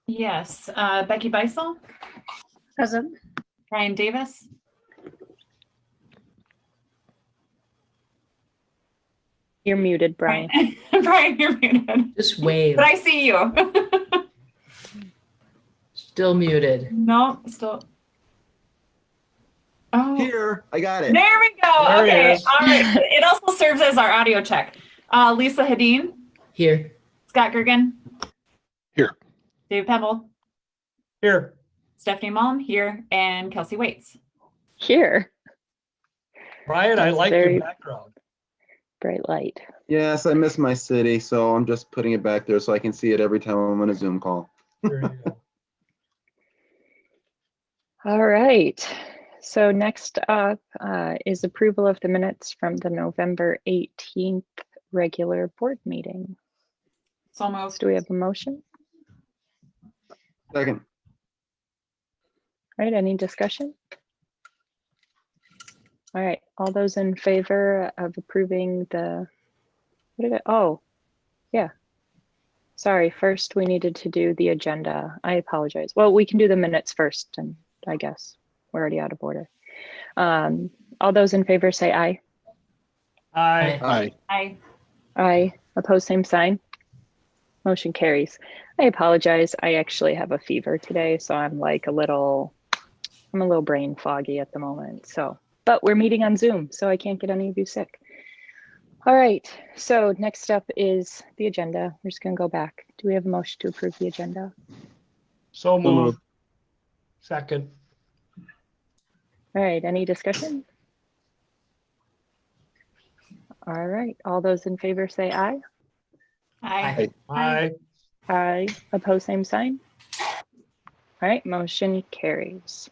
Yes. Becky Beisel, Present. Brian Davis, You're muted, Brian. Brian, you're muted. Just wave. But I see you. Still muted. No, still. Oh, Here, I got it. there we go. There he Okay. is. All right. It also serves as our audio check. Lisa Hadeen, Here. Scott Gergen, Here. Dave Pebble, Here. Stephanie Malm here, and Kelsey Waits. Here. Brian, I That's like very- your background. Bright light. Yes, I miss my city, so I'm just putting it back there so I can see it every time I'm on a Zoom call. There you go. All right. So next up is approval of the minutes from the November 18th regular board meeting. So moved. Do we have a motion? Second. All right, any discussion? All right, all those in favor of approving the, what did it, oh, yeah. Sorry, first we needed to do the agenda. I apologize. Well, we can do the minutes first, and I guess we're already out of order. All those in favor say aye. Aye. Aye. Aye. Aye. Opposed, same sign. Motion carries. I apologize. I actually have a fever today, so I'm like I'm a little brain foggy at the moment. So, but we're meeting on Zoom, so I can't get any of you sick. All right. So next up is the agenda. We're just gonna go back. Do we have a motion to approve the agenda? So moved. moved. Second. All right. Any discussion? All right. All those in favor say aye. Aye. Aye. Aye. Opposed, same sign. All right, motion carries.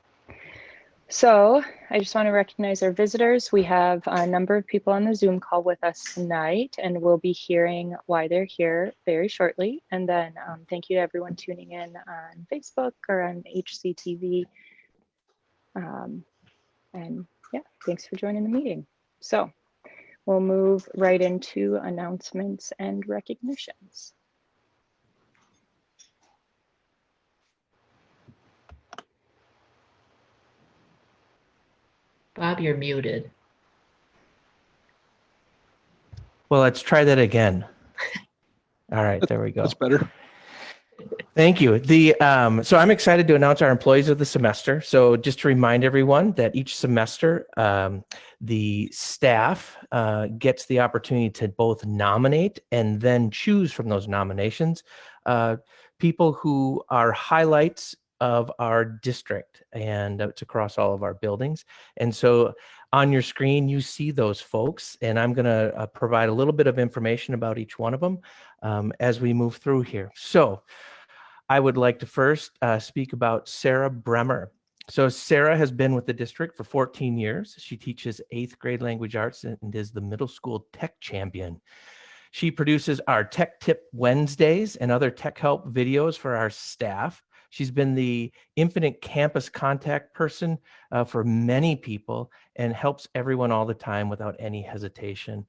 So I just want to recognize our visitors. We have a number of people on the Zoom call with us tonight, and we'll be hearing why they're here very shortly. And then thank you to everyone tuning in on Facebook or on HCTV. And yeah, thanks for joining the meeting. So we'll move right into announcements and recognitions. Bob, you're muted. Well, let's try that again. All right, there we go. That's better. Thank you. So I'm excited to announce our employees of the semester. So just to remind everyone that each semester, the staff gets the opportunity to both nominate and then choose from those nominations people who are highlights of our district, and it's across all of our buildings. And so on your screen, you see those folks, and I'm going to provide a little bit of information about each one of them as we move through here. So I would like to first speak about Sarah Bremer. So Sarah has been with the district for 14 years. She teaches 8th grade language arts and is the middle school tech champion. She produces our Tech Tip Wednesdays and other tech help videos for our staff. She's been the infinite campus contact person for many people and helps everyone all the time without any hesitation.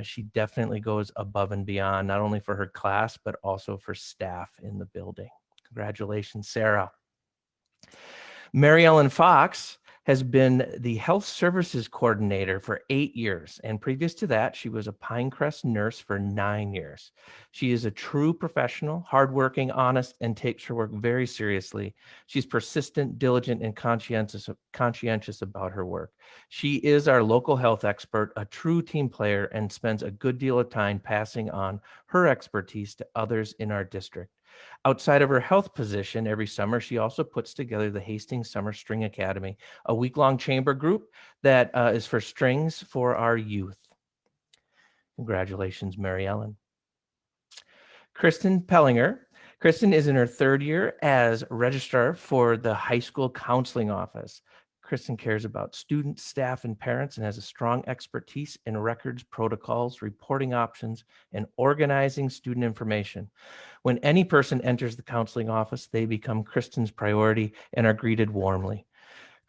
She definitely goes above and beyond, not only for her class, but also for staff in the building. Congratulations, Sarah. Mary Ellen Fox has been the health services coordinator for 8 years. And previous to that, she was a Pinecrest nurse for 9 years. She is a true professional, hardworking, honest, and takes her work very seriously. She's persistent, diligent, and conscientious about her work. She is our local health expert, a true team player, and spends a good deal of time passing on her expertise to others in our district. Outside of her health position, every summer, she also puts together the Hastings Summer String Academy, a week-long chamber group that is for strings for our youth. Congratulations, Mary Ellen. Kristen Pellinger. Kristen is in her 3rd year as registrar for the high school counseling office. Kristen cares about students, staff, and parents and has a strong expertise in records, protocols, reporting options, and organizing student information. When any person enters the counseling office, they become Kristen's priority and are greeted warmly.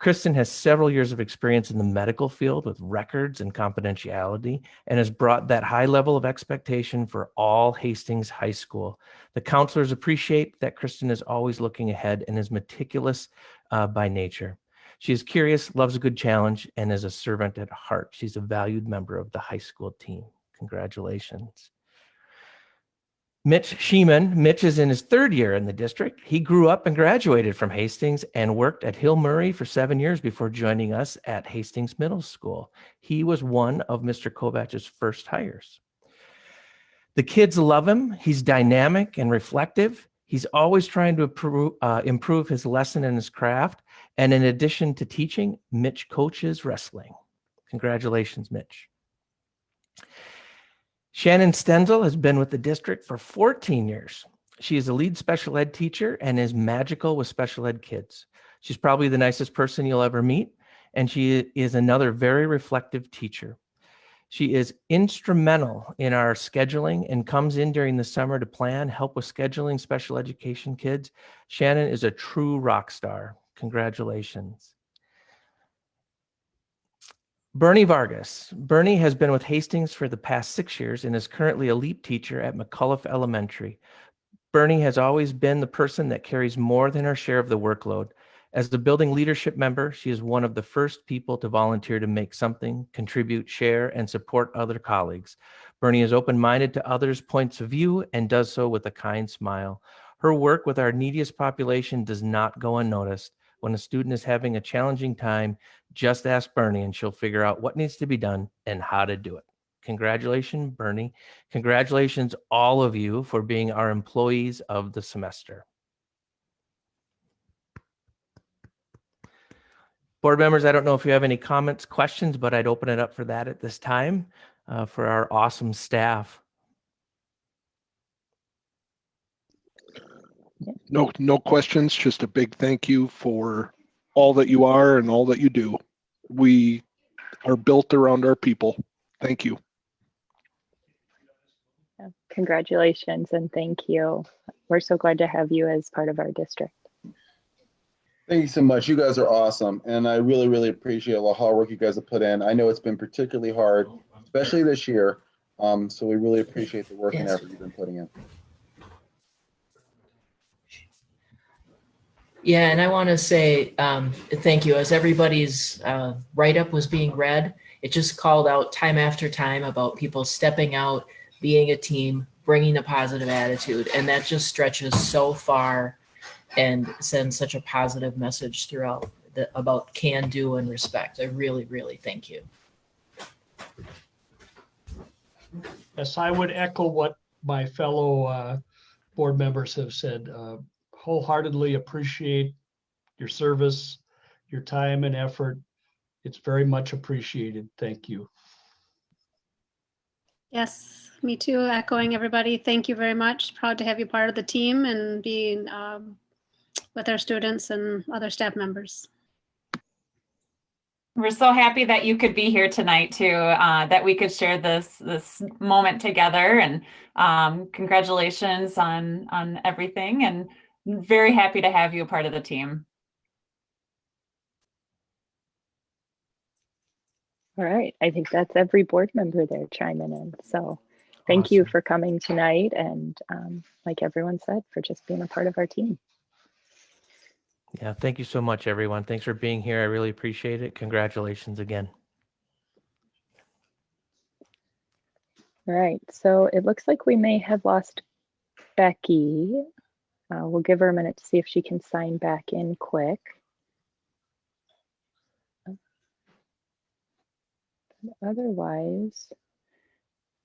Kristen has several years of experience in the medical field with records and confidentiality and has brought that high level of expectation for all Hastings High School. The counselors appreciate that Kristen is always looking ahead and is meticulous by nature. She is curious, loves a good challenge, and is a servant at heart. She's a valued member of the high school team. Congratulations. Mitch Sheeman. Mitch is in his third year in the district. He grew up and graduated from Hastings and worked at Hill Murray for 7 years before joining us at Hastings Middle School. He was one of Mr. Kovach's first hires. The kids love him. He's dynamic and reflective. He's always trying to improve his lesson and his craft. And in addition to teaching, Mitch coaches wrestling. Congratulations, Mitch. Shannon Stenzel has been with the district for 14 years. She is a lead special ed teacher and is magical with special ed kids. She's probably the nicest person you'll ever meet, and she is another very reflective teacher. She is instrumental in our scheduling and comes in during the summer to plan, help with scheduling special education kids. Shannon is a true rock star. Congratulations. Bernie Vargas. Bernie has been with Hastings for the past 6 years and is currently a LEAP teacher at McCullough Elementary. Bernie has always been the person that carries more than her share of the workload. As the building leadership member, she is one of the first people to volunteer to make something, contribute, share, and support other colleagues. Bernie is open-minded to others' points of view and does so with a kind smile. Her work with our neediest population does not go unnoticed. When a student is having a challenging time, just ask Bernie and she'll figure out what needs to be done and how to do it. Congratulations, Bernie. Congratulations, all of you, for being our employees of the semester. Board members, I don't know if you have any comments, questions, but I'd open it up for that at this time for our awesome staff. No questions. Just a big thank you for all that you are and all that you do. We are built around our people. Thank you. Yeah, congratulations and thank you. We're so glad to have you as part of our district. Thank you so much. You guys are awesome. And I really, really appreciate all the hard work you guys have put in. I know it's been particularly hard, especially this year. So we really appreciate the work and effort you've been putting in. Yeah, and I want to say thank you. As everybody's write-up was being read, it just called out time after time about people stepping out, being a team, bringing a positive attitude, and that just stretches so far and sends such a positive message throughout about can do and respect. I really, really thank you. Yes, I would echo what my fellow board members have said. Wholeheartedly appreciate your service, your time and effort. It's very much appreciated. Thank you. Yes, me too. Echoing everybody. Thank you very much. Proud to have you part of the team and being with our students and other staff members. We're so happy that you could be here tonight too, that we could share this moment together, and congratulations on everything, and very happy to have you a part of the team. All right, I think that's every board member there chiming in. So thank you Awesome. for coming tonight and like everyone said, for just being a part of our team. Yeah, thank you so much, everyone. Thanks for being here. I really appreciate it. Congratulations again. All right, so it looks like we may have lost Becky. We'll give her a minute to see if she can sign back in quick. Otherwise,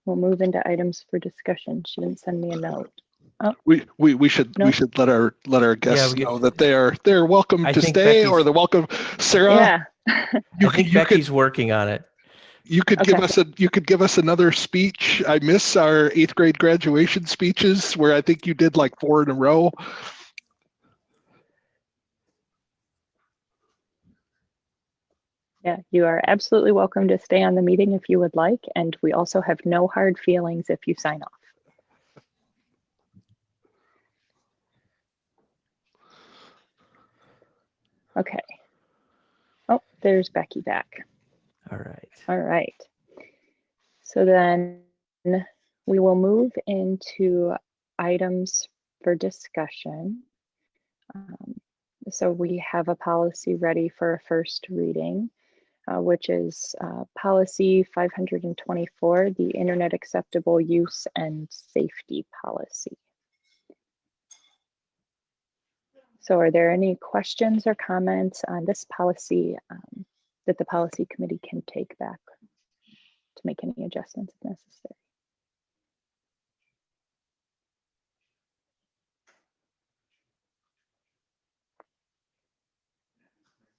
we'll move into items for discussion. She didn't send me a note. Oh, We should No. we should let our guests we get- know that they're welcome I to think stay, Becky's- or they're welcome. Sarah, yeah. you I think Becky's working on it. you could give us another speech. I miss our 8th grade graduation speeches where I think you did like 4 in a row. Yeah, you are absolutely welcome to stay on the meeting if you would like, and we also have no hard feelings if you sign off. Okay. there's Becky back. All right. All right. So then we will move into items for discussion. So we have a policy ready for a first reading, which is policy 524, the Internet Acceptable Use and Safety Policy. So are there any questions or comments on this policy that the policy committee can take back to make any adjustments if necessary?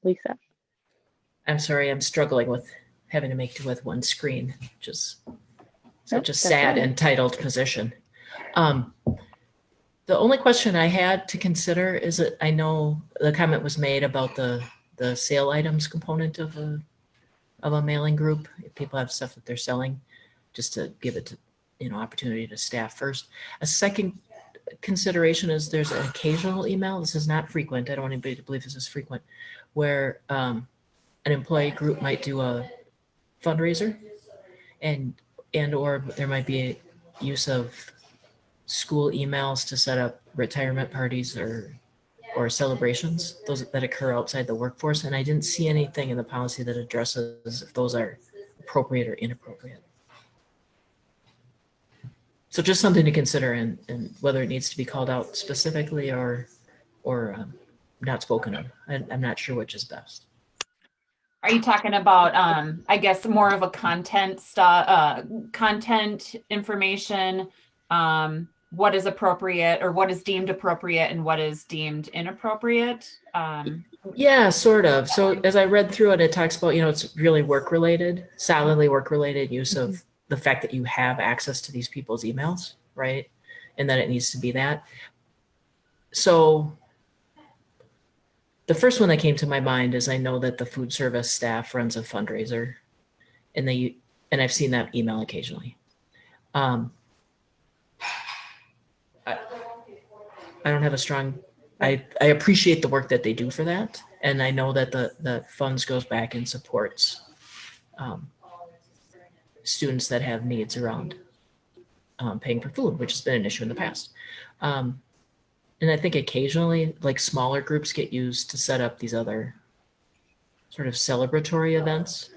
Lisa? I'm sorry, I'm struggling with having to make do with one screen, which is such a that's sad all right. entitled position. The only question I had to consider is that I know the comment was made about the sale items component of a mailing group. If people have stuff that they're selling, just to give it to, opportunity to staff first. A second consideration is there's an occasional email. This is not frequent. I don't want anybody to believe this is frequent, where an employee group might do a fundraiser and or there might be a use of school emails to set up retirement parties or celebrations, those that occur outside the workforce. And I didn't see anything in the policy that addresses if those are appropriate or inappropriate. So just something to consider and whether it needs to be called out specifically or not spoken of. I'm not sure which is best. Are you talking about, I guess, more of a content information, what is appropriate or what is deemed appropriate and what is deemed inappropriate? Yeah, sort of. So as I read through it, it talks about, it's really work-related, solidly work-related use of the fact that you have access to these people's emails, right? And that it needs to be that. So the first one that came to my mind is I know that the food service staff runs a fundraiser and I've seen that email occasionally. I don't have a strong, I appreciate the work that they do for that. And I know that the funds goes back and supports students that have needs around paying for food, which has been an issue in the past. And I think occasionally like smaller groups get used to set up these other sort of celebratory events.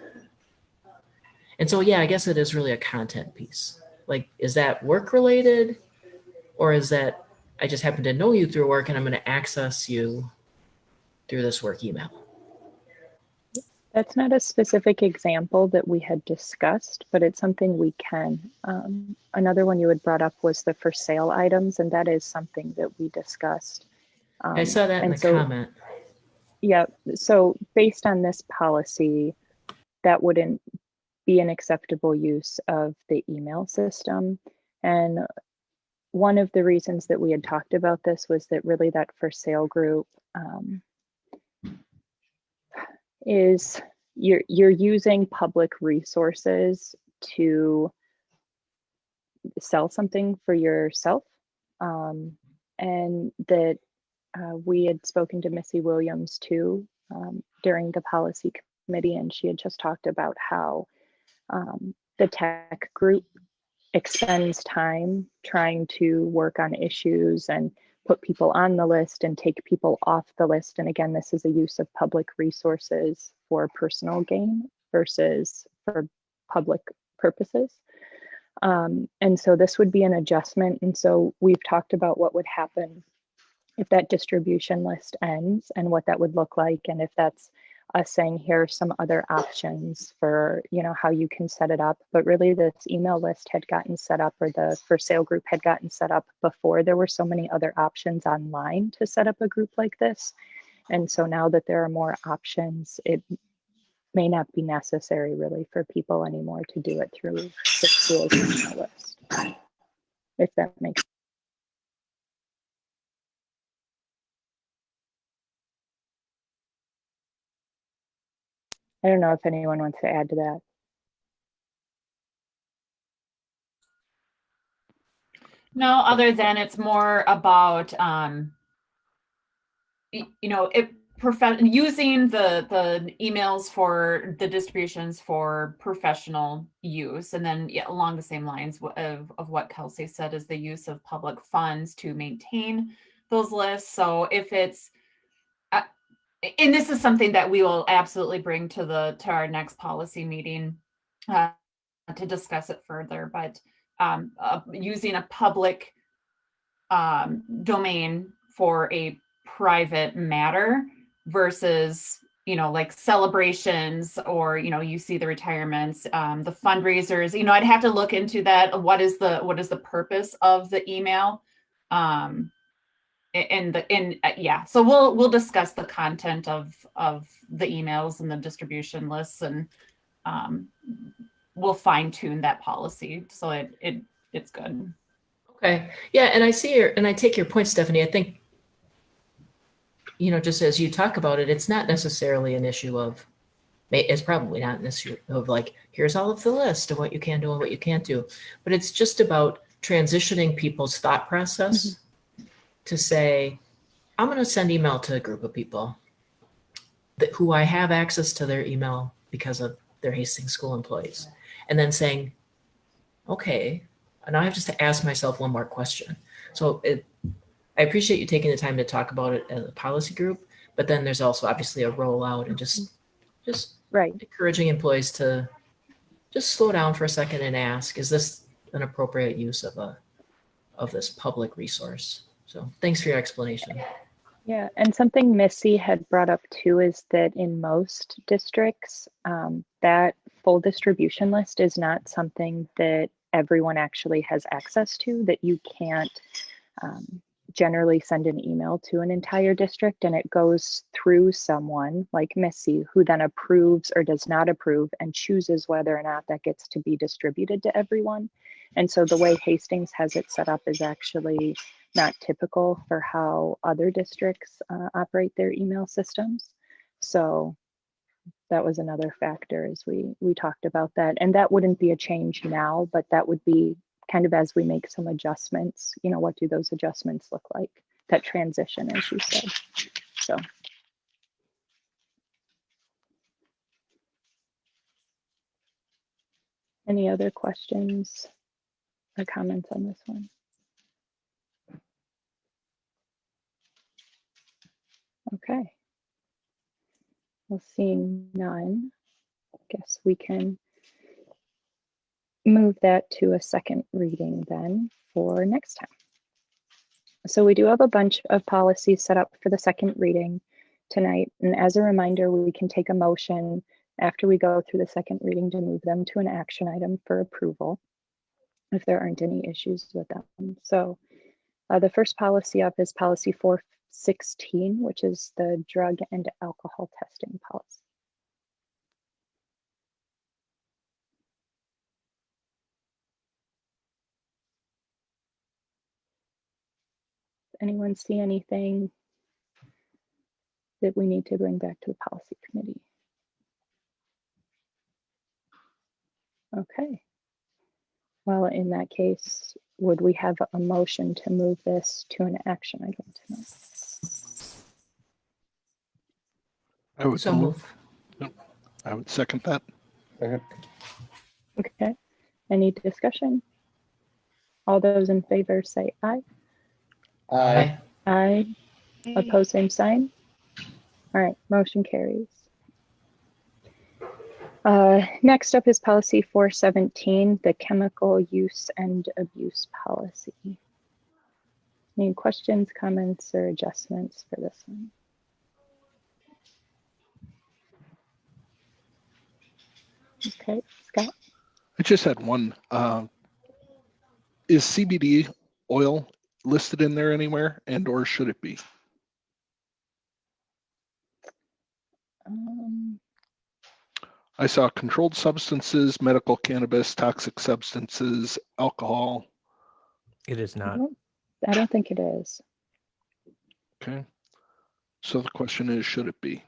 And so, yeah, I guess it is really a content piece. Like, is that work related or is that I just happen to know you through work and I'm going to access you through this work email? That's not a specific example that we had discussed, but it's something we can. Another one you had brought up was the for sale items, and that is something that we discussed. I saw that in the comment. Yeah, so based on this policy, that wouldn't be an acceptable use of the email system. And one of the reasons that we had talked about this was that really that for sale group is you're using public resources to sell something for yourself, and that we had spoken to Missy Williams too during the policy committee, and she had just talked about how the tech group expends time trying to work on issues and put people on the list and take people off the list. And again, this is a use of public resources for personal gain versus for public purposes. And so this would be an adjustment. And so we've talked about what would happen if that distribution list ends and what that would look like. And if that's us saying, here are some other options for, how you can set it up. But really this email list had gotten set up, or the for sale group had gotten set up before there were so many other options online to set up a group like this. And so now that there are more options, it may not be necessary really for people anymore to do it through the school's email list, if that makes sense. I don't know if anyone wants to add to that. No, other than it's more about, if using the emails for the distributions for professional use, and then yeah, along the same lines of what Kelsey said is the use of public funds to maintain those lists. So if it's and this is something that we will absolutely bring to our next policy meeting to discuss it further, but using a public domain for a private matter versus, like celebrations, or, you see the retirements, the fundraisers, I'd have to look into that. What is the purpose of the email? Yeah, so we'll discuss the content of the emails and the distribution lists, and we'll fine tune that policy so it's good. Okay. Yeah, and I take your point, Stephanie. I think, just as you talk about it, it's not necessarily an issue of, it's probably not an issue of like, here's all of the list of what you can do and what you can't do, but it's just about transitioning people's thought process to say, I'm going to send email to a group of people who I have access to their email because of their Hastings School employees. And then saying, okay, and I have just to ask myself one more question. So I appreciate you taking the time to talk about it as a policy group, but then there's also obviously a rollout and just Right. encouraging employees to just slow down for a second and ask, is this an appropriate use of this public resource? So thanks for your explanation. Yeah, and something Missy had brought up too is that in most districts, that full distribution list is not something that everyone actually has access to, that you can't generally send an email to an entire district, and it goes through someone like Missy who then approves or does not approve and chooses whether or not that gets to be distributed to everyone. And so the way Hastings has it set up is actually not typical for how other districts operate their email systems. So that was another factor as we talked about that. And that wouldn't be a change now, but that would be kind of as we make some adjustments, what do those adjustments look like? That transition, as you said. So. Any other questions or comments on this one? Okay. Well, seeing none, guess we can move that to a second reading then for next time. So we do have a bunch of policies set up for the second reading tonight. And as a reminder, we can take a motion after we go through the second reading to move them to an action item for approval if there aren't any issues with them. So the first policy up is policy 416, which is the drug and alcohol testing policy. Anyone see anything that we need to bring back to the policy committee? Okay. Well, in that case, would we have a motion to move this to an action item tonight? I would So move. I would second that. Okay. Any discussion? All those in favor say aye. Aye. Aye. Opposed, same sign. All right, motion carries. Next up is policy 417, the chemical use and abuse policy. Any questions, comments, or adjustments for this one? Okay, Scott. I just had one. Is CBD oil listed in there anywhere, and or should it be? I saw controlled substances, medical cannabis, toxic substances, alcohol. It is not. I don't think it is. Okay. So the question is, should it be?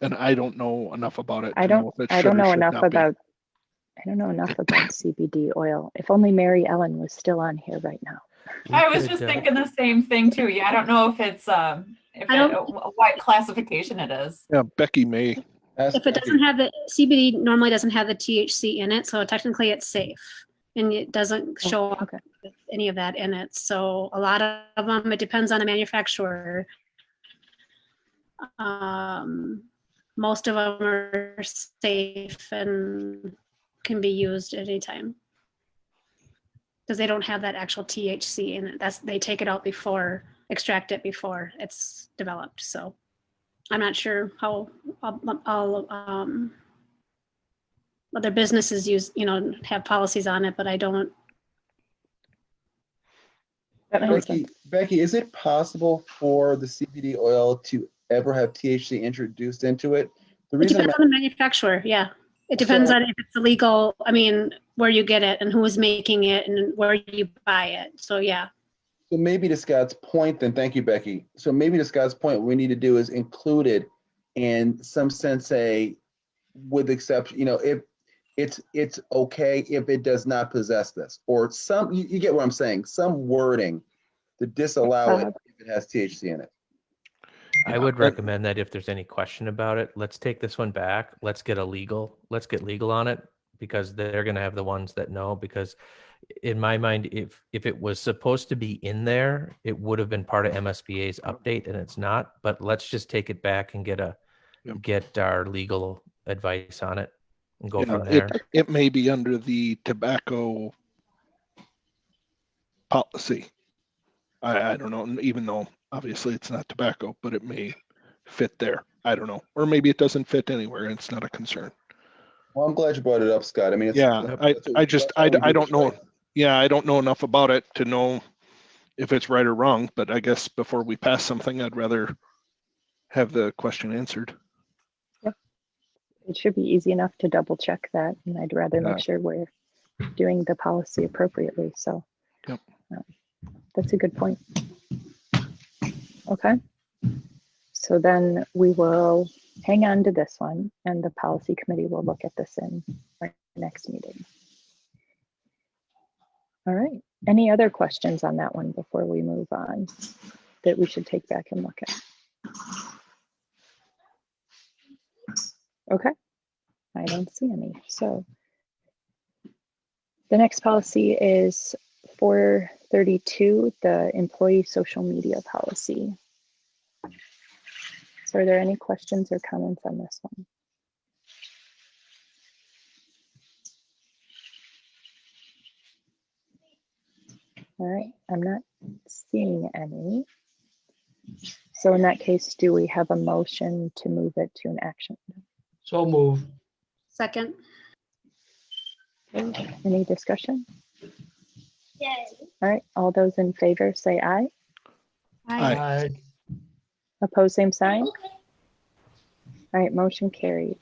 And I don't know enough about it. I don't know enough about CBD oil. If only Mary Ellen was still on here right now. I was just thinking the same thing too. Yeah, I don't know if it's what classification it is. Yeah, Becky may. Ask If it Becky. doesn't have the, CBD normally doesn't have the THC in it, so technically it's safe. And it doesn't show up Okay. with any of that in it. So a lot of them, it depends on the manufacturer. Most of them are safe and can be used at any time. Because they don't have that actual THC in it. They take it out before, extract it before it's developed. So I'm not sure how other businesses use, have policies on it, but I don't. That makes sense. Becky, is it possible for the CBD oil to ever have THC introduced into it? The It reason depends on the manufacturer, yeah. It depends on if it's illegal, where you get it and who is making it and where you buy it. So, yeah. So maybe to Scott's point, then thank you, Becky. So maybe to Scott's point, what we need to do is include it in some sense, with exception, if it's okay if it does not possess this, or some, you get what I'm saying, some wording to disallow it if it has THC in it. I would recommend that if there's any question about it, let's take this one back. Let's get legal on it, because they're going to have the ones that know. Because in my mind, if it was supposed to be in there, it would have been part of MSBA's update, and it's not. But let's just take it back and get our legal advice on it and go from there. It may be under the tobacco policy. I don't know, even though obviously it's not tobacco, but it may fit there. I don't know. Or maybe it doesn't fit anywhere and it's not a concern. Well, I'm glad you brought it up, Scott. I mean, I don't know. Yeah, I don't know enough about it to know if it's right or wrong, but I guess before we pass something, I'd rather have the question answered. Yep. It should be easy enough to double check that, and I'd rather make sure we're doing the policy appropriately. So yep. That's a good point. Okay. So then we will hang on to this one, and the policy committee will look at this in our next meeting. All right. Any other questions on that one before we move on that we should take back and look at? Okay. I don't see any. So the next policy is 432, the employee social media policy. So are there any questions or comments on this one? All right, I'm not seeing any. So in that case, do we have a motion to move it to an action? So move. Second. Okay, any discussion? All right, all those in favor say aye. Aye. Opposed, same sign. All right, motion carries.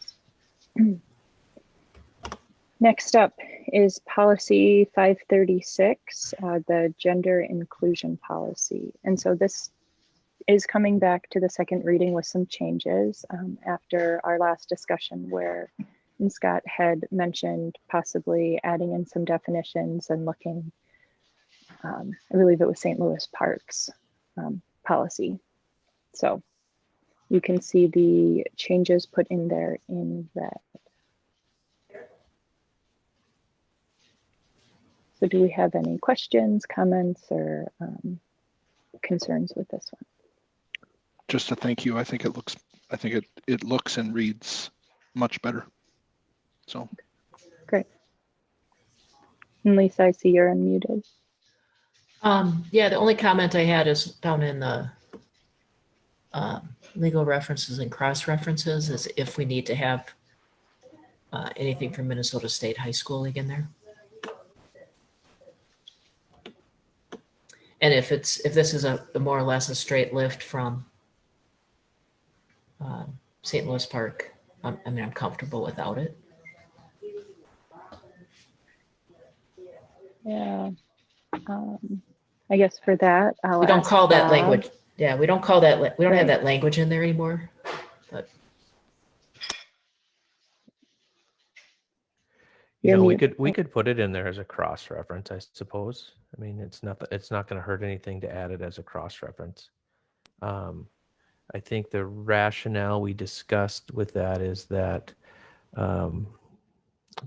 Next up is policy 536, the gender inclusion policy. And so this is coming back to the second reading with some changes after our last discussion where Scott had mentioned possibly adding in some definitions and looking, I believe it was St. Louis Parks policy. So you can see the changes put in there in red. So do we have any questions, comments, or concerns with this one? Just a thank you. I think it looks and reads much better. So great. And Lisa, I see you're unmuted. Yeah, the only comment I had is down in the legal references and cross references, is if we need to have anything from Minnesota State High School League in there. And if this is a more or less a straight lift from St. Louis Park, I'm comfortable without it. Yeah. I guess for that, We don't call that Bob. language. Yeah, we don't call that. We don't have that language in there anymore. But You You're know, mute. we could put it in there as a cross reference, I suppose. I mean, it's not going to hurt anything to add it as a cross reference. I think the rationale we discussed with that is that the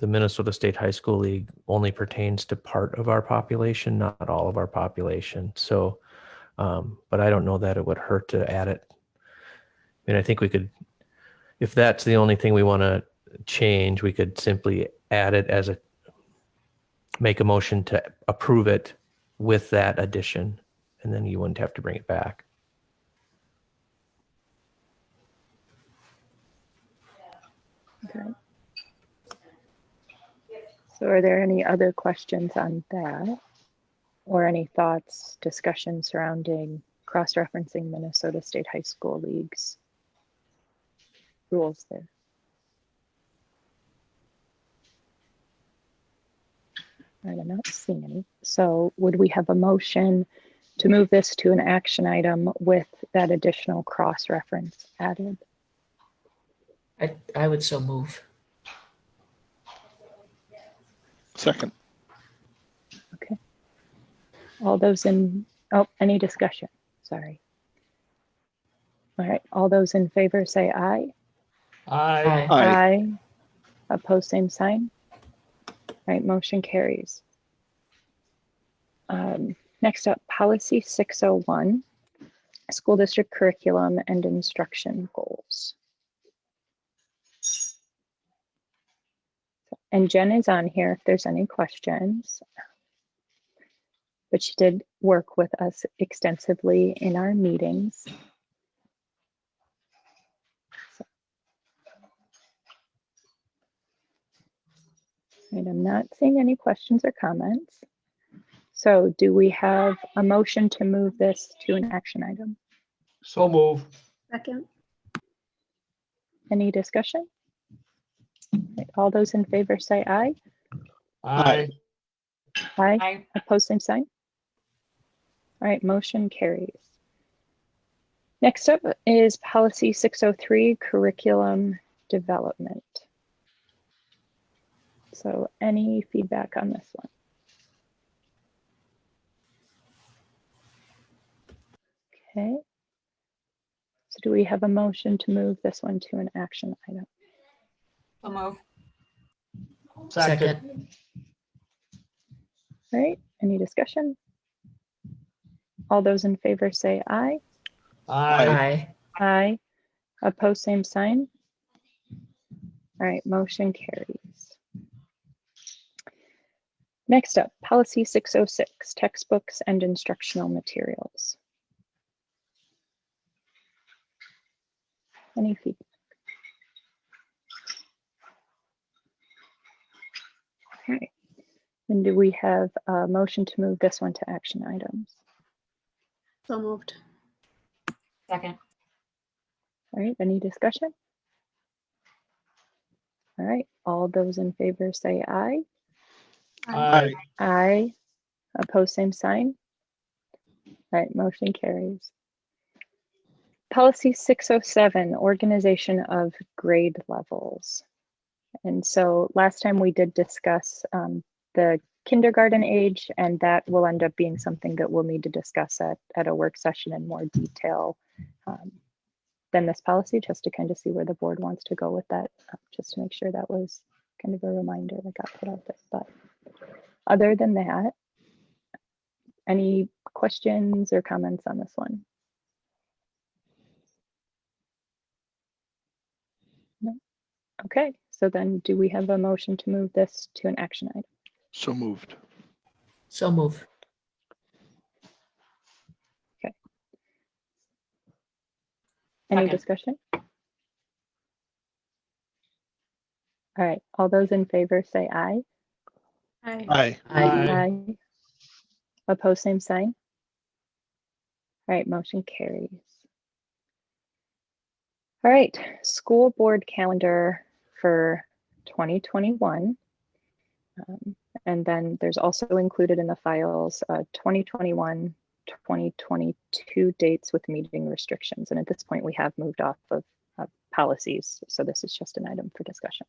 Minnesota State High School League only pertains to part of our population, not all of our population. So, but I don't know that it would hurt to add it. And I think we could, if that's the only thing we want to change, we could simply add it as make a motion to approve it with that addition, and then you wouldn't have to bring it back. Okay. So are there any other questions on that? Or any thoughts, discussion surrounding cross-referencing Minnesota State High School League's rules there? All right, I'm not seeing any. So would we have a motion to move this to an action item with that additional cross-reference added? I would so move. Second. Okay. All those in, oh, any discussion? Sorry. All right, all those in favor say aye. Aye. Aye. Opposed, same sign. All right, motion carries. Next up, policy 601, school district curriculum and instruction goals. And Jen is on here if there's any questions. But she did work with us extensively in our meetings. And I'm not seeing any questions or comments. So do we have a motion to move this to an action item? So move. Second. Any discussion? Right, all those in favor say aye. Aye. Aye. Aye. Opposed, same sign. All right, motion carries. Next up is policy 603, curriculum development. So any feedback on this one? Okay. So do we have a motion to move this one to an action item? So move. Second. All right, any discussion? All those in favor say aye. Aye. Aye. Opposed, same sign. All right, motion carries. Next up, policy 606, textbooks and instructional materials. Any feedback? All right, and do we have a motion to move this one to action items? So moved. Second. All right, any discussion? All right, all those in favor say aye. Aye. Aye. Opposed, same sign. All right, motion carries. Policy 607, organization of grade levels. And so last time we did discuss the kindergarten age, and that will end up being something that we'll need to discuss at a work session in more detail than this policy, just to kind of see where the board wants to go with that, just to make sure that was kind of a reminder that got put out there. But other than that, any questions or comments on this one? No? Okay, so then do we have a motion to move this to an action item? So moved. So move. Any Second. discussion? All right, all those in favor say aye. Aye. Aye. Aye. Opposed, same sign. All right, motion carries. All right, school board calendar for 2021. And then there's also included in the files 2021, 2022 dates with meeting restrictions. And at this point, we have moved off of policies. So this is just an item for discussion.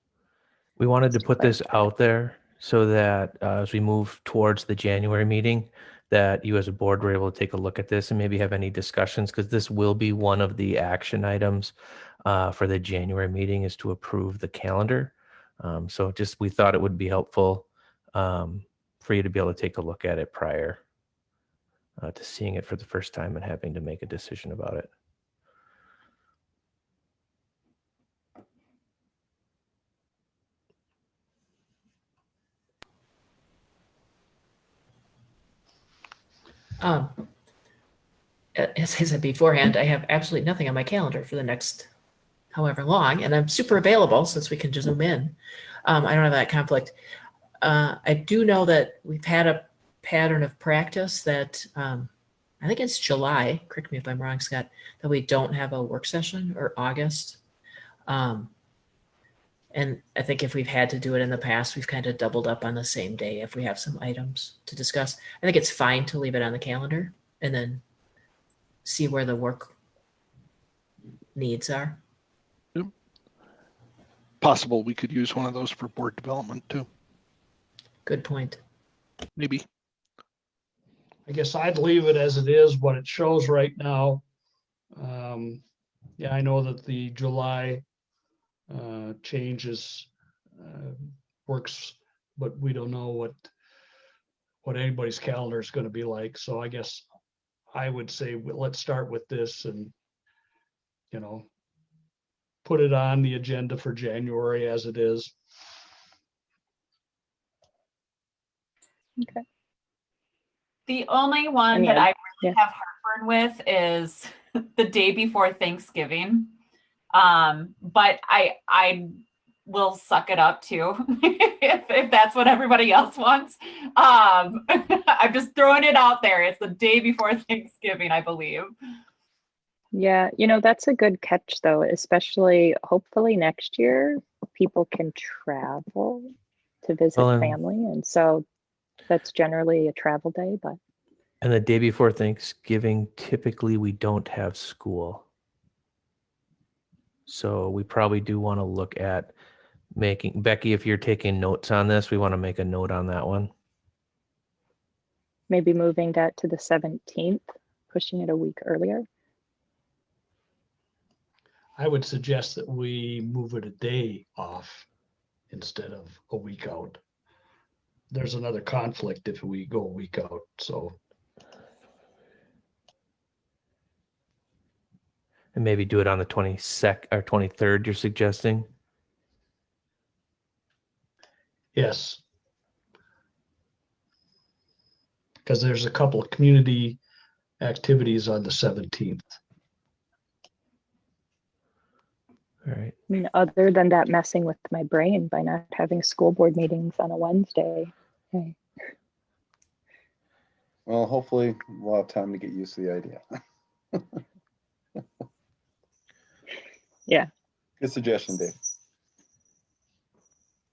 We wanted to Just put this clarify. out there so that as we move towards the January meeting, that you as a board were able to take a look at this and maybe have any discussions, because this will be one of the action items for the January meeting is to approve the calendar. So just we thought it would be helpful for you to be able to take a look at it prior to seeing it for the first time and having to make a decision about it. As I said beforehand, I have absolutely nothing on my calendar for the next however long, and I'm super available since we can just zoom in. I don't have that conflict. I do know that we've had a pattern of practice that I think it's July, correct me if I'm wrong, Scott, that we don't have a work session, or August. And I think if we've had to do it in the past, we've kind of doubled up on the same day if we have some items to discuss. I think it's fine to leave it on the calendar and then see where the work needs are. Possible we could use one of those for board development too. Good point. Maybe. I guess I'd leave it as it is, what it shows right now. Yeah, I know that the July changes works, but we don't know what anybody's calendar is going to be like. So I guess I would say let's start with this and, you know, put it on the agenda for January as it is. Okay. The only one And that yeah, I yeah. really have heartburn with is the day before Thanksgiving. But I will suck it up too if that's what everybody else wants. I'm just throwing it out there. It's the day before Thanksgiving, I believe. Yeah, you know, that's a good catch though, especially hopefully next year people can travel to visit Well, family. And so that's generally a travel day, but and the day before Thanksgiving, typically we don't have school. So we probably do want to look at making, Becky, if you're taking notes on this, we want to make a note on that one. maybe moving that to the 17th, pushing it a week earlier. I would suggest that we move it a day off instead of a week out. There's another conflict if we go a week out, so. And maybe do it on the 22nd or 23rd, you're suggesting? Yes. Because there's a couple of community activities on the 17th. All right. I mean, other than that messing with my brain by not having school board meetings on a Wednesday. Okay. Well, hopefully we'll have time to get used to the idea. Yeah. Good suggestion, Dave.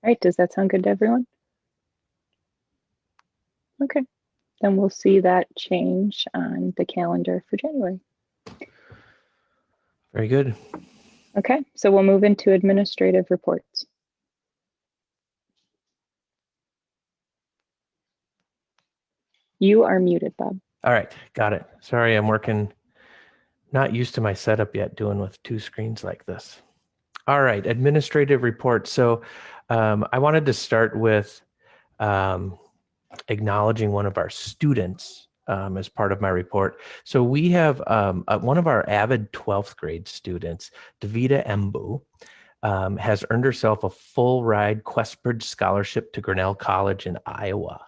All right, does that sound good to everyone? Okay, then we'll see that change on the calendar for January. Very good. Okay, so we'll move into administrative reports. You are muted, Bob. All right, got it. Sorry, I'm working, not used to my setup yet, doing with two screens like this. All right, administrative report. So I wanted to start with acknowledging one of our students as part of my report. So we have one of our avid 12th grade students, Davida Embu, has earned herself a full ride Questbridge scholarship to Grinnell College in Iowa.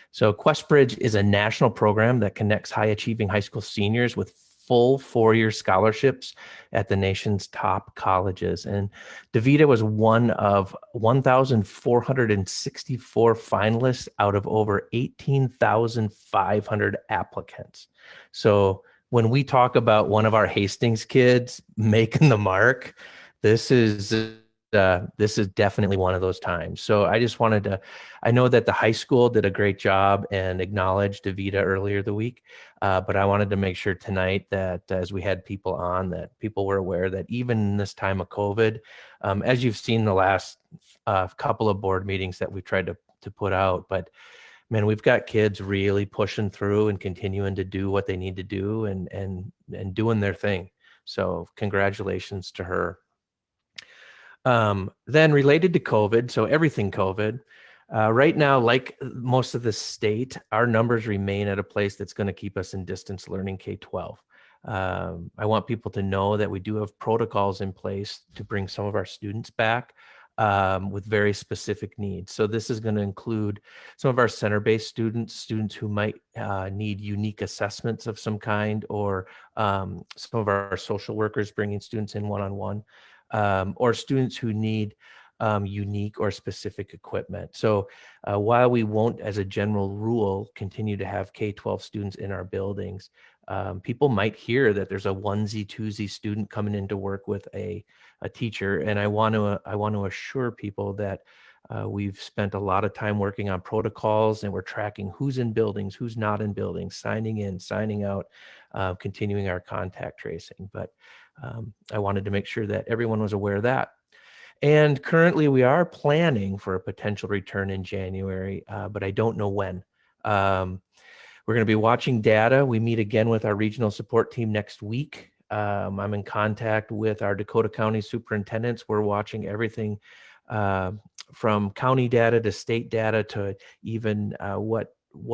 So Questbridge is a national program that connects high achieving high school seniors with full 4-year scholarships at the nation's top colleges. And Davida was one of 1,464 finalists out of over 18,500 applicants. So when we talk about one of our Hastings kids making the mark, this is this is definitely one of those times. So I just wanted to, I know that the high school did a great job and acknowledged Evita earlier the week, but I wanted to make sure tonight that as we had people on, that people were aware that even in this time of COVID, as you've seen the last couple of board meetings that we've tried to put out, but man, we've got kids really pushing through and continuing to do what they need to do and doing their thing. So congratulations to her. Then related to COVID, so everything COVID, right now, like most of the state, our numbers remain at a place that's going to keep us in distance learning K-12. I want people to know that we do have protocols in place to bring some of our students back with very specific needs. So this is going to include some of our center-based students who might need unique assessments of some kind, or some of our social workers bringing students in one-on-one. Or students who need unique or specific equipment. So while we won't, as a general rule, continue to have K-12 students in our buildings, people might hear that there's a onesie, twosie student coming in to work with a teacher. And I want to assure people that we've spent a lot of time working on protocols, and we're tracking who's in buildings, who's not in buildings, signing in, signing out, continuing our contact tracing. But I wanted to make sure that everyone was aware of that. And currently we are planning for a potential return in January, but I don't know when. We're going to be watching data. We meet again with our regional support team next week. I'm in contact with our Dakota County superintendents. We're watching everything from county data to state data to even what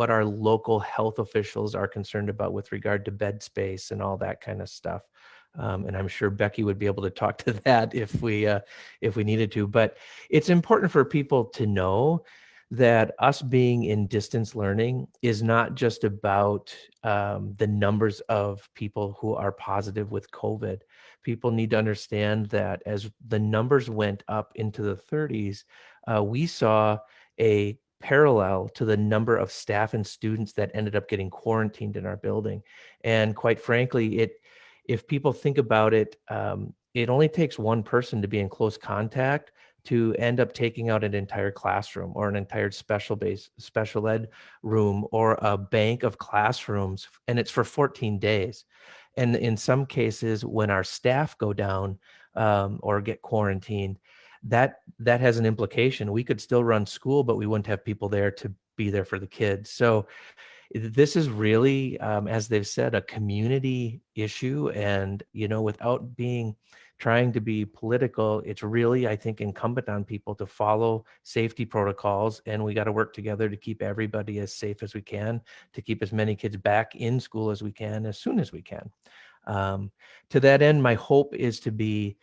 our local health officials are concerned about with regard to bed space and all that kind of stuff. And I'm sure Becky would be able to talk to that if we needed to. But it's important for people to know that us being in distance learning is not just about the numbers of people who are positive with COVID. People need to understand that as the numbers went up into the 30s, we saw a parallel to the number of staff and students that ended up getting quarantined in our building. And quite frankly, if people think about it, it only takes one person to be in close contact to end up taking out an entire classroom or an entire special ed room or a bank of classrooms, and it's for 14 days. And in some cases, when our staff go down or get quarantined, that has an implication. We could still run school, but we wouldn't have people there to be there for the kids. So this is really, as they've said, a community issue. And, without trying to be political, it's really, I think, incumbent on people to follow safety protocols. And we got to work together to keep everybody as safe as we can, to keep as many kids back in school as we can, as soon as we can. To that end, my hope is to be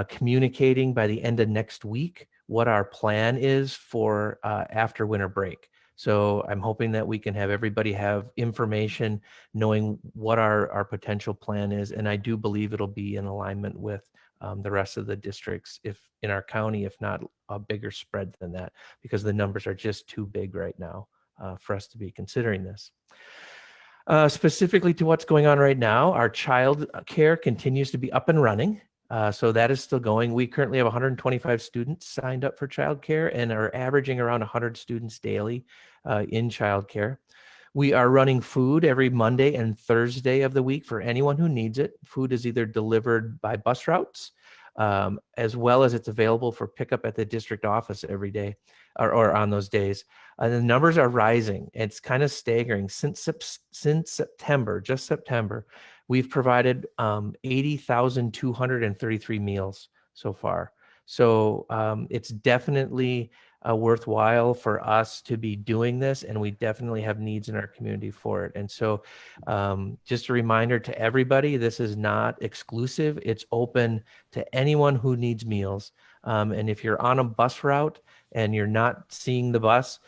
communicating by the end of next week what our plan is for after winter break. So I'm hoping that we can have everybody have information knowing what our potential plan is. And I do believe it'll be in alignment with the rest of the districts in our county, if not a bigger spread than that, because the numbers are just too big right now for us to be considering this. Specifically to what's going on right now, our child care continues to be up and running. So that is still going. We currently have 125 students signed up for childcare and are averaging around 100 students daily in childcare. We are running food every Monday and Thursday of the week for anyone who needs it. Food is either delivered by bus routes, as well as it's available for pickup at the district office every day or on those days. The numbers are rising. It's kind of staggering. Since September, just September, we've provided 80,233 meals so far. So it's definitely worthwhile for us to be doing this, and we definitely have needs in our community for it. And so just a reminder to everybody, this is not exclusive. It's open to anyone who needs meals. And if you're on a bus route and you're not seeing the bus,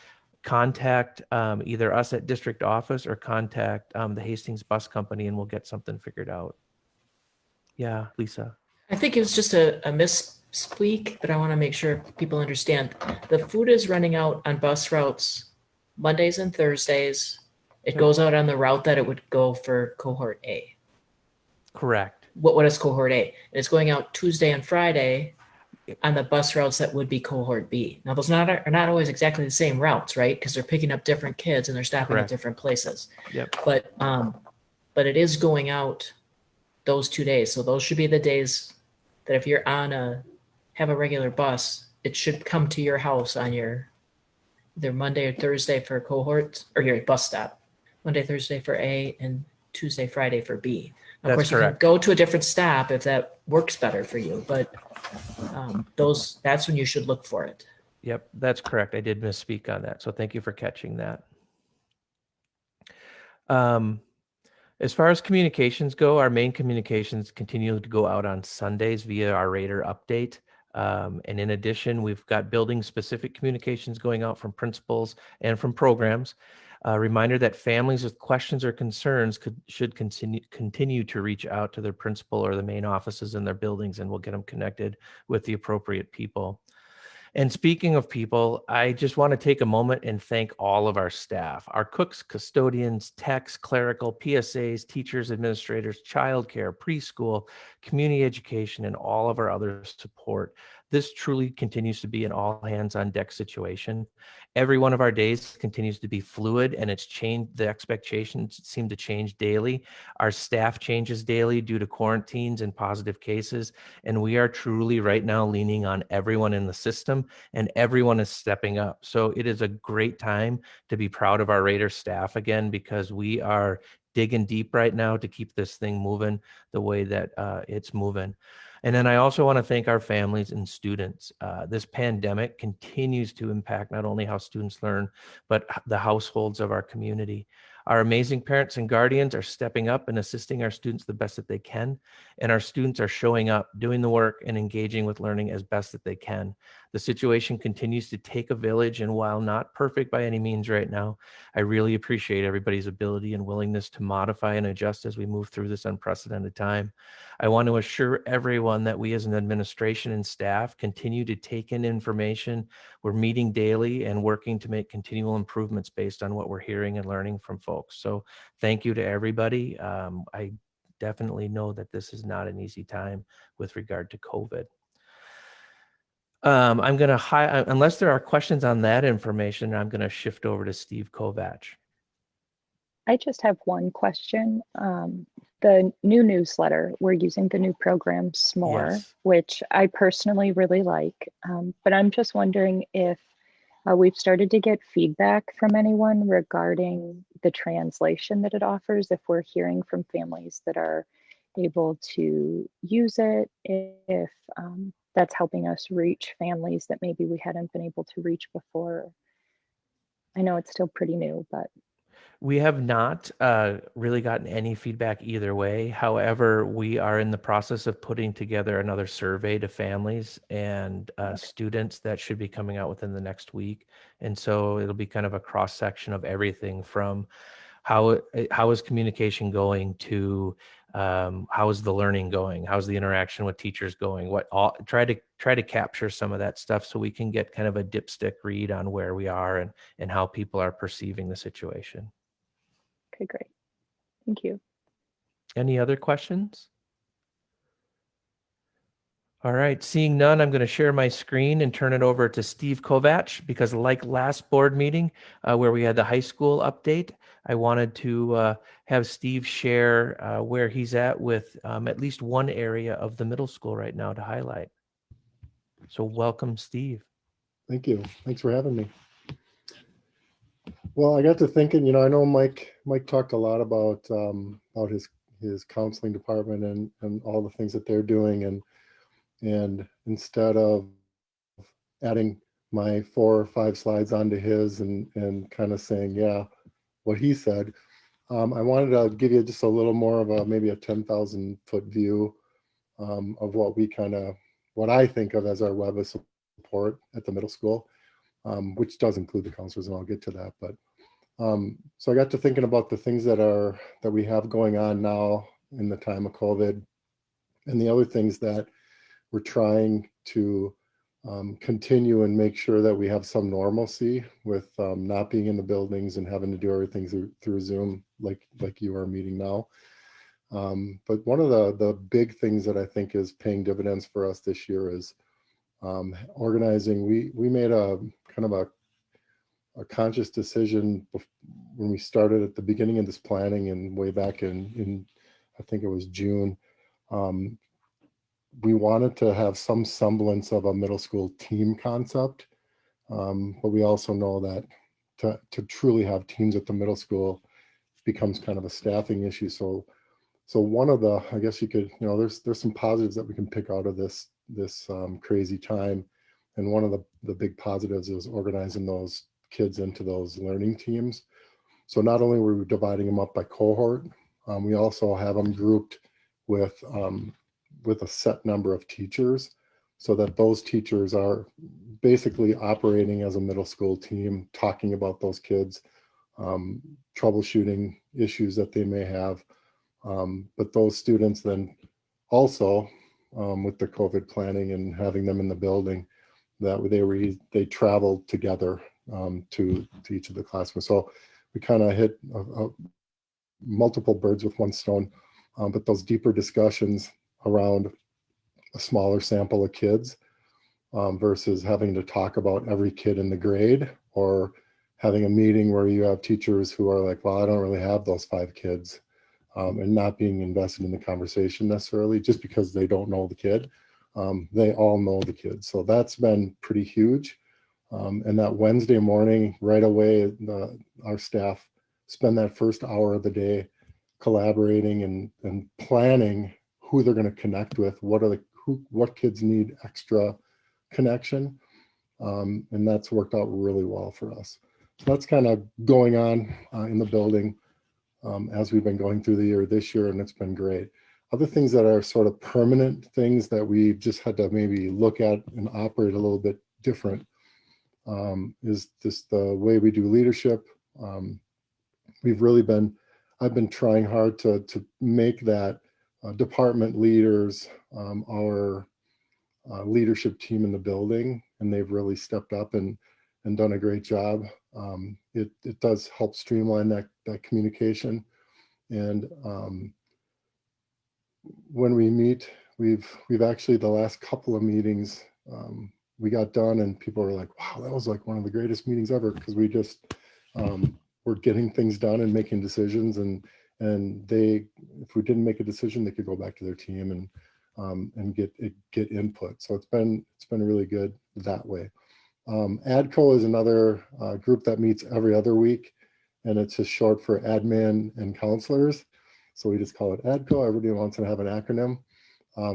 contact either us at district office or contact the Hastings Bus Company, and we'll get something figured out. Yeah, Lisa. I think it was just a misspeak, but I want to make sure people understand. The food is running out on bus routes Mondays and Thursdays. It goes out on the route that it would go for cohort A. Correct. What is cohort A? It's going out Tuesday and Friday. on the bus routes that would be cohort B. Now, those are not always exactly the same routes, right? Because they're picking up different kids and they're stopping Correct. at different places. Yep. But it is going out those 2 days. So those should be the days that if you're have a regular bus, it should come to your house on your either Monday or Thursday for cohort or your bus stop. Monday, Thursday for A, and Tuesday, Friday for B. Of That's course, you correct. can go to a different stop if that works better for you, but that's when you should look for it. Yep, that's correct. I did misspeak on that. So thank you for catching that. As far as communications go, our main communications continue to go out on Sundays via our Raider update. And in addition, we've got building specific communications going out from principals and from programs. A reminder that families with questions or concerns should continue to reach out to their principal or the main offices in their buildings, and we'll get them connected with the appropriate people. And speaking of people, I just want to take a moment and thank all of our staff, our cooks, custodians, techs, clerical, PSAs, teachers, administrators, childcare, preschool, community education, and all of our other support. This truly continues to be an all hands on deck situation. Every one of our days continues to be fluid, and it's changed. The expectations seem to change daily. Our staff changes daily due to quarantines and positive cases. And we are truly right now leaning on everyone in the system, and everyone is stepping up. So it is a great time to be proud of our Raider staff again, because we are digging deep right now to keep this thing moving the way that it's moving. And then I also want to thank our families and students. This pandemic continues to impact not only how students learn, but the households of our community. Our amazing parents and guardians are stepping up and assisting our students the best that they can. And our students are showing up, doing the work, and engaging with learning as best that they can. The situation continues to take a village, and while not perfect by any means right now, I really appreciate everybody's ability and willingness to modify and adjust as we move through this unprecedented time. I want to assure everyone that we as an administration and staff continue to take in information. We're meeting daily and working to make continual improvements based on what we're hearing and learning from folks. So thank you to everybody. I definitely know that this is not an easy time with regard to COVID. I'm going to, unless there are questions on that information, I'm going to shift over to Steve Kovach. I just have one question. The new newsletter, we're using the new program SMORE, Yes. which I personally really like. But I'm just wondering if we've started to get feedback from anyone regarding the translation that it offers, if we're hearing from families that are able to use it, if that's helping us reach families that maybe we hadn't been able to reach before. I know it's still pretty new, but We have not really gotten any feedback either way. However, we are in the process of putting together another survey to families and students that should be coming out within the next week. And so it'll be kind of a cross section of everything from how is communication going to how is the learning going? How's the interaction with teachers going? Try to capture some of that stuff so we can get kind of a dipstick read on where we are and how people are perceiving the situation. okay, great. Thank you. Any other questions? All right, seeing none, I'm going to share my screen and turn it over to Steve Kovach, because like last board meeting where we had the high school update, I wanted to have Steve share where he's at with at least one area of the middle school right now to highlight. So welcome, Steve. Thank you. Thanks for having me. Well, I got to thinking, I know Mike talked a lot about his counseling department and all the things that they're doing, and instead of adding my 4 or 5 slides onto his and kind of saying, yeah, what he said, I wanted to give you just a little more of maybe a 10,000 foot view of what I think of as our web of support at the middle school, which does include the counselors, and I'll get to that. But so I got to thinking about the things that we have going on now in the time of COVID, and the other things that we're trying to continue and make sure that we have some normalcy with not being in the buildings and having to do everything through Zoom like you are meeting now. But one of the big things that I think is paying dividends for us this year is Organizing, we made a kind of a conscious decision when we started at the beginning of this planning and way back in I think it was June. We wanted to have some semblance of a middle school team concept, but we also know that to truly have teams at the middle school becomes kind of a staffing issue. So one of the, I guess you could, there's some positives that we can pick out of this crazy time, and one of the big positives is organizing those kids into those learning teams. So not only were we dividing them up by cohort, we also have them grouped with a set number of teachers, so that those teachers are basically operating as a middle school team, talking about those kids, troubleshooting issues that they may have. But those students then also, with the COVID planning and having them in the building, that they traveled together to each of the classrooms. So we kind of hit multiple birds with one stone, but those deeper discussions around a smaller sample of kids versus having to talk about every kid in the grade, or having a meeting where you have teachers who are like, well, I don't really have those 5 kids, and not being invested in the conversation necessarily just because they don't know the kid. They all know the kid. So that's been pretty huge. And that Wednesday morning, right away, our staff spend that first hour of the day collaborating and planning who they're going to connect with, what kids need extra connection. And that's worked out really well for us. So that's kind of going on in the building as we've been going through the year this year, and it's been great. Other things that are sort of permanent things that we've just had to maybe look at and operate a little bit different is just the way we do leadership. I've been trying hard to make that department leaders our leadership team in the building, and they've really stepped up and done a great job. It does help streamline that communication. And when we meet, we've actually, the last couple of meetings, we got done and people were like, wow, that was like one of the greatest meetings ever, because we just were getting things done and making decisions, and if we didn't make a decision, they could go back to their team and get input. So it's been really good that way. ADCO is another group that meets every other week, and it's just short for admin and counselors. So we just call it ADCO. Everybody wants to have an acronym.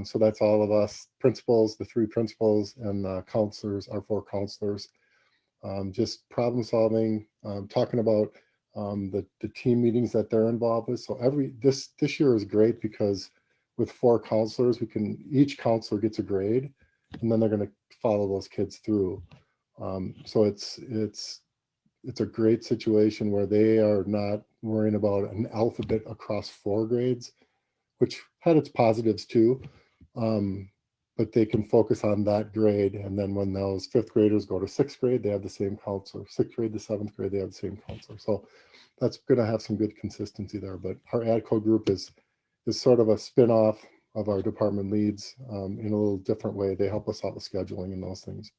So that's all of us principals, the 3 principals, and counselors, our 4 counselors. Just problem solving, talking about the team meetings that they're involved with. So this year is great because with 4 counselors, each counselor gets a grade, and then they're going to follow those kids through. So it's a great situation where they are not worrying about an alphabet across 4 grades, which had its positives too. But they can focus on that grade. And then when those 5th graders go to 6th grade, they have the same counselor. 6th grade to 7th grade, they have the same counselor. So that's going to have some good consistency there. But our ADCO group is sort of a spin-off of our department leads in a little different way. They help us out with scheduling and those things.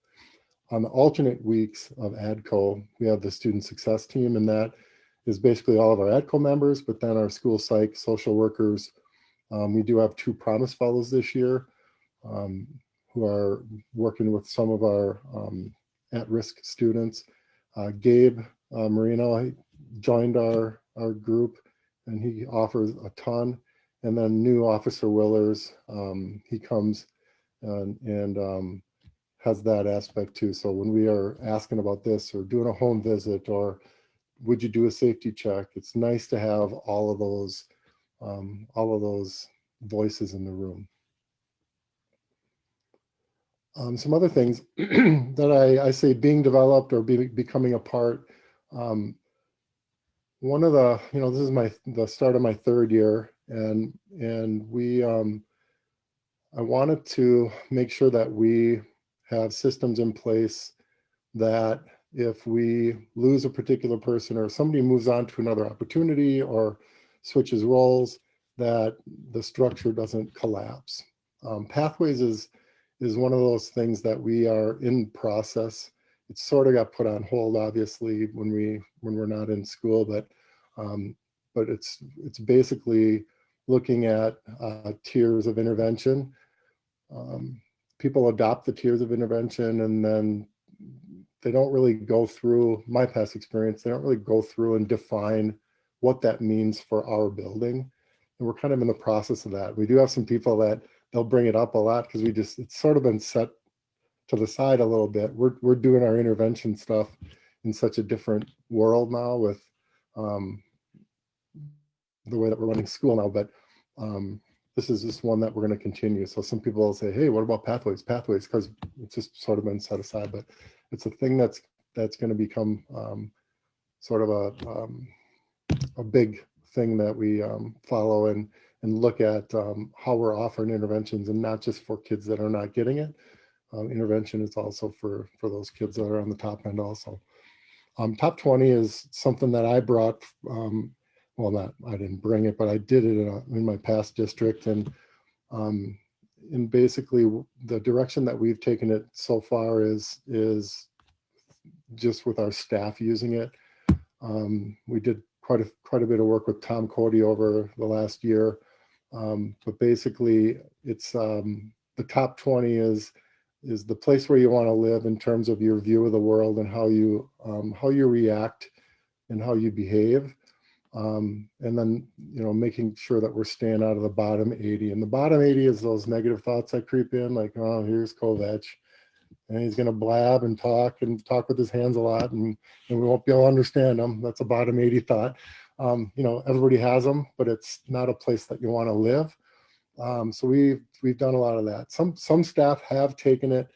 On the alternate weeks of ADCO, we have the student success team, and that is basically all of our ADCO members, but then our school psych, social workers. We do have 2 Promise Fellows this year who are working with some of our at-risk students. Gabe Marino joined our group, and he offers a ton. And then new Officer Willers, he comes and has that aspect too. So when we are asking about this or doing a home visit, or would you do a safety check, it's nice to have all of those voices in the room. Some other things that I say being developed or becoming a part. One of the, this is the start of my 3rd year, and we I wanted to make sure that we have systems in place that if we lose a particular person or somebody moves on to another opportunity or switches roles, that the structure doesn't collapse. Pathways is is one of those things that we are in process. It sort of got put on hold, obviously, when we're not in school, but it's basically looking at tiers of intervention. People adopt the tiers of intervention, and then they don't really go through, my past experience, they don't really go through and define what that means for our building. And we're kind of in the process of that. We do have some people that they'll bring it up a lot because it's sort of been set to the side a little bit. We're doing our intervention stuff in such a different world now with the way that we're running school now, but this is just one that we're going to continue. So some people will say, hey, what about pathways, because it's just sort of been set aside, but it's a thing that's going to become sort of a big thing that we follow and look at how we're offering interventions, and not just for kids that are not getting it. Intervention is also for those kids that are on the top end also. Top 20 is something that I brought, well, I didn't bring it, but I did it in my past district. And basically the direction that we've taken it so far is just with our staff using it. We did quite a bit of work with Tom Cody over the last year. But basically it's the top 20 is the place where you want to live in terms of your view of the world and how you react and how you behave. And then, making sure that we're staying out of the bottom 80. And the bottom 80 is those negative thoughts that creep in, like, oh, here's Kovach, and he's going to blab and talk with his hands a lot, and we won't be able to understand him. That's a bottom 80 thought. Everybody has them, but it's not a place that you want to live. So we've done a lot of that. Some staff have taken it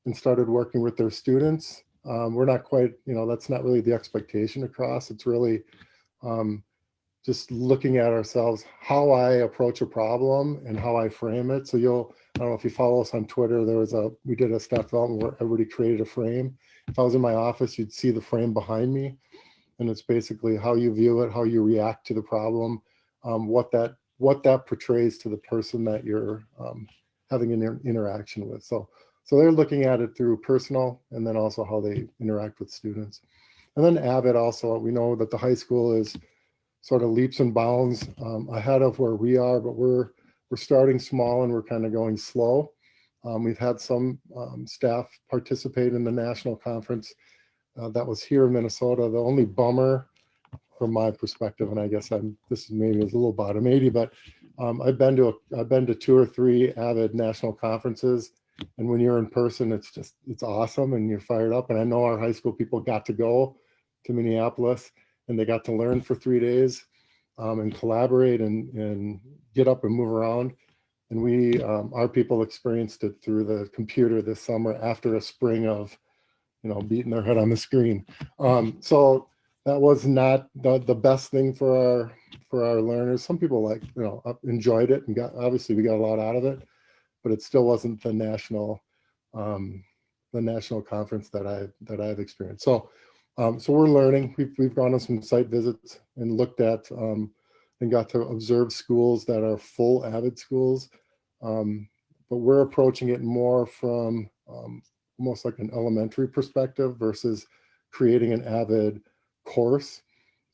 and started working with their students. We're not quite, that's not really the expectation across. It's really just looking at ourselves, how I approach a problem and how I frame it. So I don't know if you follow us on Twitter, we did a staff development where everybody created a frame. If I was in my office, you'd see the frame behind me. And it's basically how you view it, how you react to the problem, what that portrays to the person that you're having an interaction with. So they're looking at it through personal, and then also how they interact with students. And then AVID also, we know that the high school is sort of leaps and bounds ahead of where we are, but we're starting small and we're kind of going slow. We've had some staff participate in the national conference that was here in Minnesota. The only bummer from my perspective, and I guess this is maybe a little bottom 80, but I've been to 2 or 3 AVID national conferences, and when you're in person, it's awesome and you're fired up. And I know our high school people got to go to Minneapolis, and they got to learn for 3 days and collaborate and get up and move around. And our people experienced it through the computer this summer after a spring of, beating their head on the screen. So that was not the best thing for our learners. Some people enjoyed it and obviously we got a lot out of it, but it still wasn't the national conference that I've experienced. So we're learning. We've gone on some site visits and looked at and got to observe schools that are full AVID schools, but we're approaching it more from almost like an elementary perspective versus creating an AVID course.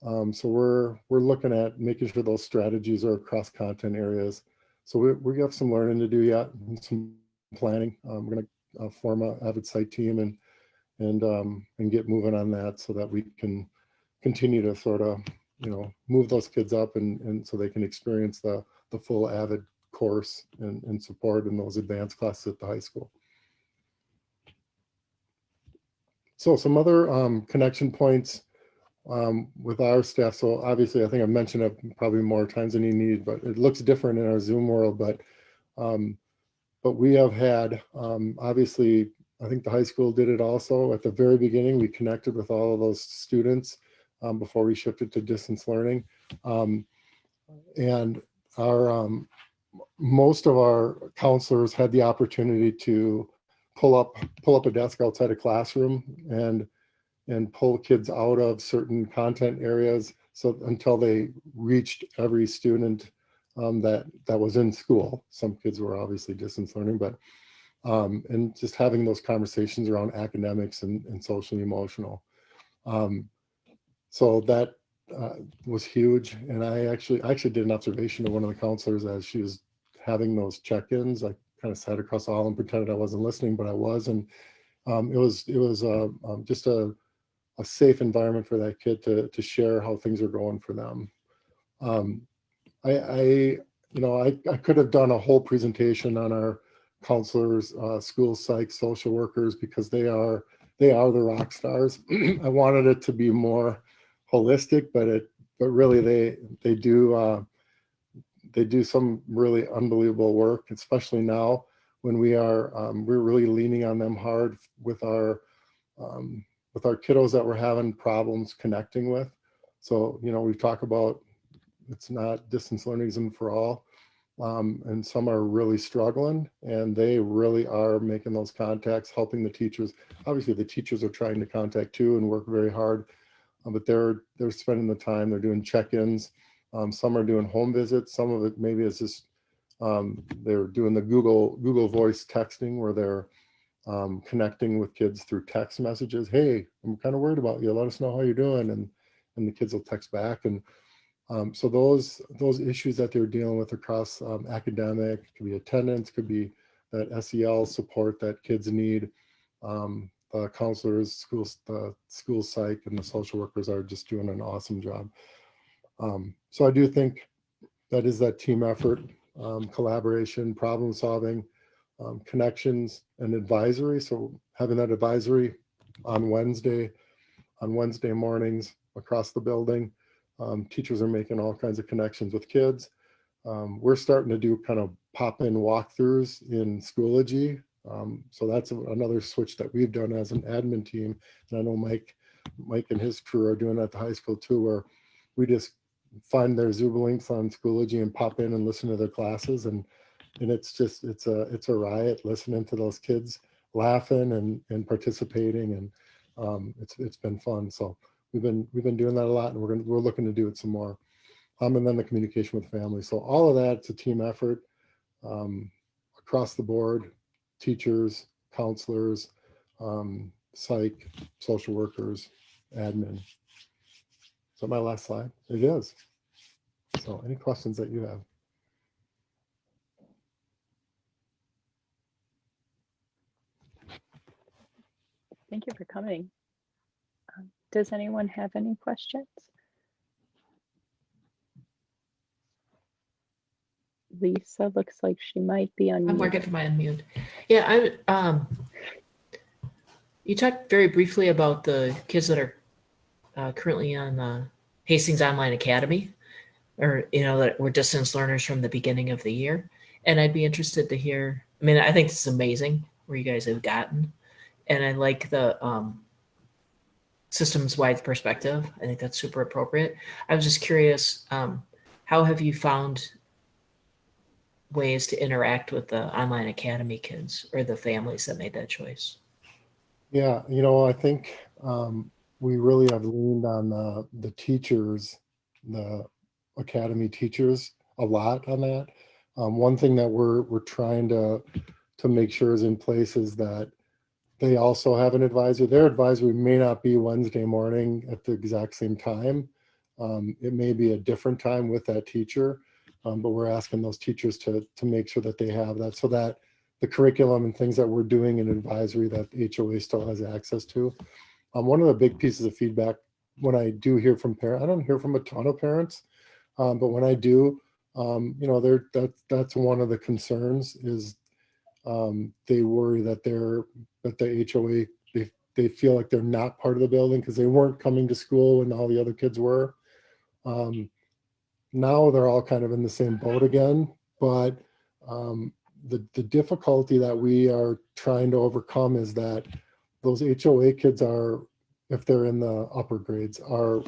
So we're looking at making sure those strategies are across content areas. So we have some learning to do yet, and some planning. We're going to form an AVID site team and get moving on that so that we can continue to sort of move those kids up and so they can experience the full AVID course and support in those advanced classes at the high school. So some other connection points with our staff. So obviously, I think I've mentioned it probably more times than you need, but it looks different in our Zoom world. But we have had, obviously, I think the high school did it also. At the very beginning, we connected with all of those students before we shifted to distance learning. And most of our counselors had the opportunity to pull up a desk outside a classroom and pull kids out of certain content areas, so until they reached every student that was in school. Some kids were obviously distance learning, but and just having those conversations around academics and social and emotional. So that was huge. And I actually did an observation of one of the counselors as she was having those check-ins. I kind of sat across the hall and pretended I wasn't listening, but I was. And it was just a safe environment for that kid to share how things are going for them. I could have done a whole presentation on our counselors, school psych, social workers, because they are the rock stars. I wanted it to be more holistic, but really they do some really unbelievable work, especially now when we're really leaning on them hard with our kiddos that we're having problems connecting with. So, we talk about it's not distance learning isn't for all. And some are really struggling, and they really are making those contacts, helping the teachers. Obviously, the teachers are trying to contact too and work very hard, but they're spending the time. They're doing check-ins. Some are doing home visits. Some of it maybe is just they're doing the Google Voice texting, where they're connecting with kids through text messages. Hey, I'm kind of worried about you. Let us know how you're doing, and the kids will text back. And so those issues that they're dealing with across academic, could be attendance, could be that SEL support that kids need. Counselors, the school psych, and the social workers are just doing an awesome job. So I do think that is that team effort, collaboration, problem solving, connections, and advisory. So having that advisory on Wednesday mornings across the building. Teachers are making all kinds of connections with kids. We're starting to do kind of pop-in walkthroughs in Schoology. So that's another switch that we've done as an admin team. And I know Mike and his crew are doing that at the high school too, where we just find their Zoom links on Schoology and pop in and listen to their classes. And it's a riot listening to those kids laughing and participating. And it's been fun. So we've been doing that a lot, and we're looking to do it some more. And then the communication with family. So all of that, it's a team effort across the board: teachers, counselors, psych, social workers, admin. So my last slide. It is. So any questions that you have? Thank you for coming. Does anyone have any questions? Lisa looks like she might be on. I'm working for my unmute. Yeah, you talked very briefly about the kids that are currently on Hastings Online Academy, or that were distance learners from the beginning of the year. And I'd be interested to hear. I mean, I think this is amazing where you guys have gotten, and I like the systems-wide perspective. I think that's super appropriate. I was just curious, how have you found ways to interact with the online academy kids or the families that made that choice? Yeah, I think we really have leaned on the teachers, the academy teachers, a lot on that. One thing that we're trying to make sure is in place is that they also have an advisor. Their advisory may not be Wednesday morning at the exact same time. It may be a different time with that teacher, but we're asking those teachers to make sure that they have that, so that the curriculum and things that we're doing in advisory that HOA still has access to. One of the big pieces of feedback when I do hear from parents, I don't hear from a ton of parents, but when I do, that's one of the concerns is they worry that the HOA, they feel like they're not part of the building because they weren't coming to school when all the other kids were. Now they're all kind of in the same boat again, but the difficulty that we are trying to overcome is that those HOA kids are, if they're in the upper grades, are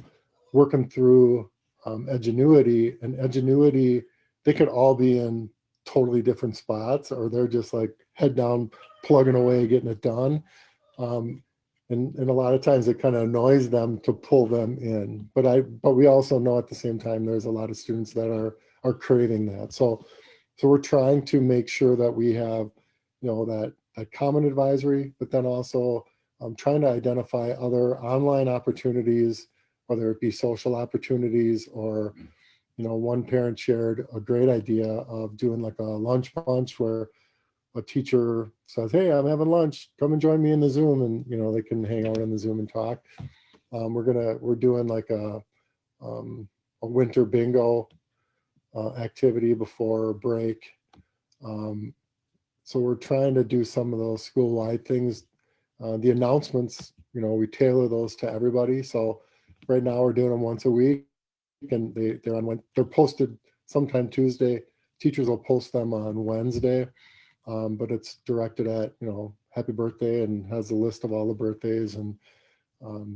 working through Edgenuity, and Edgenuity, they could all be in totally different spots, or they're just like head down, plugging away, getting it done. And a lot of times it kind of annoys them to pull them in. But we also know at the same time there's a lot of students that are craving that. So we're trying to make sure that we have, that that common advisory, but then also trying to identify other online opportunities, whether it be social opportunities or, one parent shared a great idea of doing like a lunch bunch where a teacher says, "Hey, I'm having lunch. Come and join me in the Zoom," and they can hang out in the Zoom and talk. We're doing like a winter bingo activity before break. So we're trying to do some of those school-wide things. The announcements, we tailor those to everybody. So right now we're doing them once a week, and they're posted sometime Tuesday. Teachers will post them on Wednesday, but it's directed at happy birthday, and has a list of all the birthdays and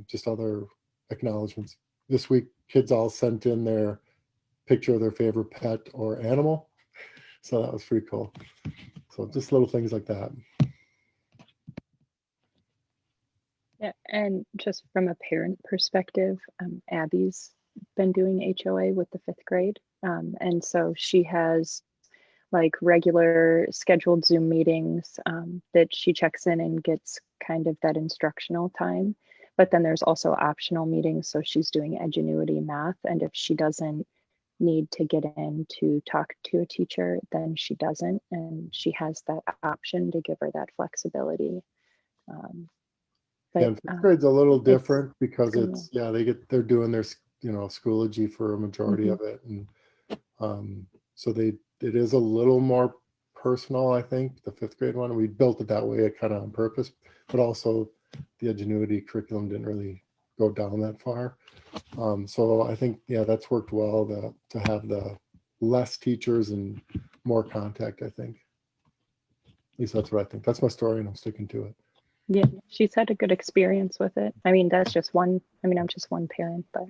just other acknowledgments. This week, kids all sent in their picture of their favorite pet or animal, so that was pretty cool. So just little things like that. Yeah, and just from a parent perspective, Abby's been doing HOA with the 5th grade. And so she has like regular scheduled Zoom meetings that she checks in and gets kind of that instructional time. But then there's also optional meetings. So she's doing Edgenuity math. And if she doesn't need to get in to talk to a teacher, then she doesn't. And she has that option to give her that flexibility. And 5th grade's a little different because it's they're doing their Schoology for a majority of it, and so it is a little more personal. I think the 5th grade one, we built it that way kind of on purpose, but also the Edgenuity curriculum didn't really go down that far. So I think that's worked well to have the less teachers and more contact. I think at least that's what I think. That's my story, and I'm sticking to it. Yeah, she's had a good experience with it. I mean, that's just one. I mean, I'm just one parent, but.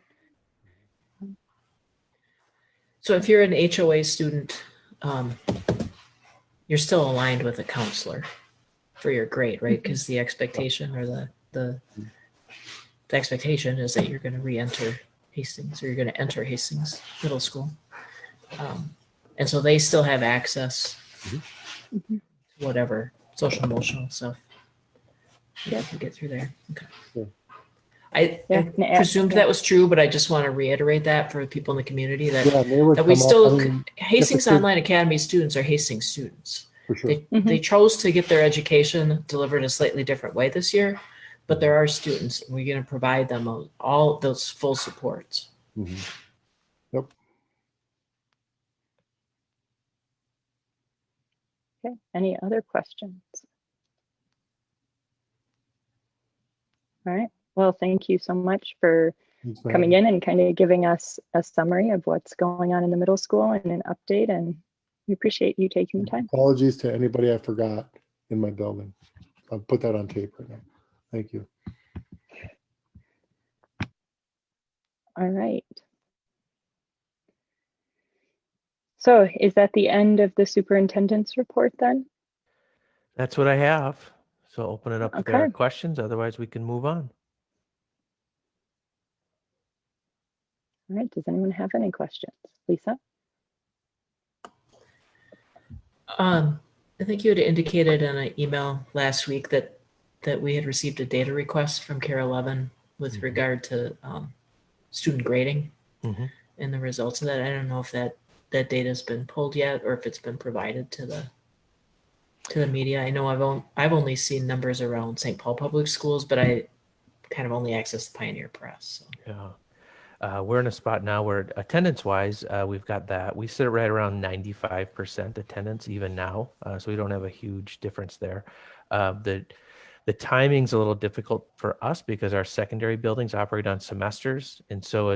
So if you're an HOA student, you're still aligned with a counselor for your grade, right? Because the expectation or the expectation is that you're going to re-enter Hastings, or you're going to enter Hastings Middle School. And so they still have access to whatever social emotional stuff. Yeah. To get through there. Okay. Sure. I presumed that was true, but I just want to reiterate that for people in the community that we still, Hastings Online Academy students are Hastings students. For sure. They chose to get their education delivered a slightly different way this year, but there are students, and we're going to provide them all those full supports. Yep. Okay. Any other questions? All right. Well, thank you so much for coming in and kind of giving us a summary of what's going on in the middle school and an update. And we appreciate you taking the time. Apologies to anybody I forgot in my building. I'll put that on tape right now. Thank you. All right. So is that the end of the superintendent's report then? That's what I have. So open it up if there are Okay. questions. Otherwise, we can move on. All right. Does anyone have any questions? Lisa? I think you had indicated in an email last week that we had received a data request from Care 11 with regard to student grading and the results of that. I don't know if that data has been pulled yet, or if it's been provided to the media. I know I've only seen numbers around St. Paul Public Schools, but I kind of only access the Pioneer Press. So. Yeah. We're in a spot now where attendance-wise, we've got that. We sit right around 95% attendance even now, so we don't have a huge difference there. The timing's a little difficult for us because our secondary buildings operate on semesters, and so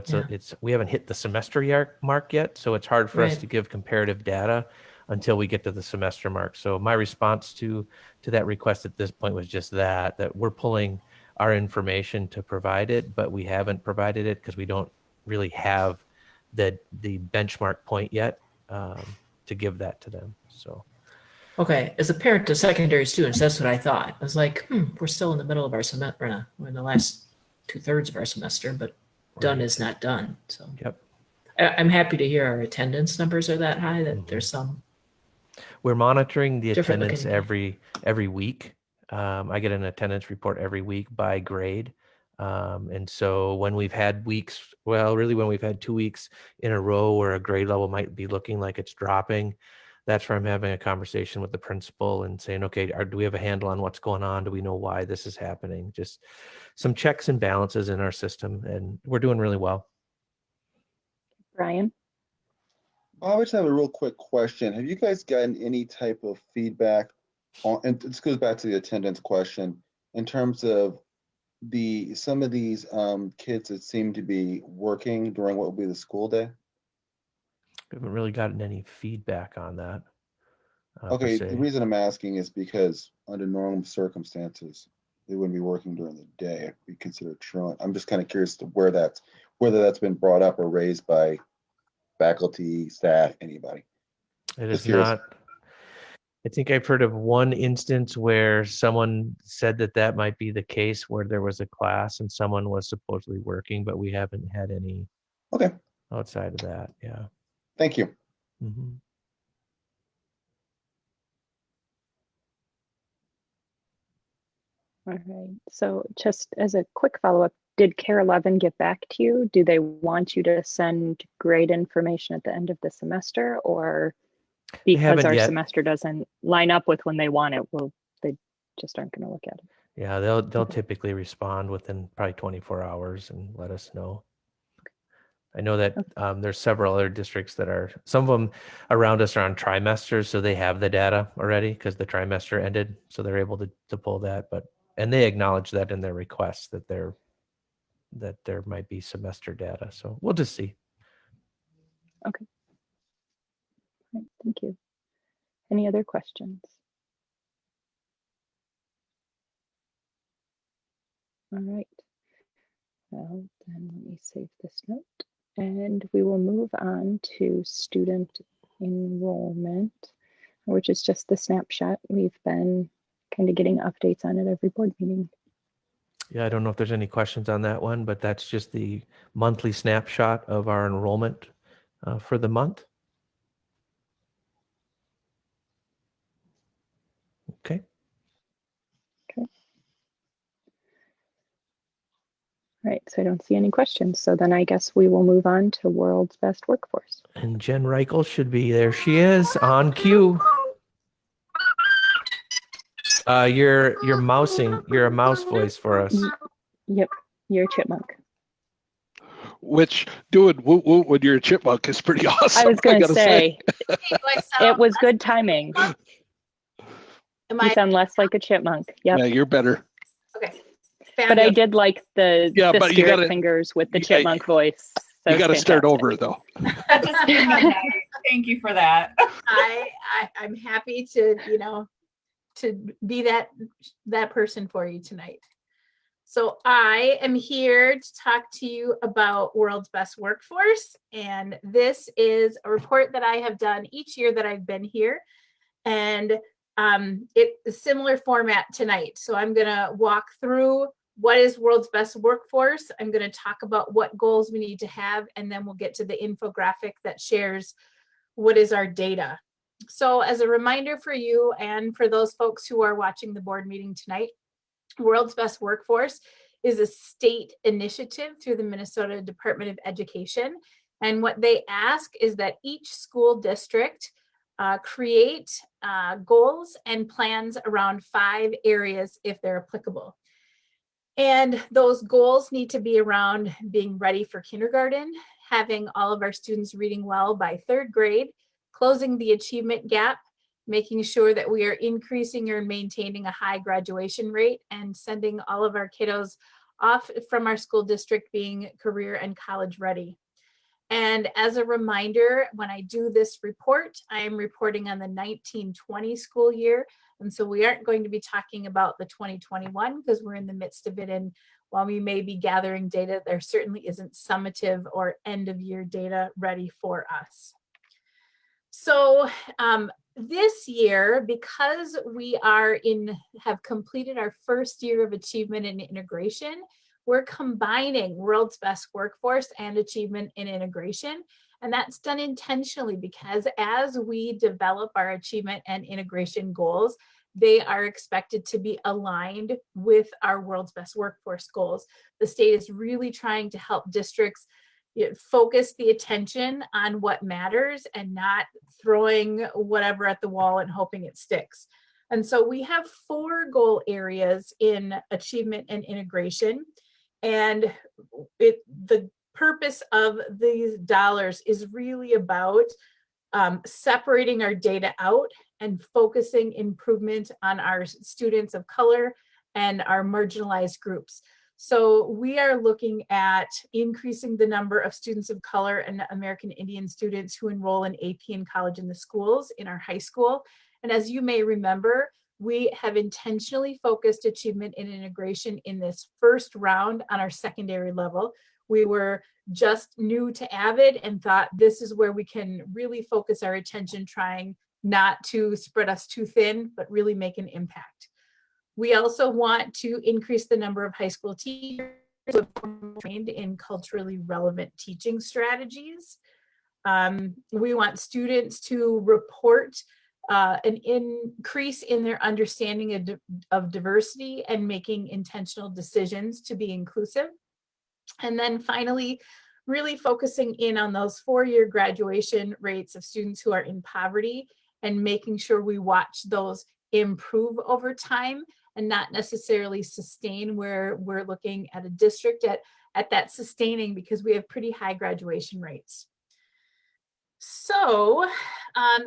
we haven't hit the semester mark yet, so it's hard for us to give comparative data until we get to the semester mark. So my response to that request at this point was just that we're pulling our information to provide it, but we haven't provided it because we don't really have the benchmark point yet to give that to them. So. Okay, as a parent to secondary students, that's what I thought. I was like, we're still in the middle of our semester. We're in the last 2/3 of our semester, but done is not done. So yep. I'm happy to hear our attendance numbers are that high, that there's some We're monitoring the Different attendance looking. every week. I get an attendance report every week by grade. And so when we've had weeks, well, really when we've had 2 weeks in a row where a grade level might be looking like it's dropping, that's where I'm having a conversation with the principal and saying, okay, do we have a handle on what's going on? Do we know why this is happening? Just some checks and balances in our system, and we're doing really well. Brian? I just have a real quick question. Have you guys gotten any type of feedback on, and this goes back to the attendance question, in terms of some of these kids that seem to be working during what will be the school day? We haven't really gotten any feedback on that. Per Okay, se. the reason I'm asking is because under normal circumstances, they wouldn't be working during the day. It'd be considered truant. I'm just kind of curious to whether that's been brought up or raised by faculty, staff, anybody. It Just is curious. not. I think I've heard of one instance where someone said that that might be the case, where there was a class and someone was supposedly working, but we haven't had any Okay, outside of that. Yeah. thank you. Mhm. All right. So just as a quick follow-up, did Care 11 get back to you? Do they want you to send grade information at the end of the semester, or because haven't our yet. semester doesn't line up with when they want it, they just aren't going to look at it? Yeah, they'll Okay. typically respond within probably 24 hours and let us know. I know that there's several other districts that are, some of them around us are on trimesters, so they have the data already because the trimester ended, so they're able to pull that. And they acknowledge that in their requests that there might be semester data. So we'll just see. Okay. All right, thank you. Any other questions? All right. Well, then let me save this note. And we will move on to student enrollment, which is just the snapshot. We've been kind of getting updates on it every board meeting. Yeah, I don't know if there's any questions on that one, but that's just the monthly snapshot of our enrollment for the month. Okay. All right, so I don't see any questions. So then I guess we will move on to World's Best Workforce. And Jen Reichel should be there. She is on cue. You're mousing. You're a mouse voice for us. Yep, you're a chipmunk. Which doing woot woot when you're a chipmunk is pretty awesome. I was going to gotta say, Hey, do I it sound was less good timing. Am You I sound less like a chipmunk. Yep. Yeah, you're better. okay? But I Fabulous. did like the But you spirit gotta- fingers with the you- chipmunk voice. That You was got to start fantastic. over though. Thank you for that. I'm happy to be that person for you tonight. So I am here to talk to you about World's Best Workforce, and this is a report that I have done each year that I've been here, and it's a similar format tonight. So I'm going to walk through what is World's Best Workforce. I'm going to talk about what goals we need to have, and then we'll get to the infographic that shares what is our data. So as a reminder for you and for those folks who are watching the board meeting tonight, World's Best Workforce is a state initiative through the Minnesota Department of Education. And what they ask is that each school district create goals and plans around 5 areas if they're applicable. And those goals need to be around being ready for kindergarten, having all of our students reading well by 3rd grade, closing the achievement gap, making sure that we are increasing or maintaining a high graduation rate, and sending all of our kiddos off from our school district being career and college ready. And as a reminder, when I do this report, I am reporting on the 1920 school year. And so we aren't going to be talking about the 2021 because we're in the midst of it. And while we may be gathering data, there certainly isn't summative or end of year data ready for us. So this year, because we have completed our first year of achievement and integration, we're combining World's Best Workforce and achievement and integration. And that's done intentionally because as we develop our achievement and integration goals, they are expected to be aligned with our World's Best Workforce goals. The state is really trying to help districts focus the attention on what matters and not throwing whatever at the wall and hoping it sticks. And so we have 4 goal areas in achievement and integration. And the purpose of these dollars is really about separating our data out and focusing improvement on our students of color and our marginalized groups. So we are looking at increasing the number of students of color and American Indian students who enroll in AP and college in the schools in our high school. And as you may remember, we have intentionally focused achievement and integration in this first round on our secondary level. We were just new to AVID and thought this is where we can really focus our attention, trying not to spread us too thin, but really make an impact. We also want to increase the number of high school teachers who have trained in culturally relevant teaching strategies. We want students to report an increase in their understanding of diversity and making intentional decisions to be inclusive. And then finally, really focusing in on those 4-year graduation rates of students who are in poverty and making sure we watch those improve over time and not necessarily sustain, where we're looking at a district at that sustaining, because we have pretty high graduation rates. So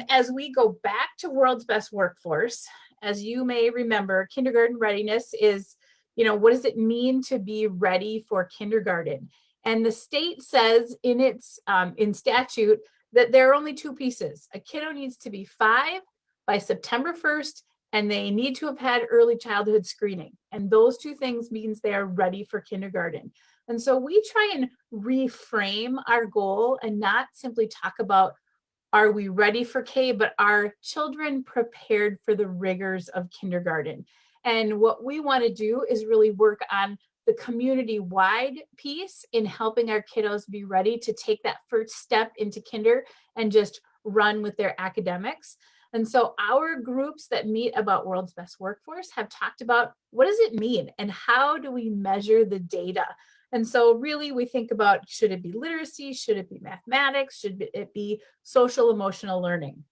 as we go back to World's Best Workforce, as you may remember, kindergarten readiness is, what does it mean to be ready for kindergarten? And the state says in its in statute that there are only 2 pieces. A kiddo needs to be 5 by September 1st, and they need to have had early childhood screening. And those 2 things means they are ready for kindergarten. And so we try and reframe our goal and not simply talk about, are we ready for K, but are children prepared for the rigors of kindergarten? And what we want to do is really work on the community-wide piece in helping our kiddos be ready to take that first step into kinder and just run with their academics. And so our groups that meet about World's Best Workforce have talked about, what does it mean and how do we measure the data? And so really we think about, should it be literacy? Should it be mathematics? Should it be social emotional learning?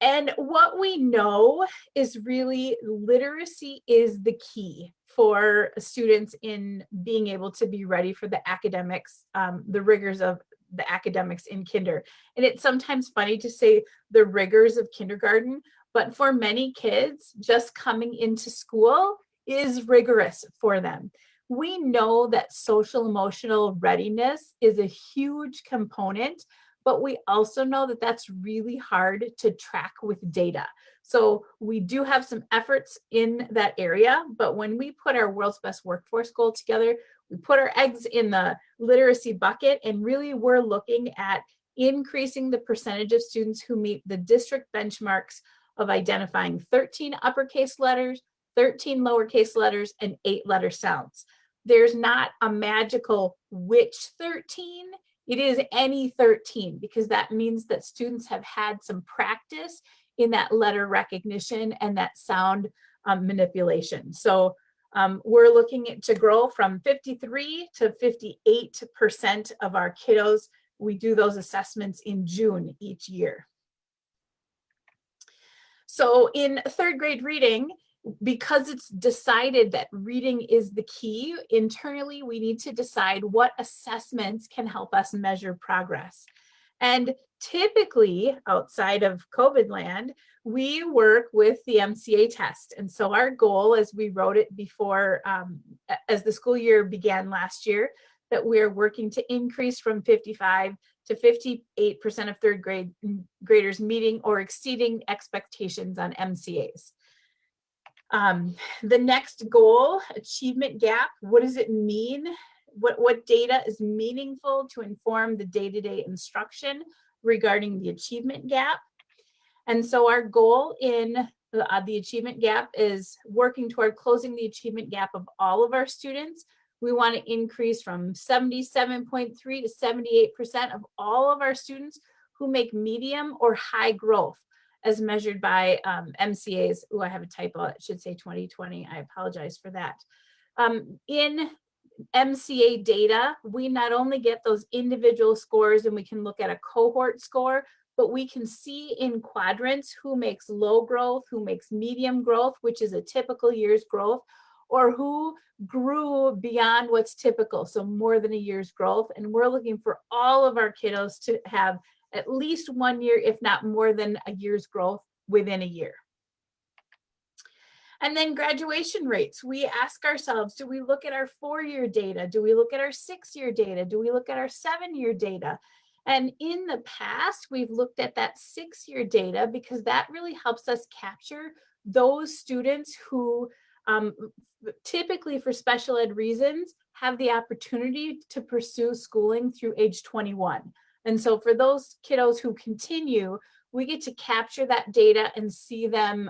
And what we know is really literacy is the key for students in being able to be ready for the academics, the rigors of the academics in kinder. And it's sometimes funny to say the rigors of kindergarten, but for many kids, just coming into school is rigorous for them. We know that social emotional readiness is a huge component, but we also know that that's really hard to track with data. So we do have some efforts in that area, but when we put our World's Best Workforce goal together, we put our eggs in the literacy bucket, and really we're looking at increasing the percentage of students who meet the district benchmarks of identifying 13 uppercase letters, 13 lowercase letters, and 8 letter sounds. There's not a magical which 13, it is any 13, because that means that students have had some practice in that letter recognition and that sound manipulation. So we're looking to grow from 53 to 58% of our kiddos. We do those assessments in June each year. So in 3rd grade reading, because it's decided that reading is the key, internally we need to decide what assessments can help us measure progress. And typically outside of COVID land, we work with the MCA test. And so our goal, as we wrote it before, as the school year began last year, that we're working to increase from 55 to 58% of 3rd graders meeting or exceeding expectations on MCAs. The next goal, achievement gap, what does it mean? What data is meaningful to inform the day-to-day instruction regarding the achievement gap? And so our goal in the achievement gap is working toward closing the achievement gap of all of our students We want to increase from 77.3 to 78% of all of our students who make medium or high growth as measured by MCAs. Oh, I have a typo. It should say 2020. I apologize for that. In MCA data, we not only get those individual scores and we can look at a cohort score, but we can see in quadrants who makes low growth, who makes medium growth, which is a typical year's growth, or who grew beyond what's typical, so more than a year's growth. And we're looking for all of our kiddos to have at least 1 year, if not more than a year's growth within a year. And then graduation rates. We ask ourselves, do we look at our 4-year data? Do we look at our 6-year data? Do we look at our 7-year data? And in the past, we've looked at that 6-year data because that really helps us capture those students who typically for special ed reasons have the opportunity to pursue schooling through age 21. And so for those kiddos who continue, we get to capture that data and see them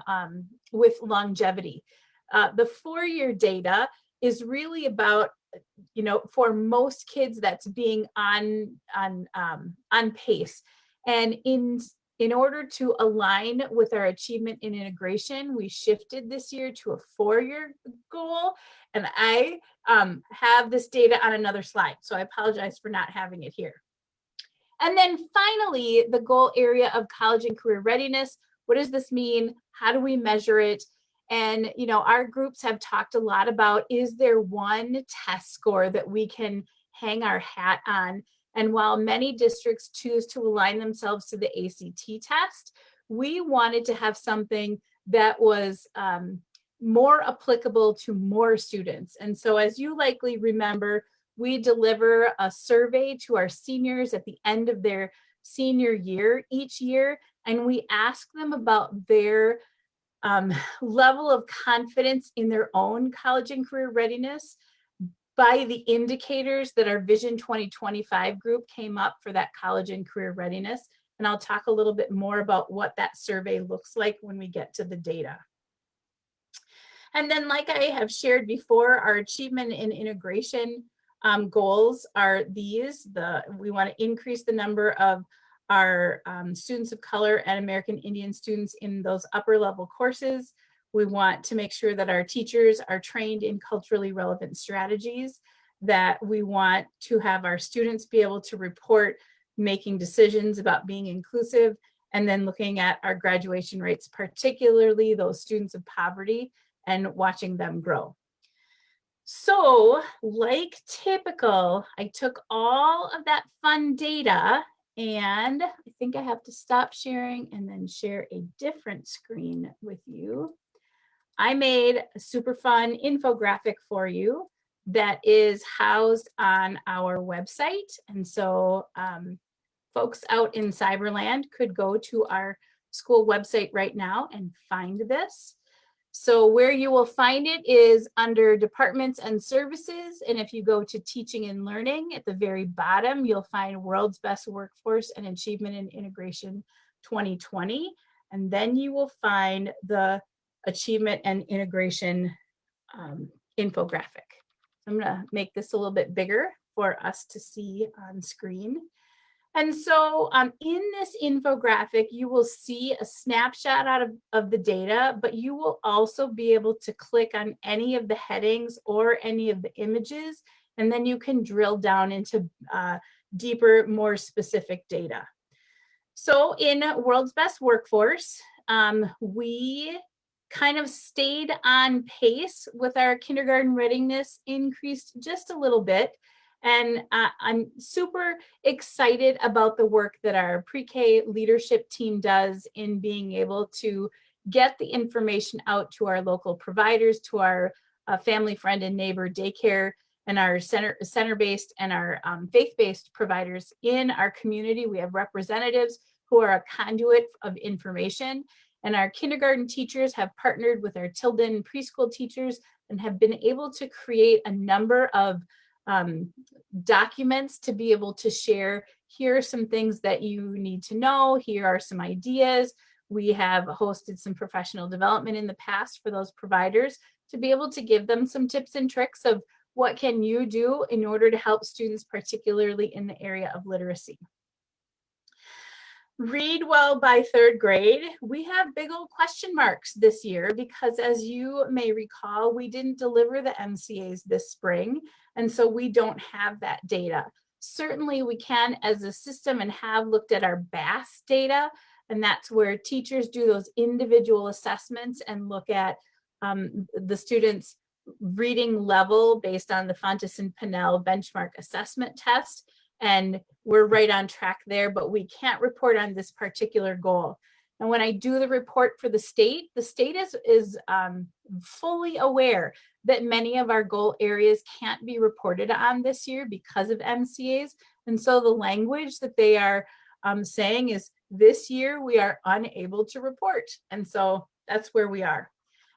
with longevity. The 4-year data is really about, you know, for most kids that's being on pace. And in order to align with our achievement in integration, we shifted this year to a 4-year goal. And I have this data on another slide, so I apologize for not having it here. And then finally, the goal area of college and career readiness. What does this mean? How do we measure it? And, you know, our groups have talked a lot about, is there one test score that we can hang our hat on? And while many districts choose to align themselves to the ACT test, we wanted to have something that was more applicable to more students. And so as you likely remember, we deliver a survey to our seniors at the end of their senior year each year, and we ask them about their level of confidence in their own college and career readiness by the indicators that our Vision 2025 group came up for that college and career readiness. And I'll talk a little bit more about what that survey looks like when we get to the data. And then, like I have shared before, our achievement and integration goals are these. We want to increase the number of our students of color and American Indian students in those upper level courses. We want to make sure that our teachers are trained in culturally relevant strategies, that we want to have our students be able to report making decisions about being inclusive, and then looking at our graduation rates, particularly those students of poverty, and watching them grow. So, like typical, I took all of that fun data, and I think I have to stop sharing and then share a different screen with you. I made a super fun infographic for you that is housed on our website. And so folks out in Cyberland could go to our school website right now and find this. So where you will find it is under departments and services. And if you go to teaching and learning at the very bottom, you'll find World's Best Workforce and Achievement in Integration 2020. And then you will find the achievement and integration infographic. I'm gonna make this a little bit bigger for us to see on screen. And so in this infographic, you will see a snapshot out of the data, but you will also be able to click on any of the headings or any of the images, and then you can drill down into deeper, more specific data. So in World's Best Workforce, we kind of stayed on pace with our kindergarten readiness, increased just a little bit. And I'm super excited about the work that our pre-K leadership team does in being able to get the information out to our local providers, to our family, friend, and neighbor daycare, and our center-based and our faith-based providers in our community. We have representatives who are a conduit of information. And our kindergarten teachers have partnered with our Tilden preschool teachers and have been able to create a number of documents to be able to share. Here are some things that you need to know. Here are some ideas. We have hosted some professional development in the past for those providers to be able to give them some tips and tricks of What can you do in order to help students, particularly in the area of literacy? Read well by third grade. We have big old question marks this year because, as you may recall, we didn't deliver the MCAs this spring, and so we don't have that data. Certainly we can as a system and have looked at our BAS data, and that's where teachers do those individual assessments and look at the students' reading level based on the Fontes and Pinnell benchmark assessment test. And we're right on track there, but we can't report on this particular goal. And when I do the report for the state is fully aware that many of our goal areas can't be reported on this year because of MCAs. And so the language that they are saying is this year we are unable to report. And so that's where we are.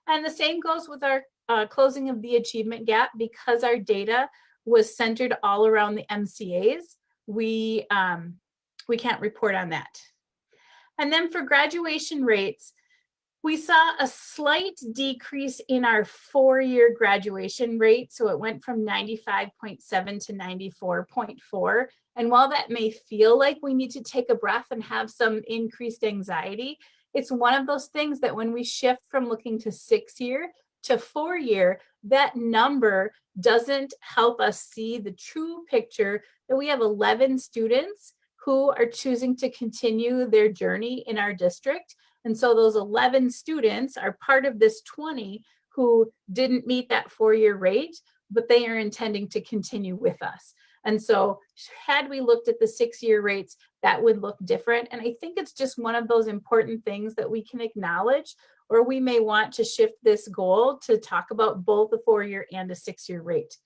And the same goes with our closing of the achievement gap. Because our data was centered all around the MCAs, we can't report on that. And then for graduation rates, we saw a slight decrease in our 4-year graduation rate. So it went from 95.7 to 94.4. And while that may feel like we need to take a breath and have some increased anxiety, it's one of those things that when we shift from looking to 6-year to 4-year, that number doesn't help us see the true picture that we have 11 students who are choosing to continue their journey in our district. And so those 11 students are part of this 20 who didn't meet that 4-year rate, but they are intending to continue with us. And so had we looked at the 6-year rates, that would look different. And I think it's just one of those important things that we can acknowledge, or we may want to shift this goal to talk about both a 4-year and a 6-year rate.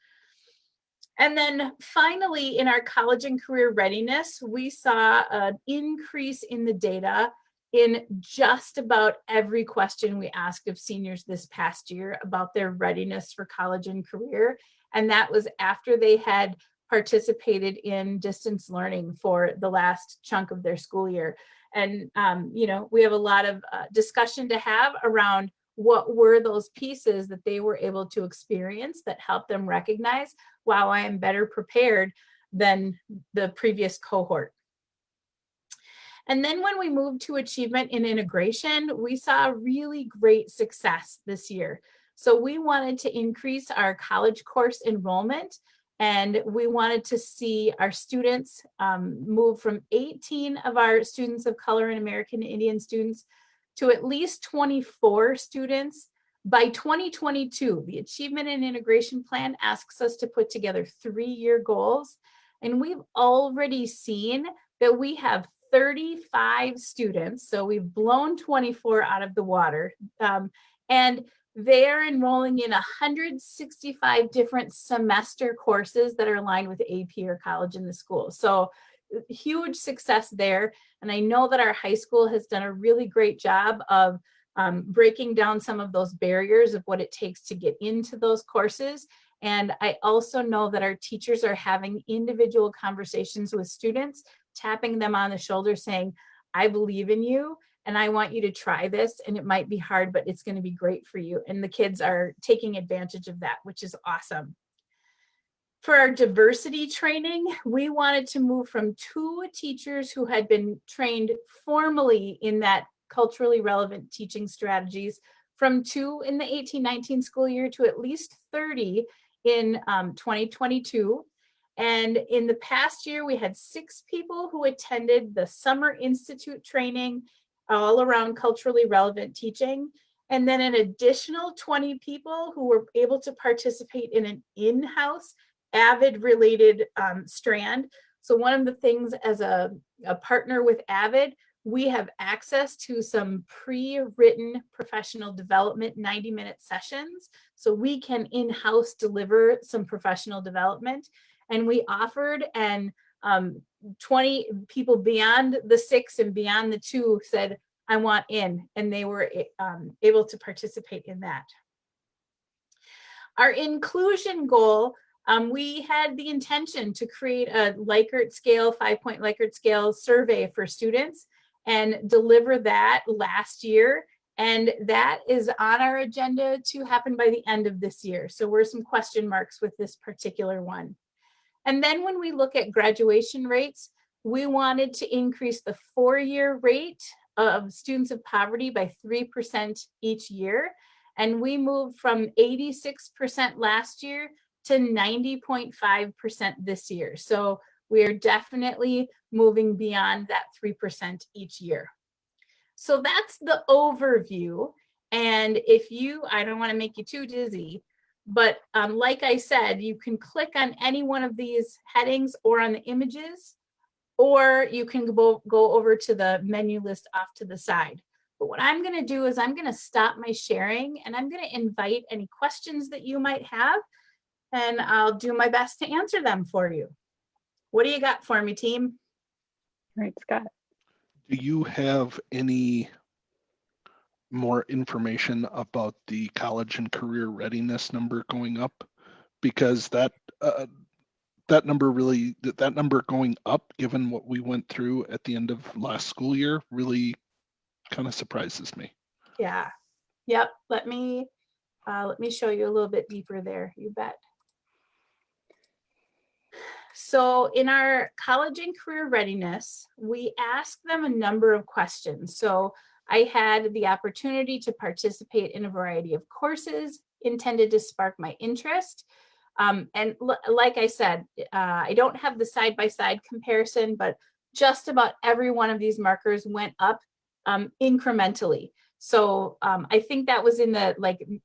And then finally, in our college and career readiness, we saw an increase in the data in just about every question we asked of seniors this past year about their readiness for college and career. And that was after they had participated in distance learning for the last chunk of their school year. And, you know, we have a lot of discussion to have around what were those pieces that they were able to experience that helped them recognize, wow, I am better prepared than the previous cohort. And then when we moved to achievement and integration, we saw really great success this year. So we wanted to increase our college course enrollment, and we wanted to see our students move from 18 of our students of color and American Indian students to at least 24 students by 2022. The Achievement and Integration Plan asks us to put together 3-year goals. And we've already seen that we have 35 students. So we've blown 24 out of the water. And they're enrolling in 165 different semester courses that are aligned with AP or college in the school. So huge success there. And I know that our high school has done a really great job of breaking down some of those barriers of what it takes to get into those courses. And I also know that our teachers are having individual conversations with students, tapping them on the shoulder saying, I believe in you and I want you to try this, and it might be hard, but it's going to be great for you. And the kids are taking advantage of that, which is awesome. For our diversity training, we wanted to move from 2 teachers who had been trained formally in that culturally relevant teaching strategies from 2 in the 18-19 school year to at least 30 in 2022. And in the past year, we had 6 people who attended the Summer Institute training all around culturally relevant teaching. And then an additional 20 people who were able to participate in an in-house AVID related strand. So one of the things as a partner with AVID, we have access to some pre-written professional development 90-minute sessions. So we can in-house deliver some professional development. And we offered, and 20 people beyond the 6 and beyond the 2 said, I want in, and they were able to participate in that. Our inclusion goal, we had the intention to create a Likert scale, 5-point Likert scale survey for students and deliver that last year. And that is on our agenda to happen by the end of this year. So we're some question marks with this particular one. And then when we look at graduation rates, we wanted to increase the 4-year rate of students of poverty by 3% each year. And we moved from 86% last year to 90.5% this year. So we are definitely moving beyond that 3% each year. So that's the overview. And if you, I don't want to make you too dizzy, but like I said, you can click on any one of these headings or on the images, or you can go over to the menu list off to the side. But what I'm going to do is I'm going to stop my sharing and I'm going to invite any questions that you might have, and I'll do my best to answer them for you. What do you got for me, team? All right, Scott. Do you have any more information about the college and career readiness number going up? Because that number going up, given what we went through at the end of last school year, really kind of surprises me. Yeah. Yep. Let me show you a little bit deeper there. You bet. So in our college and career readiness, we ask them a number of questions. So I had the opportunity to participate in a variety of courses intended to spark my interest. And like I said, I don't have the side-by-side comparison, but just about every one of these markers went up incrementally. So I think that was in the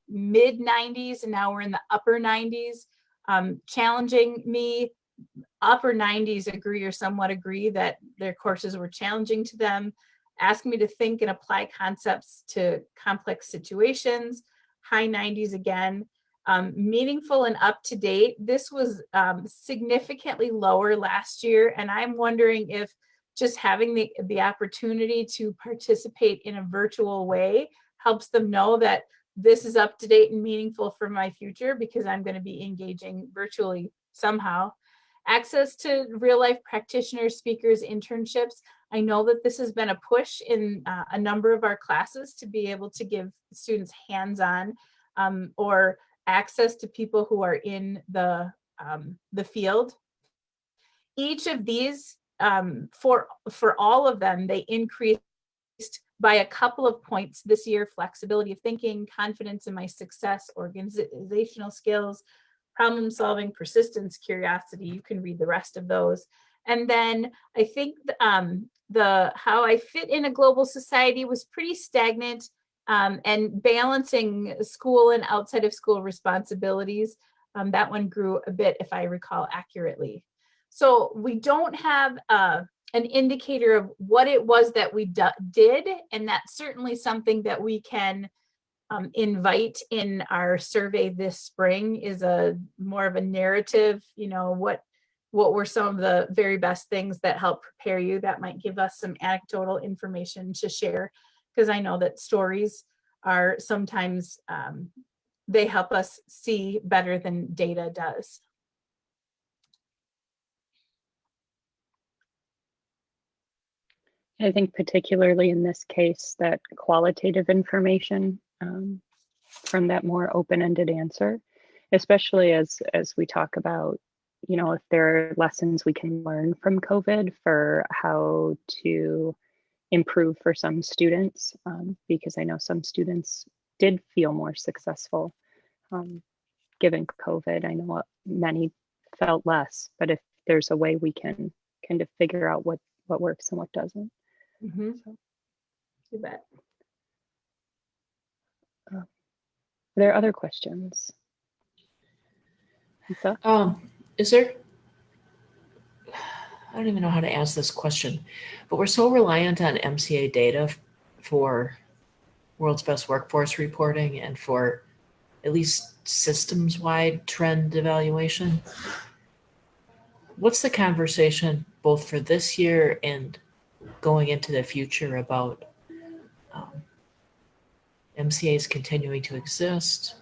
mid 90s, and now we're in the upper 90s. Challenging me, upper 90s agree or somewhat agree that their courses were challenging to them, ask me to think and apply concepts to complex situations. High 90s again. Meaningful and up to date. This was significantly lower last year, and I'm wondering if just having the opportunity to participate in a virtual way helps them know that this is up to date and meaningful for my future, because I'm going to be engaging virtually somehow. Access to real life practitioners, speakers, internships. I know that this has been a push in a number of our classes to be able to give students hands-on or access to people who are in the field. Each of these, for all of them, they increased by a couple of points this year: flexibility of thinking, confidence in my success, organizational skills, problem solving, persistence, curiosity. You can read the rest of those. And then I think the how I fit in a global society was pretty stagnant, and balancing school and outside of school responsibilities. That one grew a bit, if I recall accurately. So we don't have an indicator of what it was that we did, and that's certainly something that we can invite in our survey this spring, is a more of a narrative. What were some of the very best things that help prepare you? That might give us some anecdotal information to share, because I know that stories are sometimes they help us see better than data does. I think particularly in this case, that qualitative information from that more open-ended answer, especially as we talk about, if there are lessons we can learn from COVID for how to improve for some students, because I know some students did feel more successful given COVID. I know many felt less, but if there's a way we can kind of figure out what works and what doesn't. Mm-hmm. So, you bet. Are there other questions? Is there, I don't even know how to ask this question, but we're so reliant on MCA data for World's Best Workforce reporting and for at least systems-wide trend evaluation. What's the conversation both for this year and going into the future about MCAs continuing to exist?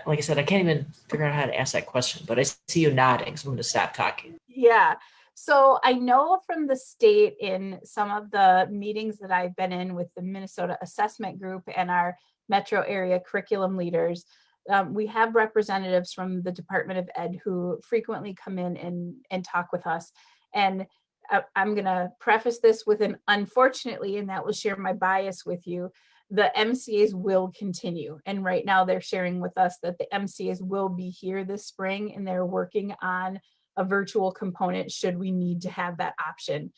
Like I said, I can't even figure out how to ask that question, but I see you nodding, so I'm going to stop talking. Yeah. So I know from the state in some of the meetings that I've been in with the Minnesota Assessment Group and our metro area curriculum leaders, we have representatives from the Department of Ed who frequently come in and talk with us. And I'm going to preface this with an unfortunately, and that will share my bias with you. The MCAs will continue. And right now they're sharing with us that the MCAs will be here this spring and they're working on a virtual component should we need to have that option.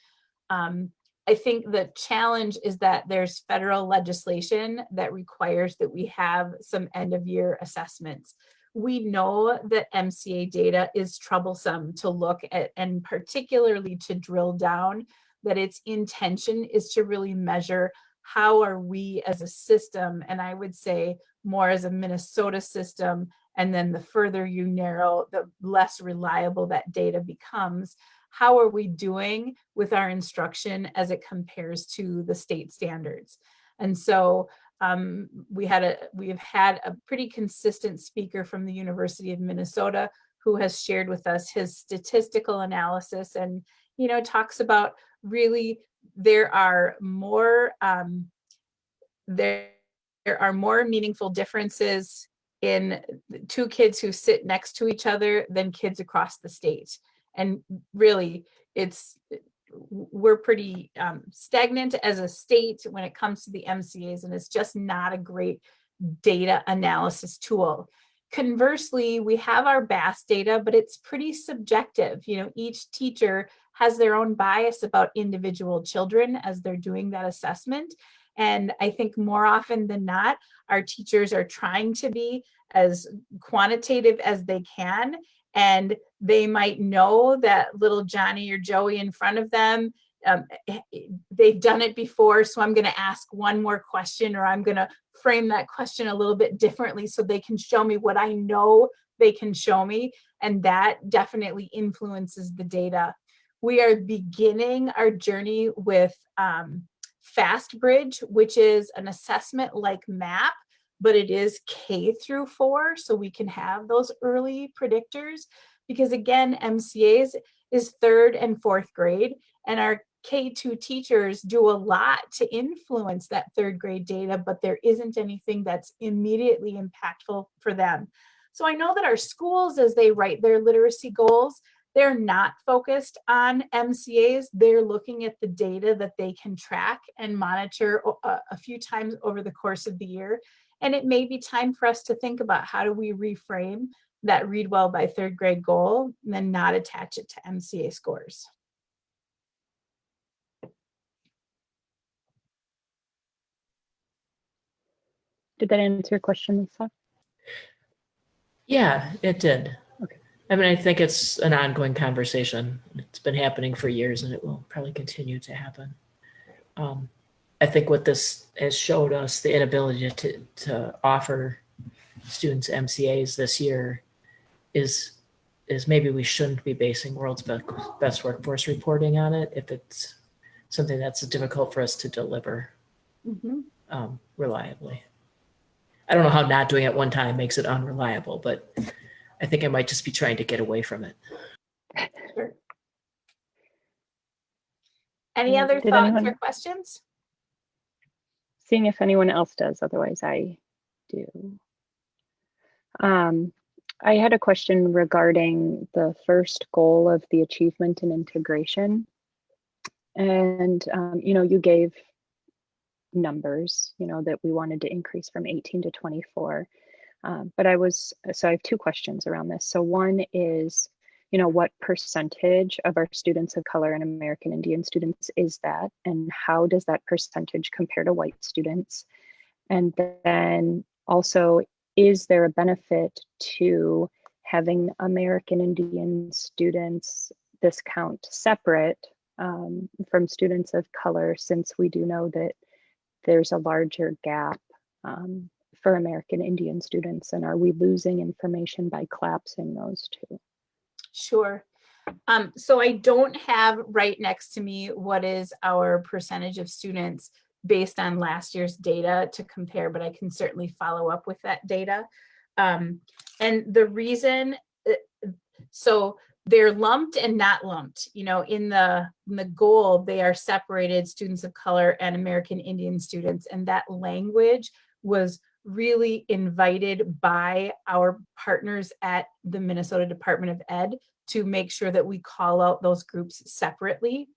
I think the challenge is that there's federal legislation that requires that we have some end of year assessments. We know that MCA data is troublesome to look at, and particularly to drill down, that its intention is to really measure how are we as a system, and I would say more as a Minnesota system, and then the further you narrow, the less reliable that data becomes. How are we doing with our instruction as it compares to the state standards? And so we have had a pretty consistent speaker from the University of Minnesota who has shared with us his statistical analysis, and talks about really there are more meaningful differences in two kids who sit next to each other than kids across the state. And really, we're pretty stagnant as a state when it comes to the MCAs, and it's just not a great data analysis tool. Conversely, we have our BAS data, but it's pretty subjective. Each teacher has their own bias about individual children as they're doing that assessment. And I think more often than not, our teachers are trying to be as quantitative as they can. And they might know that little Johnny or Joey in front of them, they've done it before. So I'm going to ask one more question, or I'm going to frame that question a little bit differently so they can show me what I know they can show me. And that definitely influences the data. We are beginning our journey with FastBridge, which is an assessment like MAP, but it is K through 4, so we can have those early predictors. Because again, MCAs is 3rd and 4th grade, and our K2 teachers do a lot to influence that 3rd grade data, but there isn't anything that's immediately impactful for them. So I know that our schools, as they write their literacy goals, they're not focused on MCAs. They're looking at the data that they can track and monitor a few times over the course of the year. And it may be time for us to think about how do we reframe that read well by 3rd grade goal and then not attach it to MCA scores. Did that answer your question, Lisa? Yeah, it did. Okay. I mean, I think it's an ongoing conversation. It's been happening for years, and it will probably continue to happen. I think what this has showed us, the inability to offer students MCAs this year, is maybe we shouldn't be basing World's Best Workforce reporting on it if it's something that's difficult for us to deliver reliably. I don't know how not doing it one time makes it unreliable, but I think I might just be trying to get away from it. Sure. Any other thoughts or questions? Seeing if anyone else does, otherwise I do. I had a question regarding the first goal of the achievement and integration. And, you gave numbers, that we wanted to increase from 18 to 24. But I have 2 questions around this. So one is, what percentage of our students of color and American Indian students is that? And how does that percentage compare to white students? And then also, is there a benefit to having American Indian students discount separate from students of color, since we do know that there's a larger gap for American Indian students? And are we losing information by collapsing those two? Sure. So I don't have right next to me what is our percentage of students based on last year's data to compare, but I can certainly follow up with that data. And the reason, so they're lumped and not lumped. You know, in the goal, they are separated, students of color and American Indian students. And that language was really invited by our partners at the Minnesota Department of Ed to make sure that we call out those groups separately.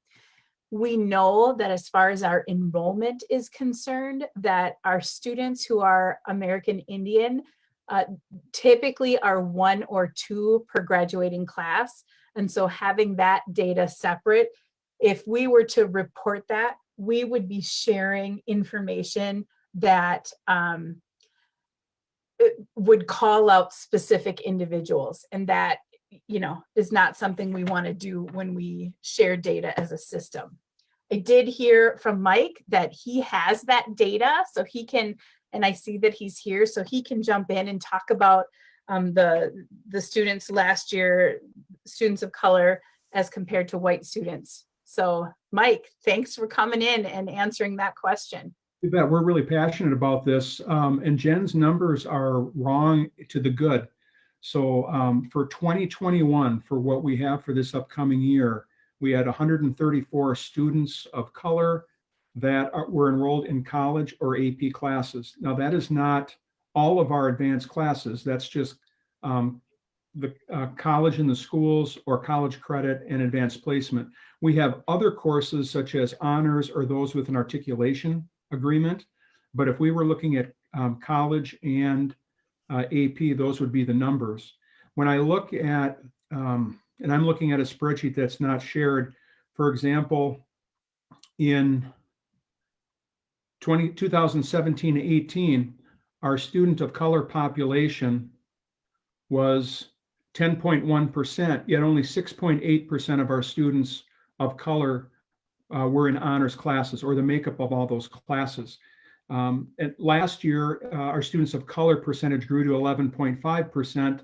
We know that as far as our enrollment is concerned, that our students who are American Indian typically are 1 or 2 per graduating class. And so having that data separate, if we were to report that, we would be sharing information that would call out specific individuals. And that, you know, is not something we want to do when we share data as a system. I did hear from Mike that he has that data, so he can, and I see that he's here, so he can jump in and talk about the students last year, students of color as compared to white students. So Mike, thanks for coming in and answering that question. You bet. We're really passionate about this, and Jen's numbers are wrong to the good. So for 2021, for what we have for this upcoming year, we had 134 students of color that were enrolled in college or AP classes. Now, that is not all of our advanced classes. That's just the college in the schools or college credit and advanced placement. We have other courses such as honors or those with an articulation agreement. But if we were looking at college and AP, those would be the numbers. When I look at, and I'm looking at a spreadsheet that's not shared, for example, in 2017-18, our student of color population was 10.1%, yet only 6.8% of our students of color were in honors classes, or the makeup of all those classes. And last year, our students of color percentage grew to 11.5%.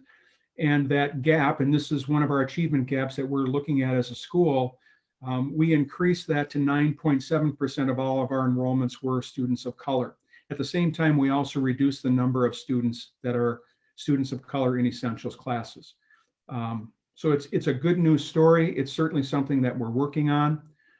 And that gap, and this is one of our achievement gaps that we're looking at as a school, we increased that to 9.7% of all of our enrollments were students of color. At the same time, we also reduced the number of students that are students of color in essentials classes. So it's a good news story. It's certainly something that we're working on.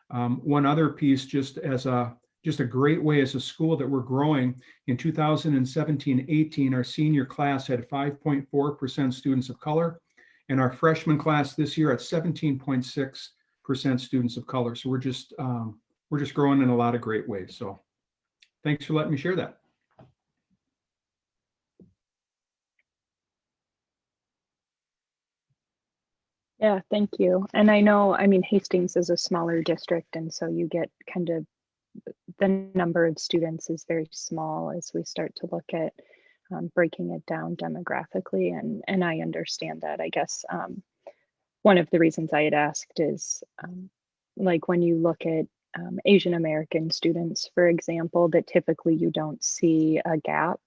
One other piece, just a great way as a school that we're growing. In 2017-18, our senior class had 5.4% students of color, and our freshman class this year at 17.6% students of color. So we're just growing in a lot of great ways. So thanks for letting me share that. Yeah, thank you. And I know, I mean, Hastings is a smaller district, and so you get kind of the number of students is very small as we start to look at breaking it down demographically. And I understand that. I guess one of the reasons I had asked is like when you look at Asian American students, for example, that typically you don't see a gap.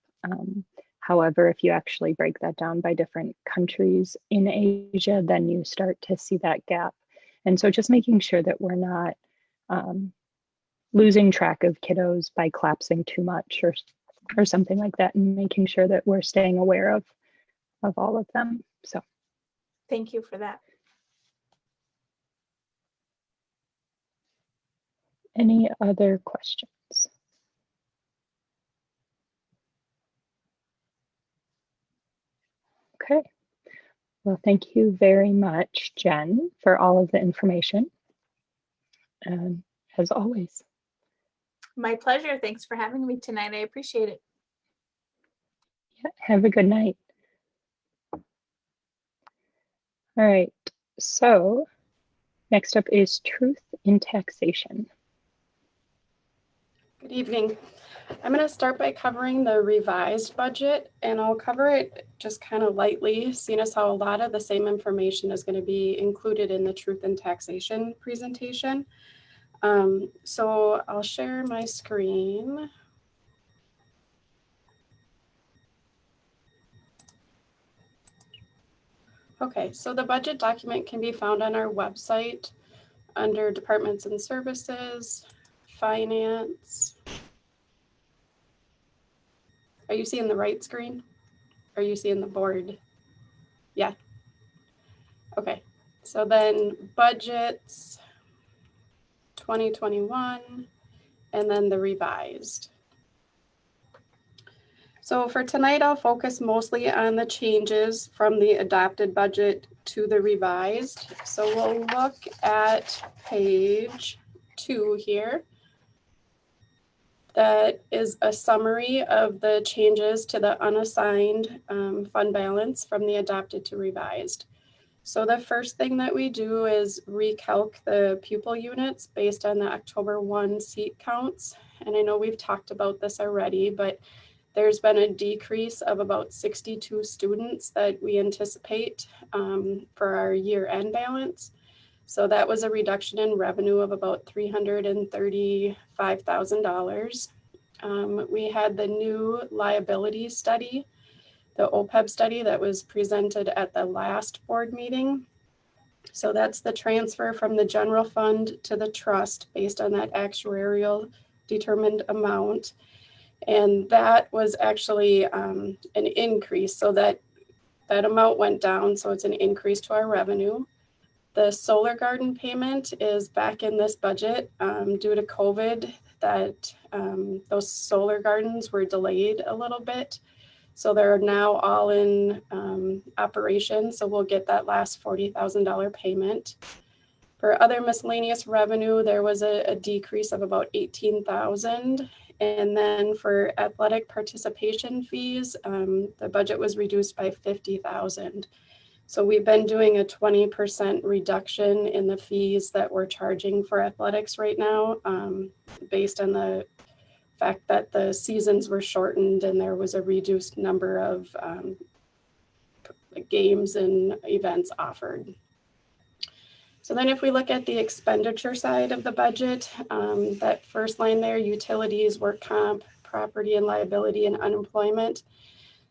However, if you actually break that down by different countries in Asia, then you start to see that gap. And so just making sure that we're not losing track of kiddos by collapsing too much or something like that, and making sure that we're staying aware of all of them. So thank you for that. any other questions? Okay. Well, thank you very much, Jen, for all of the information. As always. My pleasure. Thanks for having me tonight. I appreciate it. Yeah, have a good night. All right. So next up is truth in taxation. Good evening. I'm going to start by covering the revised budget, and I'll cover it just kind of lightly, seeing as how a lot of the same information is going to be included in the truth in taxation presentation. So I'll share my screen. Okay, so the budget document can be found on our website under Departments and Services, Finance. Are you seeing the right screen? Are you seeing the board? Yeah. Okay. So then budgets 2021, and then the revised. So for tonight, I'll focus mostly on the changes from the adopted budget to the revised. So we'll look at page 2 here. That is a summary of the changes to the unassigned fund balance from the adopted to revised. So the first thing that we do is recalc the pupil units based on the October 1 seat counts. And I know we've talked about this already, but there's been a decrease of about 62 students that we anticipate for our year-end balance. So that was a reduction in revenue of about $335,000. We had the new liability study, the OPEB study that was presented at the last board meeting. So that's the transfer from the general fund to the trust based on that actuarial determined amount. And that was actually an increase, so that amount went down, so it's an increase to our revenue. The solar garden payment is back in this budget due to COVID, that those solar gardens were delayed a little bit. So they're now all in operation. So we'll get that last $40,000 payment. For other miscellaneous revenue, there was a decrease of about $18,000. And then for athletic participation fees, the budget was reduced by $50,000. So we've been doing a 20% reduction in the fees that we're charging for athletics right now, based on the fact that the seasons were shortened and there was a reduced number of games and events offered. So then if we look at the expenditure side of the budget, that first line there, utilities, work comp, property and liability, and unemployment,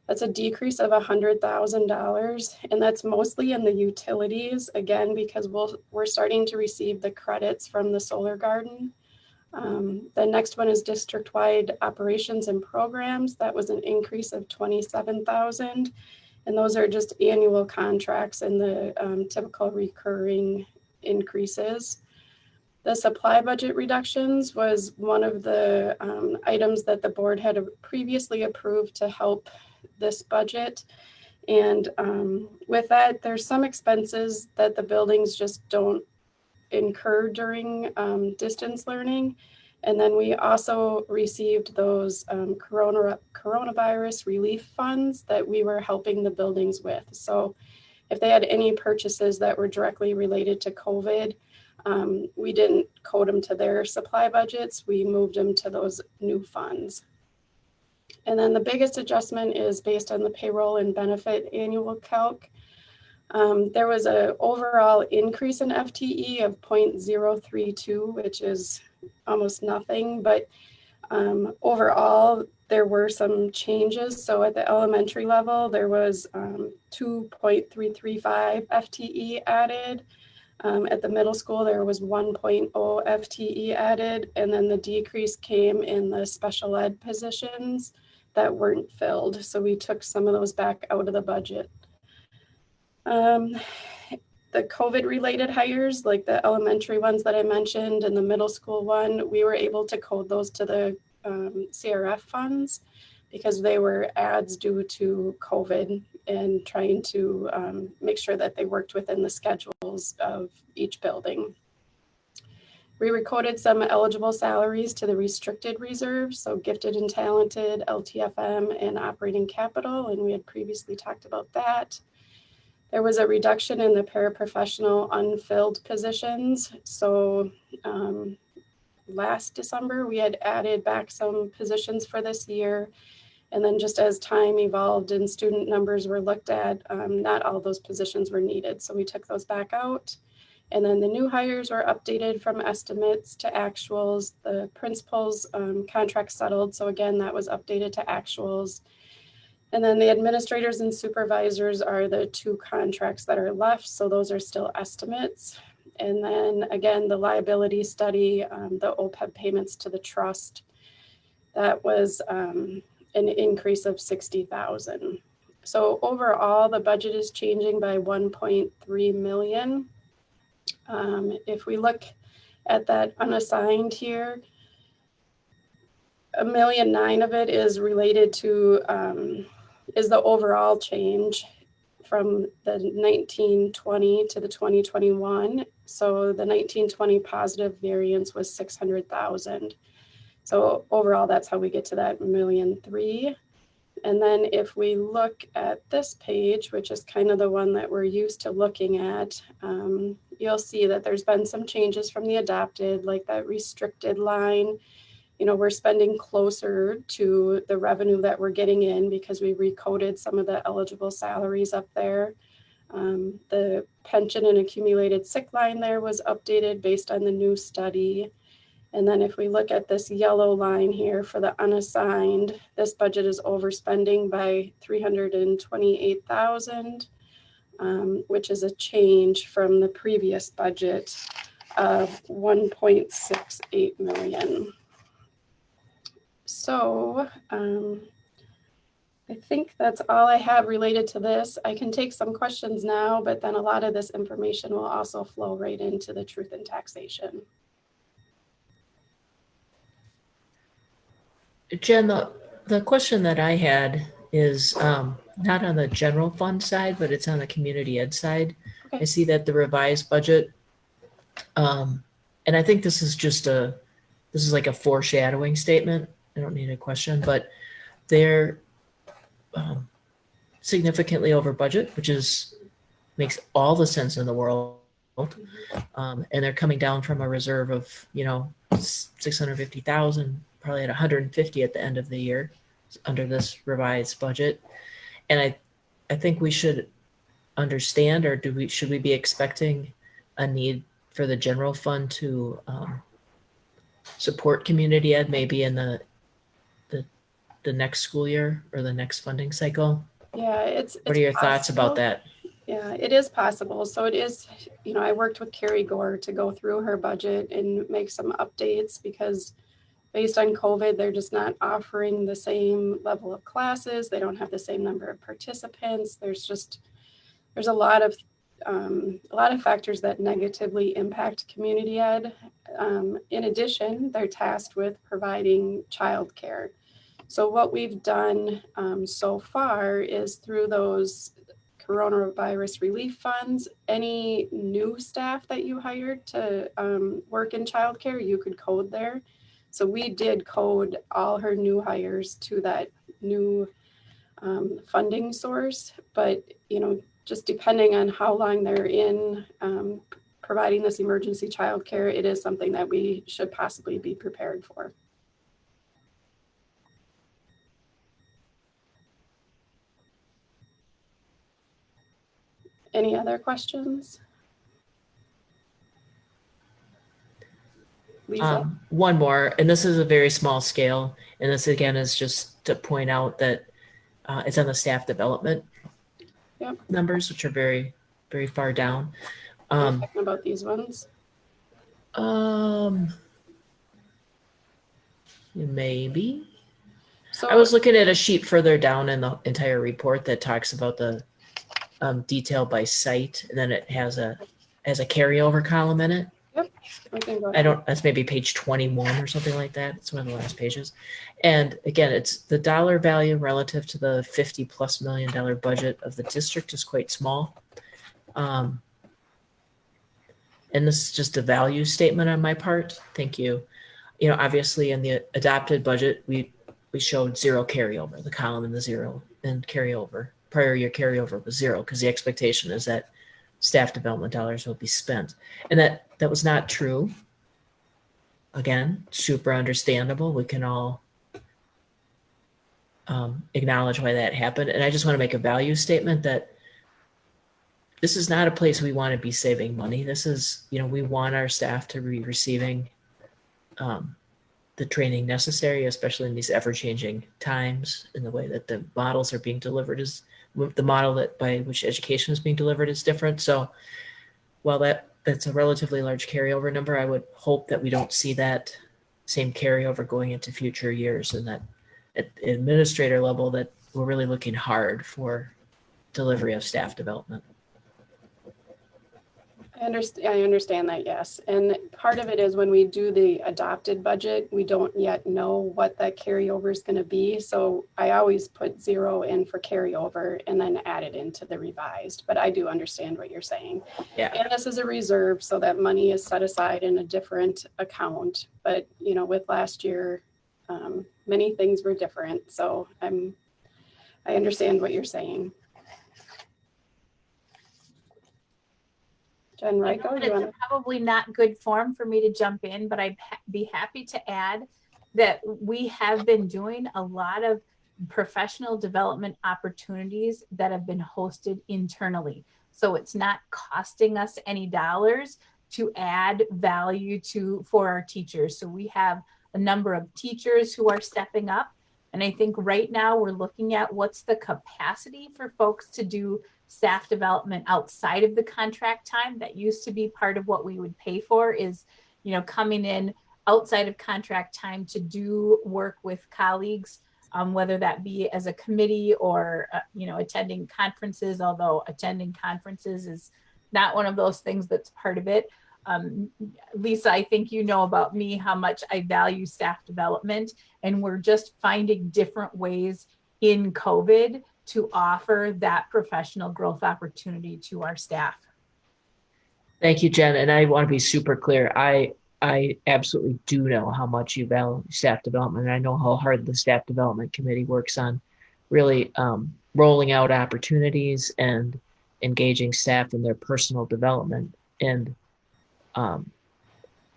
that's a decrease of $100,000. And that's mostly in the utilities, again, because we're starting to receive the credits from the solar garden. The next one is district-wide operations and programs. That was an increase of $27,000. And those are just annual contracts and the typical recurring increases. The supply budget reductions was one of the items that the board had previously approved to help this budget. And with that, there's some expenses that the buildings just don't incur during distance learning. And then we also received those coronavirus relief funds that we were helping the buildings with. So if they had any purchases that were directly related to COVID, we didn't code them to their supply budgets. We moved them to those new funds. And then the biggest adjustment is based on the payroll and benefit annual calc. There was an overall increase in FTE of 0.032, which is almost nothing, but overall, there were some changes. So at the elementary level, there was 2.335 FTE added. At the middle school, there was 1.0 FTE added, and then the decrease came in the special ed positions that weren't filled. So we took some of those back out of the budget. The COVID related hires, like the elementary ones that I mentioned and the middle school one, we were able to code those to the CRF funds because they were adds due to COVID and trying to make sure that they worked within the schedules of each building. We recorded some eligible salaries to the restricted reserves, so gifted and talented, LTFM, and operating capital, and we had previously talked about that. There was a reduction in the paraprofessional unfilled positions. So last December, we had added back some positions for this year. And then just as time evolved and student numbers were looked at, not all those positions were needed. So we took those back out. And then the new hires were updated from estimates to actuals. The principal's contract settled. So again, that was updated to actuals. And then the administrators and supervisors are the two contracts that are left. So those are still estimates. And then again, the liability study, the OPEB payments to the trust, that was an increase of $60,000. So overall, the budget is changing by $1.3 million. If we look at that unassigned here, $1.9 million of it is related to is the overall change from the 1920 to the 2021. So the 1920 positive variance was 600,000. So overall, that's how we get to that $1.3 million. And then if we look at this page, which is kind of the one that we're used to looking at, you'll see that there's been some changes from the adopted, like that restricted line. You know, we're spending closer to the revenue that we're getting in because we recoded some of the eligible salaries up there. The pension and accumulated sick line there was updated based on the new study. And then if we look at this yellow line here for the unassigned, this budget is overspending by 328,000, which is a change from the previous budget of 1.68 million. So I think that's all I have related to this. I can take some questions now, but then a lot of this information will also flow right into the truth in taxation. Jen, the question that I had is not on the general fund side, but it's on the community ed side. Okay. I see that the revised budget, and I think this is like a foreshadowing statement. I don't need a question, but they're significantly over budget, which makes all the sense in the world. And they're coming down from a reserve of 650,000, probably at 150 at the end of the year under this revised budget. And I think we should understand, or should we be expecting a need for the general fund to support community ed maybe in the next school year or the next funding cycle? Yeah, what are your thoughts about that? Yeah, it is possible. So it is, I worked with Carrie Gore to go through her budget and make some updates because based on COVID, they're just not offering the same level of classes. They don't have the same number of participants. There's a lot of factors that negatively impact community ed. In addition, they're tasked with providing childcare. So what we've done so far is through those coronavirus relief funds, any new staff that you hired to work in childcare, you could code there. So we did code all her new hires to that new funding source, but just depending on how long they're in providing this emergency childcare, it is something that we should possibly be prepared for. Any other questions? Lisa? One more, and this is a very small scale, and this again is just to point out that it's on the staff development numbers, which are very, very far down. Talking about these ones? Maybe. So I was looking at a sheet further down in the entire report that talks about the detail by site, and then it has a carryover column in it. Yep. Okay, that's maybe page 21 or something like that. It's one of the last pages. And again, it's the dollar value relative to the $50+ million budget of the district is quite small. And this is just a value statement on my part. Thank you. Obviously in the adopted budget, we showed zero carryover, the column in the zero, and carryover. Prior year carryover was zero because the expectation is that staff development dollars will be spent. And that was not true. Again, super understandable. We can all acknowledge why that happened. And I just want to make a value statement that this is not a place we want to be saving money. This is, we want our staff to be receiving the training necessary, especially in these ever-changing times, in the way that the models are being delivered is the model that by which education is being delivered is different. So while that's a relatively large carryover number, I would hope that we don't see that same carryover going into future years, and that at the administrator level that we're really looking hard for delivery of staff development. I understand that, yes. And part of it is when we do the adopted budget, we don't yet know what that carryover is going to be. So I always put 0 in for carryover and then add it into the revised. But I do understand what you're saying. Yeah. And this is a reserve, so that money is set aside in a different account. But, you know, with last year, many things were different. So I understand what you're saying. Jen I know Ryko, that you want it's probably not good form for me to jump in, but I'd be happy to add that we have been doing a lot of professional development opportunities that have been hosted internally. So it's not costing us any dollars to add value for our teachers. So we have a number of teachers who are stepping up. And I think right now we're looking at what's the capacity for folks to do staff development outside of the contract time. That used to be part of what we would pay for, is, you know, coming in outside of contract time to do work with colleagues, whether that be as a committee or, you know, attending conferences, although attending conferences is not one of those things that's part of it. Lisa, I think you know about me how much I value staff development, and we're just finding different ways in COVID to offer that professional growth opportunity to our staff. Thank you, Jen. And I want to be super clear. I absolutely do know how much you value staff development. And I know how hard the staff development committee works on really rolling out opportunities and engaging staff in their personal development. And I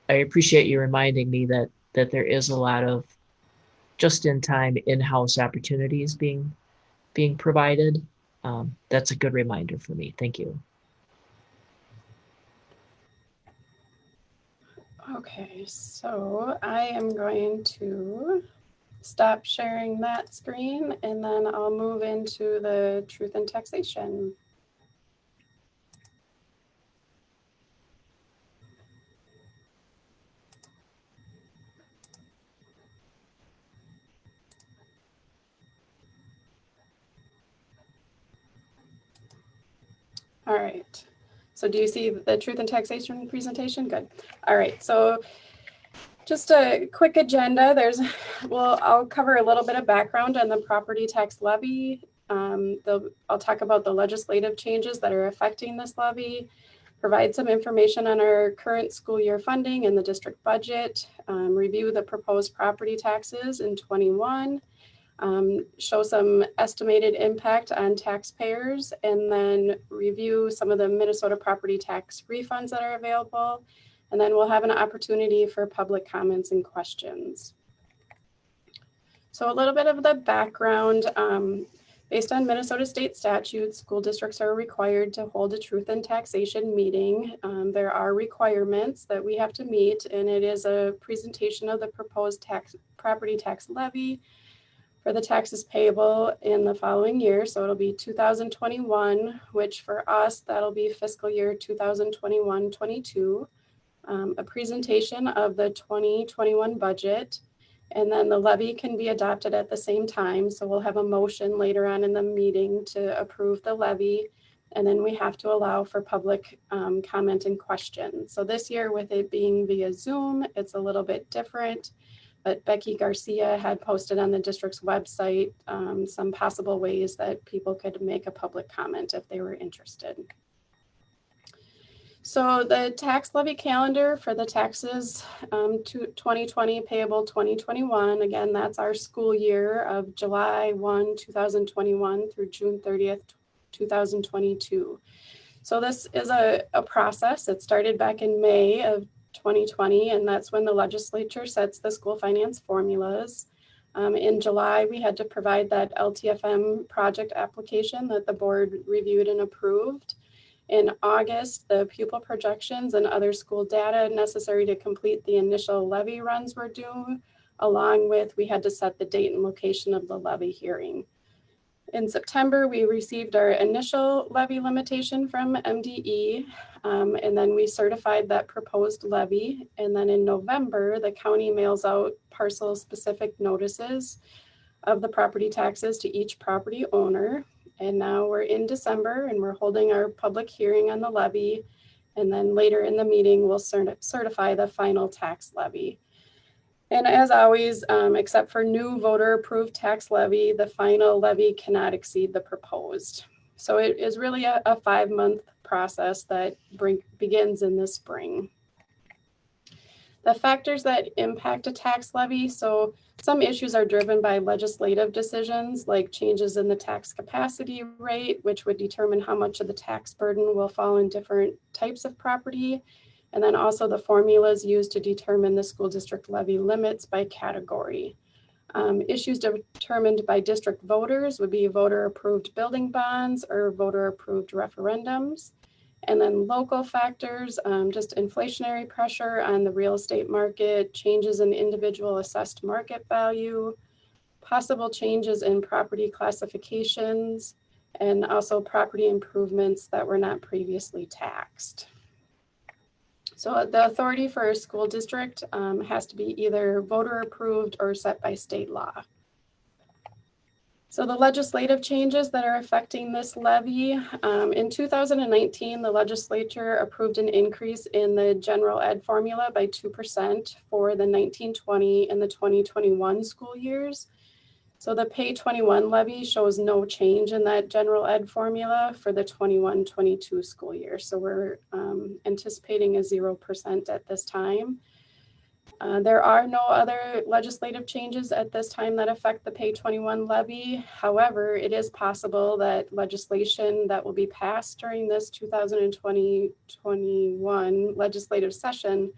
appreciate you reminding me that there is a lot of just-in-time in-house opportunities being provided. That's a good reminder for me. Thank you. Okay, so I am going to stop sharing that screen and then I'll move into the truth and taxation. All right. So do you see the truth and taxation presentation? Good. All right. So just a quick agenda. I'll cover a little bit of background on the property tax levy. I'll talk about the legislative changes that are affecting this levy, provide some information on our current school year funding and the district budget, review the proposed property taxes in 21, show some estimated impact on taxpayers, and then review some of the Minnesota property tax refunds that are available. And then we'll have an opportunity for public comments and questions. So a little bit of the background. Based on Minnesota state statutes, school districts are required to hold a truth and taxation meeting. There are requirements that we have to meet, and it is a presentation of the proposed property tax levy for the taxes payable in the following year. So it'll be 2021, which for us, that'll be fiscal year 2021-22. A presentation of the 2021 budget, and then the levy can be adopted at the same time. So we'll have a motion later on in the meeting to approve the levy, and then we have to allow for public comment and questions. So this year, with it being via Zoom, it's a little bit different, but Becky Garcia had posted on the district's website some possible ways that people could make a public comment if they were interested. So the tax levy calendar for the taxes to 2020 payable 2021, again, that's our school year of July 1, 2021 through June 30th, 2022. So this is a process. It started back in May of 2020, and that's when the legislature sets the school finance formulas. In July, we had to provide that LTFM project application that the board reviewed and approved. In August, the pupil projections and other school data necessary to complete the initial levy runs were due, along with we had to set the date and location of the levy hearing. In September, we received our initial levy limitation from MDE, and then we certified that proposed levy. And then in November, the county mails out parcel specific notices of the property taxes to each property owner. And now we're in December and we're holding our public hearing on the levy. And then later in the meeting, we'll certify the final tax levy. And as always, except for new voter approved tax levy, the final levy cannot exceed the proposed. So it is really a 5-month process that begins in the spring. The factors that impact a tax levy. So some issues are driven by legislative decisions like changes in the tax capacity rate, which would determine how much of the tax burden will fall in different types of property. And then also the formulas used to determine the school district levy limits by category. Issues determined by district voters would be voter approved building bonds or voter approved referendums. And then local factors, just inflationary pressure on the real estate market, changes in individual assessed market value, possible changes in property classifications, and also property improvements that were not previously taxed. So the authority for a school district has to be either voter approved or set by state law. So the legislative changes that are affecting this levy, in 2019, the legislature approved an increase in the general ed formula by 2% for the 1920 and the 2021 school years. So the Pay 21 levy shows no change in that general ed formula for the 21-22 school year. So we're anticipating a 0% at this time. There are no other legislative changes at this time that affect the Pay 21 levy. However, it is possible that legislation that will be passed during this 2020-21 legislative session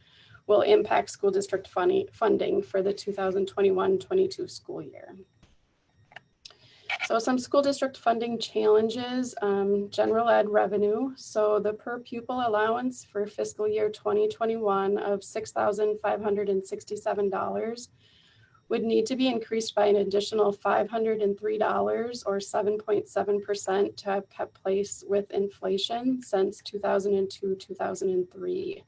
will impact school district funding for the 2021-22 school year. So some school district funding challenges, general ed revenue. So the per pupil allowance for fiscal year 2021 of $6,567 would need to be increased by an additional $503 or 7.7% to have kept pace with inflation since 2002-2003.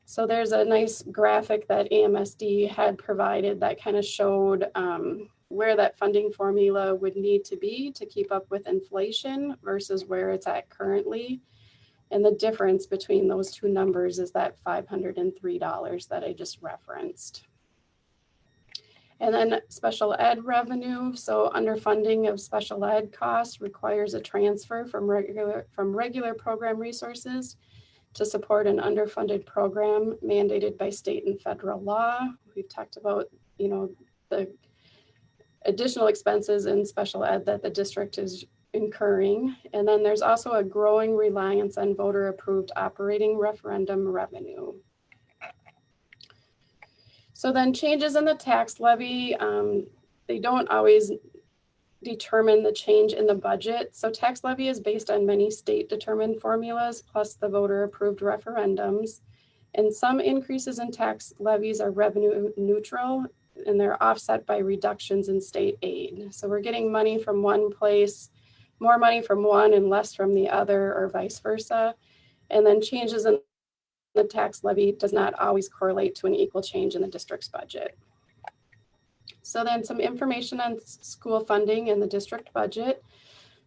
So there's a nice graphic that AMSD had provided that kind of showed where that funding formula would need to be to keep up with inflation versus where it's at currently. And the difference between those two numbers is that $503 that I just referenced. And then special ed revenue. So underfunding of special ed costs requires a transfer from regular program resources to support an underfunded program mandated by state and federal law. We've talked about, the additional expenses in special ed that the district is incurring. And then there's also a growing reliance on voter approved operating referendum revenue. So then changes in the tax levy, they don't always determine the change in the budget. So tax levy is based on many state determined formulas plus the voter approved referendums. And some increases in tax levies are revenue neutral and they're offset by reductions in state aid. So we're getting money from one place, more money from one and less from the other, or vice versa. And then changes in the tax levy does not always correlate to an equal change in the district's budget. So then some information on school funding and the district budget.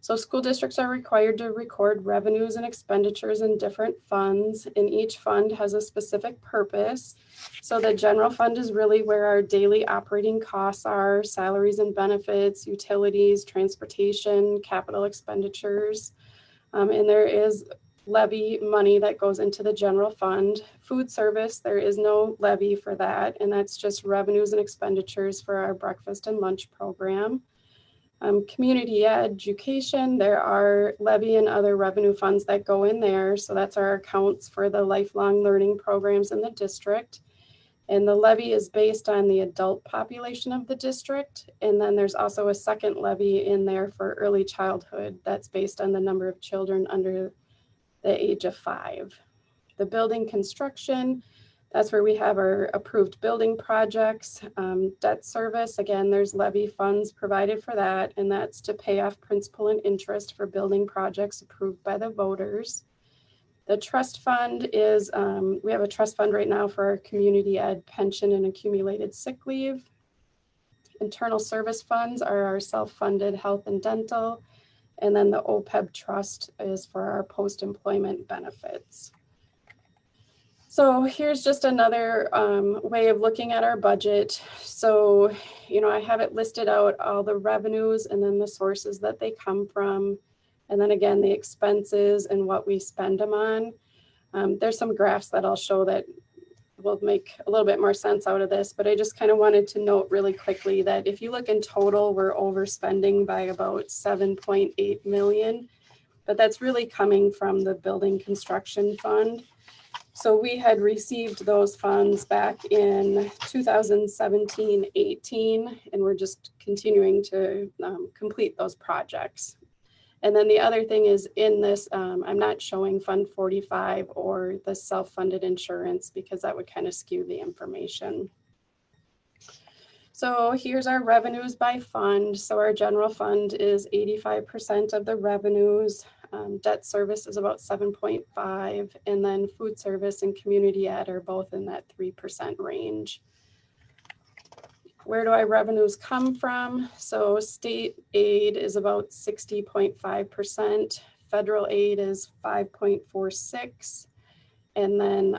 So school districts are required to record revenues and expenditures in different funds, and each fund has a specific purpose. So the general fund is really where our daily operating costs are, salaries and benefits, utilities, transportation, capital expenditures. And there is levy money that goes into the general fund. Food service, there is no levy for that, and that's just revenues and expenditures for our breakfast and lunch program. Community education, there are levy and other revenue funds that go in there. So that's our accounts for the lifelong learning programs in the district. And the levy is based on the adult population of the district. And then there's also a second levy in there for early childhood that's based on the number of children under the age of 5. The building construction, that's where we have our approved building projects. Debt service, again, there's levy funds provided for that, and that's to pay off principal and interest for building projects approved by the voters. The trust fund is, we have a trust fund right now for our community ed pension and accumulated sick leave. Internal service funds are our self-funded health and dental. And then the OPEB trust is for our post-employment benefits. So here's just another way of looking at our budget. So, I have it listed out, all the revenues and then the sources that they come from. And then again, the expenses and what we spend them on. There's some graphs that I'll show that will make a little bit more sense out of this, but I just kind of wanted to note really quickly that if you look in total, we're overspending by about 7.8 million, but that's really coming from the building construction fund. So we had received those funds back in 2017-18, and we're just continuing to complete those projects. And then the other thing is in this, I'm not showing Fund 45 or the self-funded insurance because that would kind of skew the information. So here's our revenues by fund. So our general fund is 85% of the revenues. Debt service is about 7.5, and then food service and community ed are both in that 3% range. Where do our revenues come from? So state aid is about 60.5%, federal aid is 5.46, and then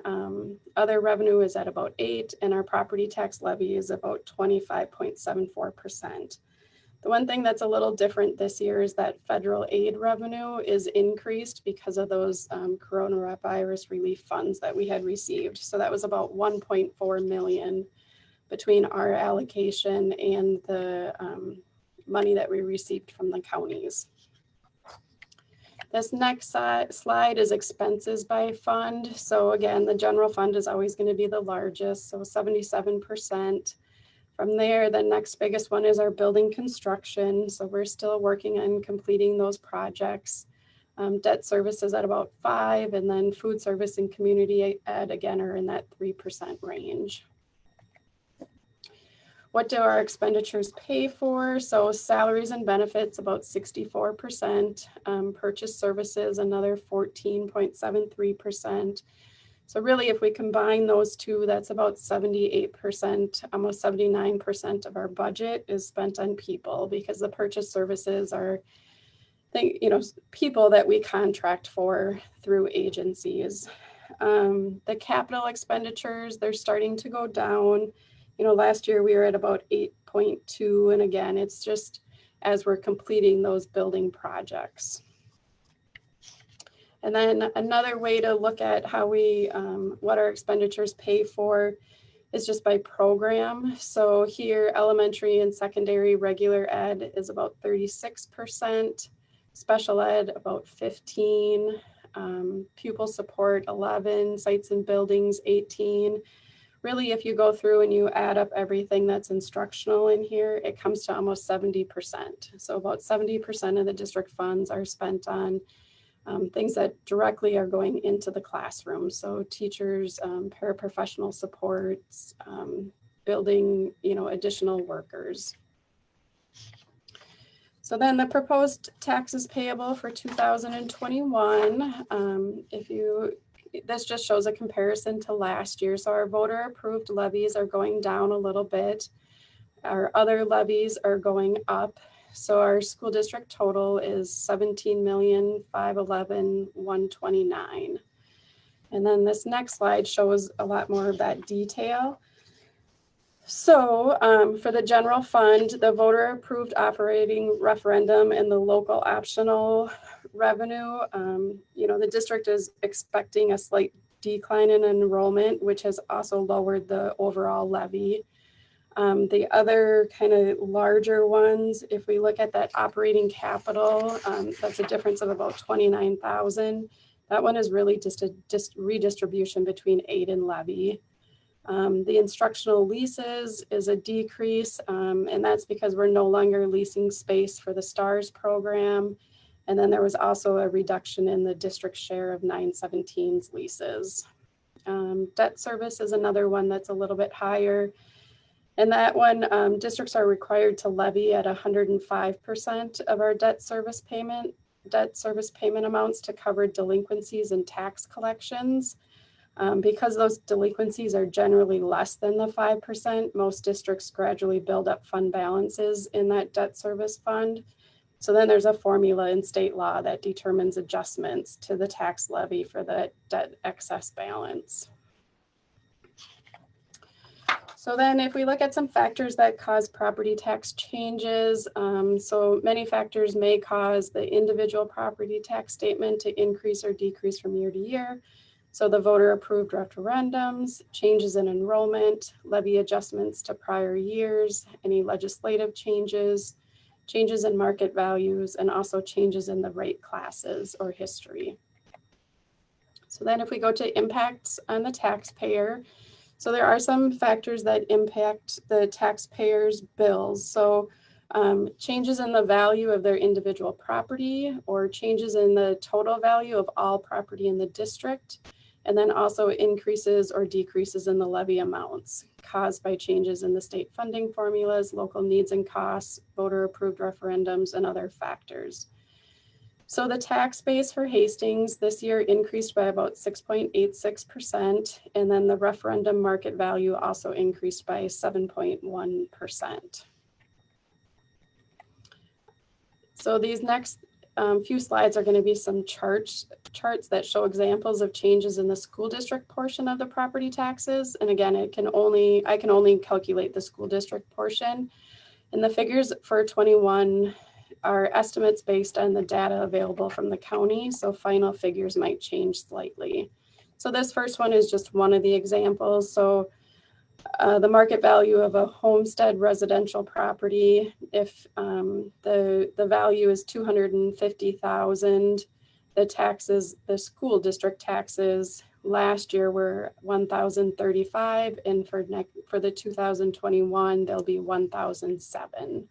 other revenue is at about 8, and our property tax levy is about 25.74%. The one thing that's a little different this year is that federal aid revenue is increased because of those coronavirus relief funds that we had received. So that was about 1.4 million between our allocation and the money that we received from the counties. This next slide is expenses by fund. So again, the general fund is always going to be the largest, so 77%. From there, the next biggest one is our building construction. So we're still working on completing those projects. Debt services at about 5, and then food service and community ed again are in that 3% range. What do our expenditures pay for? So salaries and benefits, about 64%. Purchase services, another 14.73%. So really, if we combine those two, that's about 78%, almost 79% of our budget is spent on people, because the purchase services are, people that we contract for through agencies. The capital expenditures, they're starting to go down. Last year we were at about 8.2, and again, it's just as we're completing those building projects. And then another way to look at how we, what our expenditures pay for is just by program. So here, elementary and secondary regular ed is about 36%, special ed about 15, pupil support 11, sites and buildings 18. Really, if you go through and you add up everything that's instructional in here, it comes to almost 70%. So about 70% of the district funds are spent on things that directly are going into the classroom. So teachers, paraprofessional supports, building, additional workers. So then the proposed taxes payable for 2021, this just shows a comparison to last year. So our voter approved levies are going down a little bit. Our other levies are going up. So our school district total is 17,511,129. And then this next slide shows a lot more of that detail. So for the general fund, the voter approved operating referendum and the local optional revenue, the district is expecting a slight decline in enrollment, which has also lowered the overall levy. The other kind of larger ones, if we look at that operating capital, that's a difference of about 29,000. That one is really just a redistribution between aid and levy. The instructional leases is a decrease, and that's because we're no longer leasing space for the STARS program. And then there was also a reduction in the district share of 917's leases. Debt service is another one that's a little bit higher. And that one, districts are required to levy at 105% of our debt service payment amounts to cover delinquencies and tax collections. Because those delinquencies are generally less than the 5%, most districts gradually build up fund balances in that debt service fund. So then there's a formula in state law that determines adjustments to the tax levy for the debt excess balance. So then if we look at some factors that cause property tax changes, so many factors may cause the individual property tax statement to increase or decrease from year to year. So the voter approved referendums, changes in enrollment, levy adjustments to prior years, any legislative changes, changes in market values, and also changes in the rate classes or history. So then if we go to impacts on the taxpayer, so there are some factors that impact the taxpayer's bills. So changes in the value of their individual property or changes in the total value of all property in the district, and then also increases or decreases in the levy amounts caused by changes in the state funding formulas, local needs and costs, voter approved referendums, and other factors. So the tax base for Hastings this year increased by about 6.86%, and then the referendum market value also increased by 7.1%. So these next few slides are going to be some charts that show examples of changes in the school district portion of the property taxes. And again, I can only calculate the school district portion. And the figures for 21 are estimates based on the data available from the county, so final figures might change slightly. So this first one is just one of the examples. So the market value of a homestead residential property, if the value is $250,000, the school district taxes last year were $1,035, and for the 2021 they'll be $1,007.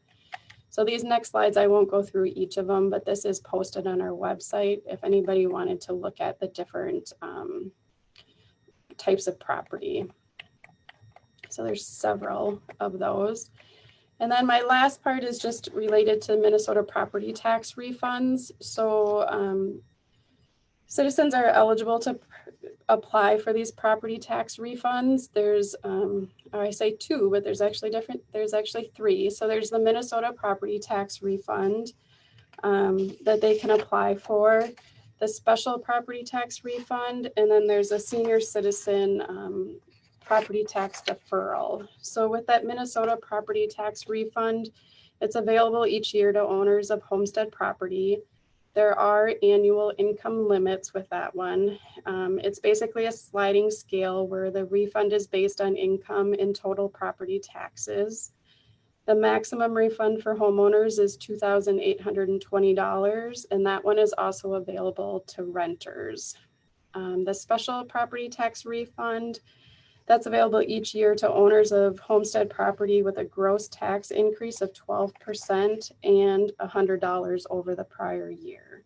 So these next slides, I won't go through each of them, but this is posted on our website if anybody wanted to look at the different types of property. So there's several of those. And then my last part is just related to Minnesota property tax refunds. So citizens are eligible to apply for these property tax refunds. There's, I say two, but there's actually three. So there's the Minnesota property tax refund that they can apply for, the special property tax refund, and then there's a senior citizen property tax deferral. So with that Minnesota property tax refund, it's available each year to owners of homestead property. There are annual income limits with that one. It's basically a sliding scale where the refund is based on income and total property taxes. The maximum refund for homeowners is $2,820, and that one is also available to renters. The special property tax refund, that's available each year to owners of homestead property with a gross tax increase of 12% and $100 over the prior year.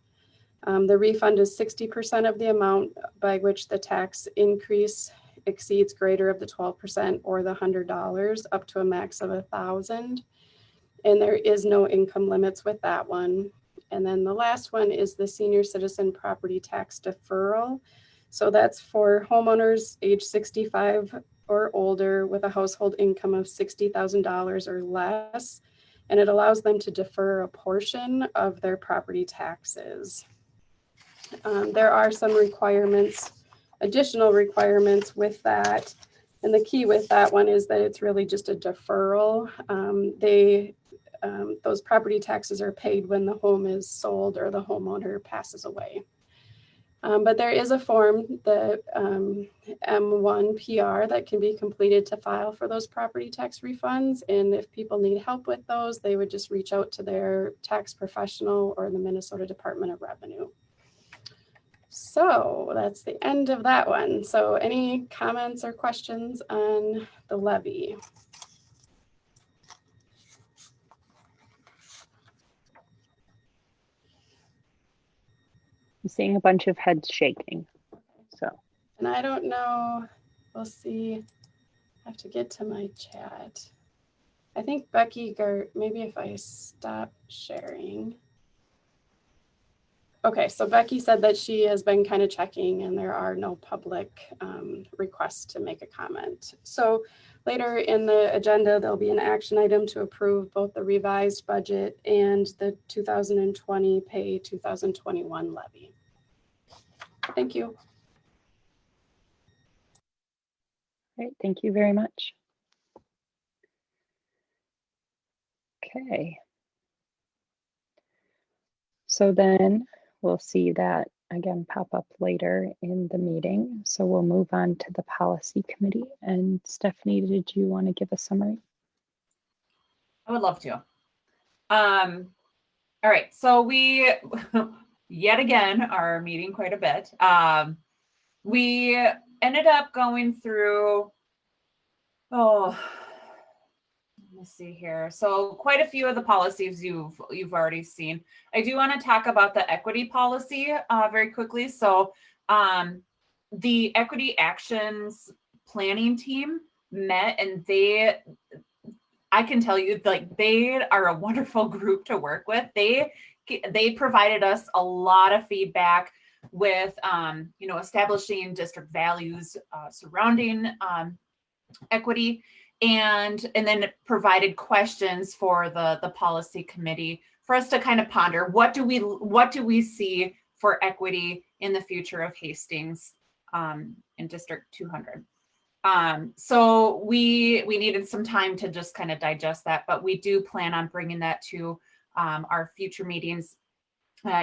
The refund is 60% of the amount by which the tax increase exceeds greater of the 12% or the $100 up to a max of $1,000. And there is no income limits with that one. And then the last one is the senior citizen property tax deferral. So that's for homeowners age 65 or older with a household income of $60,000 or less, and it allows them to defer a portion of their property taxes. There are some requirements, additional requirements with that, and the key with that one is that it's really just a deferral. Those property taxes are paid when the home is sold or the homeowner passes away. But there is a form, the M1 PR, that can be completed to file for those property tax refunds. And if people need help with those, they would just reach out to their tax professional or the Minnesota Department of Revenue. So that's the end of that one. So any comments or questions on the levy? I'm seeing a bunch of heads shaking. So, and I don't know, we'll see. I have to get to my chat. I think Becky, maybe if I stop sharing. Okay, so Becky said that she has been kind of checking and there are no public requests to make a comment. So later in the agenda, there'll be an action item to approve both the revised budget and the 2020 pay 2021 levy. Thank you. all right, thank you very much. Okay. So then we'll see that again pop up later in the meeting. So we'll move on to the policy committee. And Stephanie, did you want to give a summary? I would love to. All right, so we yet again are meeting quite a bit. We ended up going through, let me see here. So quite a few of the policies you've already seen. I do want to talk about the equity policy very quickly. So the equity actions planning team met, and I can tell you, like, they are a wonderful group to work with. They provided us a lot of feedback with, establishing district values surrounding equity, and then it provided questions for the policy committee for us to kind of ponder what do we see for equity in the future of Hastings in District 200. So we needed some time to just kind of digest that, but we do plan on bringing that to our future meetings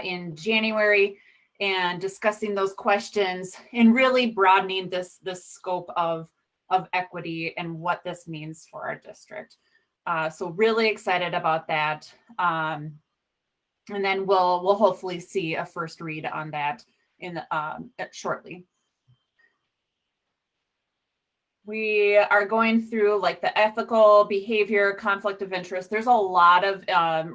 in January and discussing those questions and really broadening this scope of equity and what this means for our district. So really excited about that. And then we'll hopefully see a first read on that in shortly. We are going through like the ethical behavior, conflict of interest. There's a lot of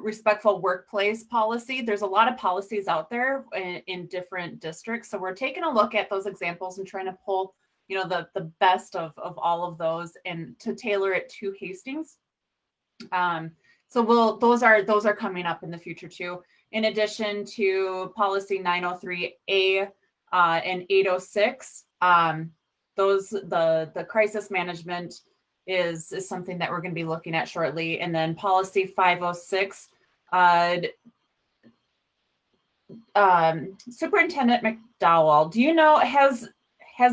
respectful workplace policy. There's a lot of policies out there in different districts. So we're taking a look at those examples and trying to pull, the best of all of those and to tailor it to Hastings. So those are coming up in the future too. In addition to policy 903A and 806, the crisis management is something that we're going to be looking at shortly. And then policy 506, Superintendent McDowell, do you know, has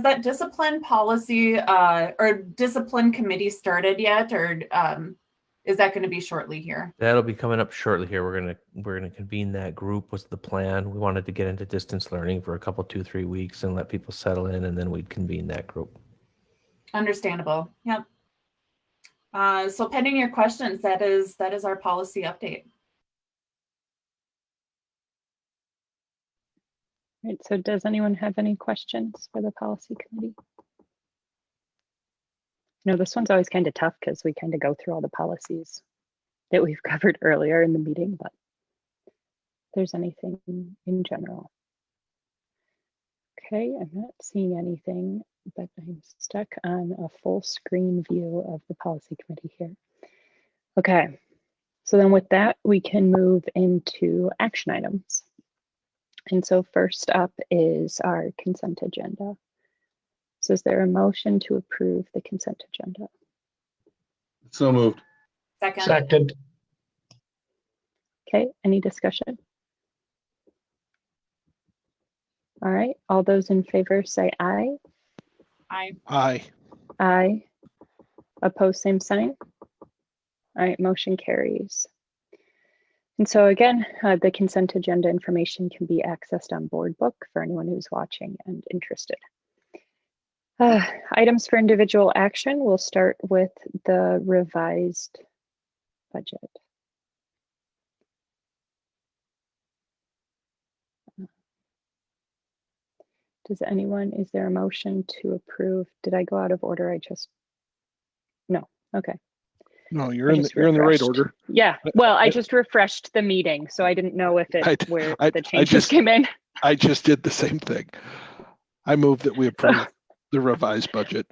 that discipline policy or discipline committee started yet, or is that going to be shortly here? That'll be coming up shortly here. We're gonna convene that group. Was the plan? We wanted to get into distance learning for a couple, 2-3 weeks and let people settle in, and then we'd convene that group. Understandable. Yep. So pending your questions, that is our policy update. Right. So does anyone have any questions for the policy committee? This one's always kind of tough because we kind of go through all the policies that we've covered earlier in the meeting, but if there's anything in general. Okay, I'm not seeing anything, but I'm stuck on a full screen view of the policy committee here. Okay, so then with that, we can move into action items. And so first up is our consent agenda. So is there a motion to approve the consent agenda? So moved. Second. Okay, any discussion? All right, all those in favor say aye. Aye. Aye. Aye. Opposed, same sign. All right, motion carries. And so again, the consent agenda information can be accessed on Board Book for anyone who's watching and interested. Items for individual action, we'll start with the revised budget. Is there a motion to approve? Did I go out of order? No, okay. No, you're in the right order. Yeah, well, I just refreshed the meeting, so I didn't know if the changes came in. I just did the same thing. I move that we approve the revised budget.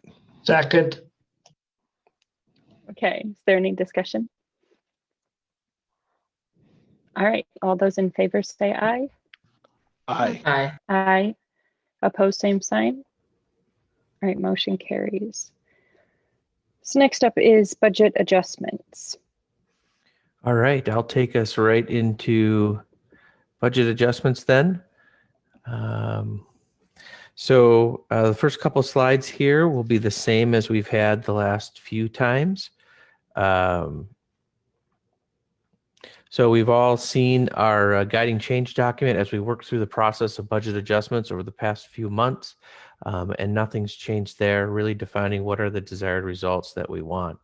Second. Okay, is there any discussion? All right, all those in favor say aye. Aye. Aye. Aye. Opposed, same sign. All right, motion carries. So next up is budget adjustments. All right, I'll take us right into budget adjustments then. So the first couple slides here will be the same as we've had the last few times. So we've all seen our guiding change document as we work through the process of budget adjustments over the past few months, and nothing's changed there, really defining what are the desired results that we want.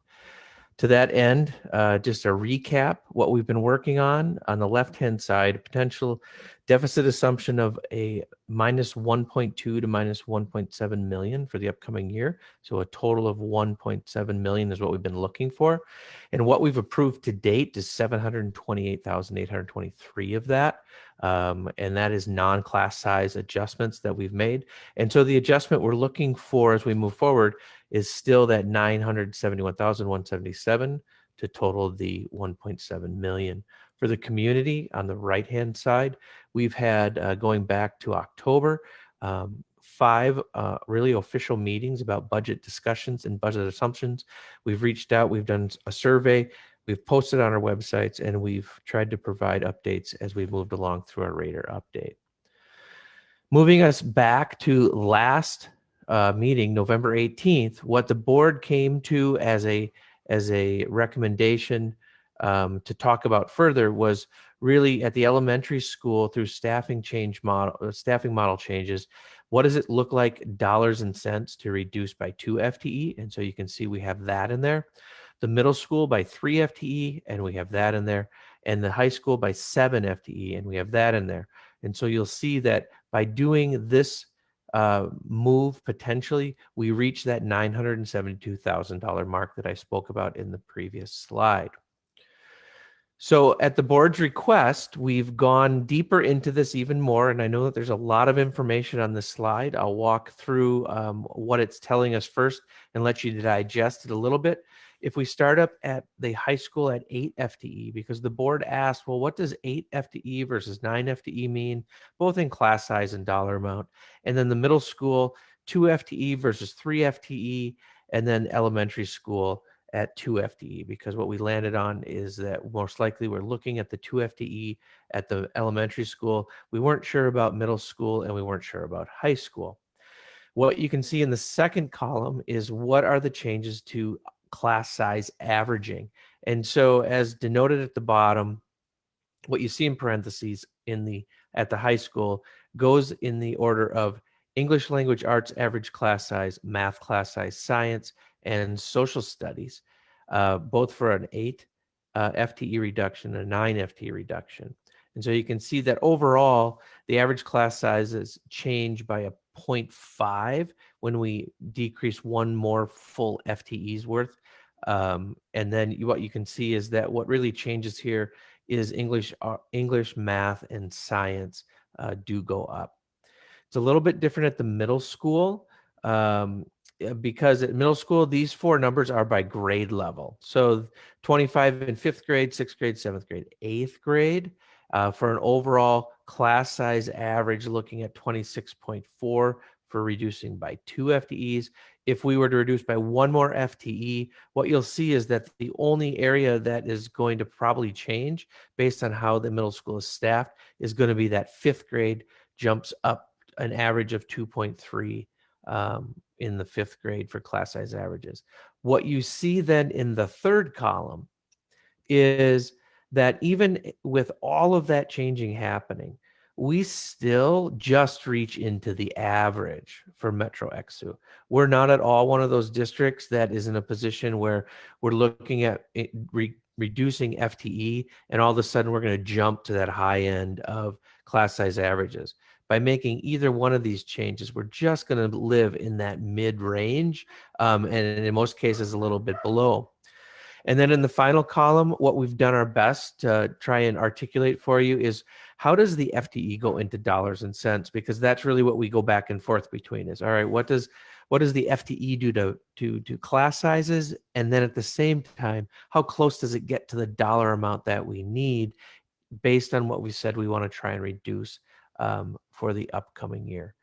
To that end, just a recap, what we've been working on the left-hand side, potential deficit assumption of a minus 1.2 to minus 1.7 million for the upcoming year. So a total of 1.7 million is what we've been looking for. And what we've approved to date is 728,823 of that. And that is non-class size adjustments that we've made. And so the adjustment we're looking for as we move forward is still that 971,177 to total the 1.7 million. For the community on the right-hand side, we've had, going back to October, 5 really official meetings about budget discussions and budget assumptions. We've reached out, we've done a survey, we've posted on our websites, and we've tried to provide updates as we've moved along through our Radar update. Moving us back to last meeting, November 18th, what the board came to as a recommendation to talk about further was really at the elementary school through staffing model changes. What does it look like dollars and cents to reduce by 2 FTE? And so you can see we have that in there. The middle school by 3 FTE, and we have that in there. And the high school by 7 FTE, and we have that in there. And so you'll see that by doing this move, potentially, we reach that $972,000 mark that I spoke about in the previous slide. So at the board's request, we've gone deeper into this even more, and I know that there's a lot of information on this slide. I'll walk through what it's telling us first and let you digest it a little bit. If we start up at the high school at 8 FTE, because the board asked, well, what does 8 FTE versus 9 FTE mean, both in class size and dollar amount? And then the middle school, 2 FTE versus 3 FTE, and then elementary school at 2 FTE, because what we landed on is that most likely we're looking at the 2 FTE at the elementary school. We weren't sure about middle school, and we weren't sure about high school. What you can see in the second column is what are the changes to class size averaging. And so as denoted at the bottom, what you see in parentheses at the high school goes in the order of English language arts average class size, math class size, science, and social studies, both for an 8 FTE reduction and a 9 FTE reduction. And so you can see that overall, the average class sizes change by a 0.5 when we decrease 1 more full FTE's worth. And then what you can see is that what really changes here is English, math, and science do go up. It's a little bit different at the middle school because at middle school, these 4 numbers are by grade level. So 25 in 5th grade, 6th grade, 7th grade, 8th grade for an overall class size average looking at 26.4 for reducing by 2 FTEs. If we were to reduce by 1 more FTE, what you'll see is that the only area that is going to probably change based on how the middle school is staffed is going to be that 5th grade jumps up an average of 2.3 in the 5th grade for class size averages. What you see then in the third column is that even with all of that changing happening, we still just reach into the average for Metro EXU. We're not at all one of those districts that is in a position where we're looking at reducing FTE and all of a sudden we're going to jump to that high end of class size averages. By making either one of these changes, we're just going to live in that mid-range, and in most cases a little bit below. And then in the final column, what we've done our best to try and articulate for you is how does the FTE go into dollars and cents? Because that's really what we go back and forth between is, all right, what does the FTE do to class sizes? And then at the same time, how close does it get to the dollar amount that we need based on what we said we want to try and reduce for the upcoming year?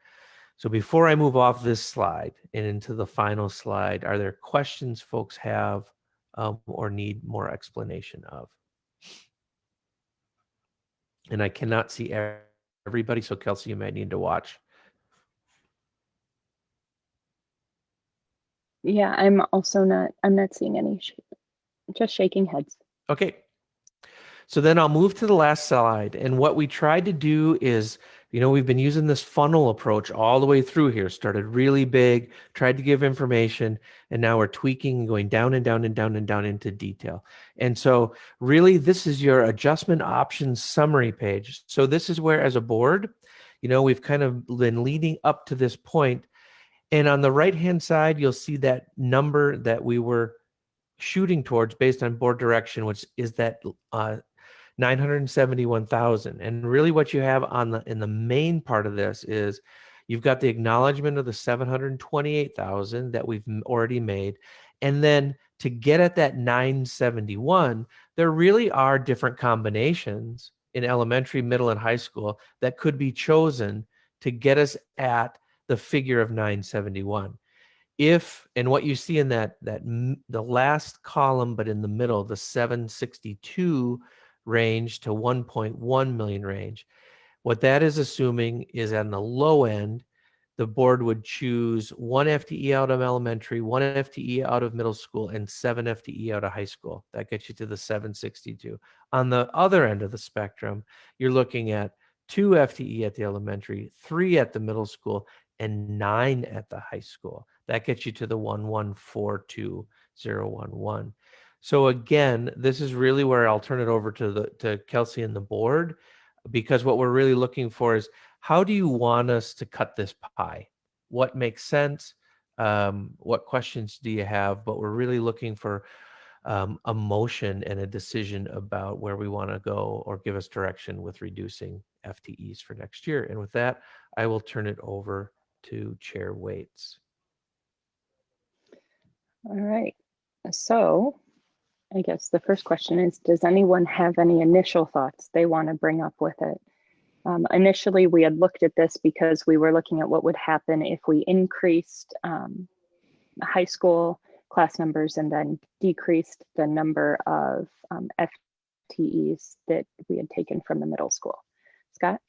So before I move off this slide and into the final slide, are there questions folks have or need more explanation of? And I cannot see everybody, so Kelsey, you might need to watch. Yeah, I'm not seeing any, just shaking heads. Okay. So then I'll move to the last slide. And what we tried to do is, we've been using this funnel approach all the way through here, started really big, tried to give information, and now we're tweaking and going down and down and down and down into detail. And so really this is your adjustment options summary page. So this is where, as a board, we've kind of been leading up to this point. And on the right-hand side, you'll see that number that we were shooting towards based on board direction, which is that 971,000. And really what you have in the main part of this is you've got the acknowledgement of the 728,000 that we've already made. And then to get at that 971, there really are different combinations in elementary, middle, and high school that could be chosen to get us at the figure of 971. And what you see in the last column, but in the middle, the 762 range to 1.1 million range, what that is assuming is on the low end, the board would choose 1 FTE out of elementary, 1 FTE out of middle school, and 7 FTE out of high school. That gets you to the 762. On the other end of the spectrum, you're looking at 2 FTE at the elementary, 3 at the middle school, and 9 at the high school. That gets you to the 1142011. So again, this is really where I'll turn it over to Kelsey and the board, because what we're really looking for is, how do you want us to cut this pie? What makes sense? What questions do you have? But we're really looking for a motion and a decision about where we want to go, or give us direction with reducing FTEs for next year. And with that, I will turn it over to Chair Waits. All right. So I guess the first question is, does anyone have any initial thoughts they want to bring up with it? Initially, we had looked at this because we were looking at what would happen if we increased high school class numbers and then decreased the number of FTEs that we had taken from the middle school. Scott?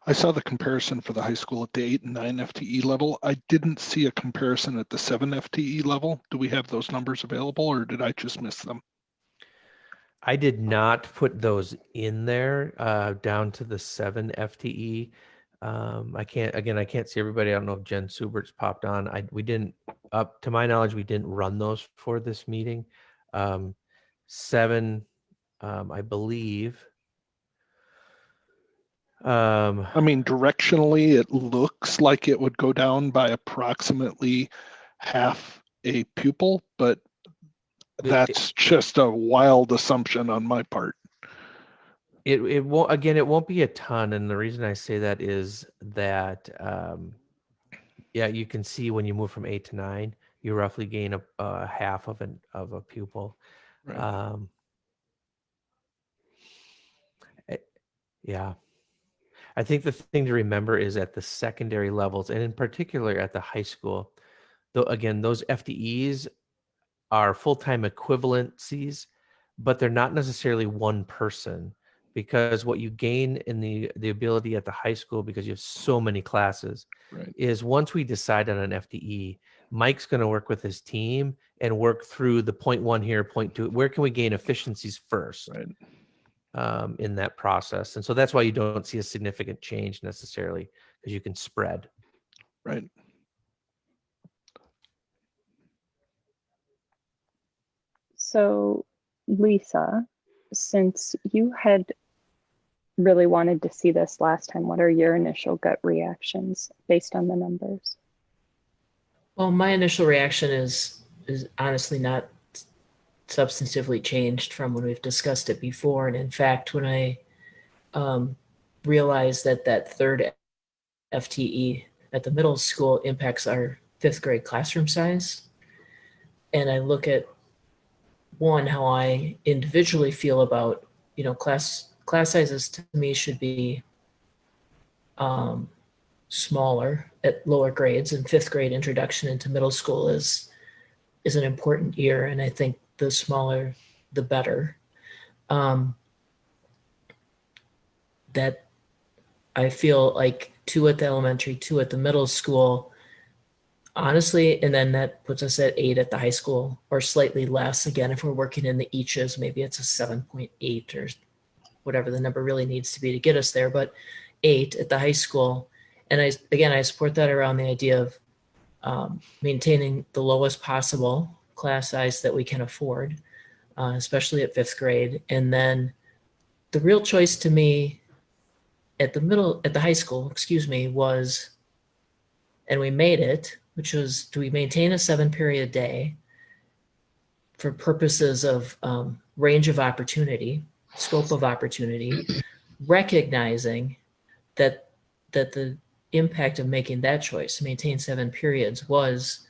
I saw the comparison for the high school at the 8 and 9 FTE level. I didn't see a comparison at the 7 FTE level. Do we have those numbers available, or did I just miss them? I did not put those in there down to the 7 FTE. I can't see everybody. I don't know if Jen Subert's popped on. We didn't, up to my knowledge, we didn't run those for this meeting. 7, I believe. I mean, directionally, it looks like it would go down by approximately half a pupil, but that's just a wild assumption on my part. It won't, again, it won't be a ton. And the reason I say that is that, yeah, you can see when you move from 8 to 9, you roughly gain a half of a pupil. Right. Yeah. I think the thing to remember is at the secondary levels, and in particular at the high school, though, again, those FTEs are full-time equivalencies, but they're not necessarily one person, because what you gain in the ability at the high school, because you have so many classes, Right. is once we decide on an FTE, Mike's going to work with his team and work through the point 1 here, point 2. Where can we gain efficiencies first? Right. In that process. And so that's why you don't see a significant change necessarily, because you can spread. Right. So Lisa, since you had really wanted to see this last time, what are your initial gut reactions based on the numbers? Well, my initial reaction is honestly not substantively changed from when we've discussed it before. And in fact, when I realized that third FTE at the middle school impacts our 5th grade classroom size, and I look at how I individually feel about, class sizes, to me should be smaller at lower grades, and 5th grade introduction into middle school is an important year, and I think the smaller the better. That I feel like 2 at the elementary, 2 at the middle school, honestly, and then that puts us at 8 at the high school, or slightly less. Again, if we're working in the eaches, maybe it's a 7.8 or whatever the number really needs to be to get us there, but 8 at the high school. And I support that around the idea of maintaining the lowest possible class size that we can afford, especially at 5th grade. And then the real choice to me at the high school, was, and we made it, which was, do we maintain a 7-period day for purposes of range of opportunity, scope of opportunity, recognizing that the impact of making that choice, maintain 7 periods, was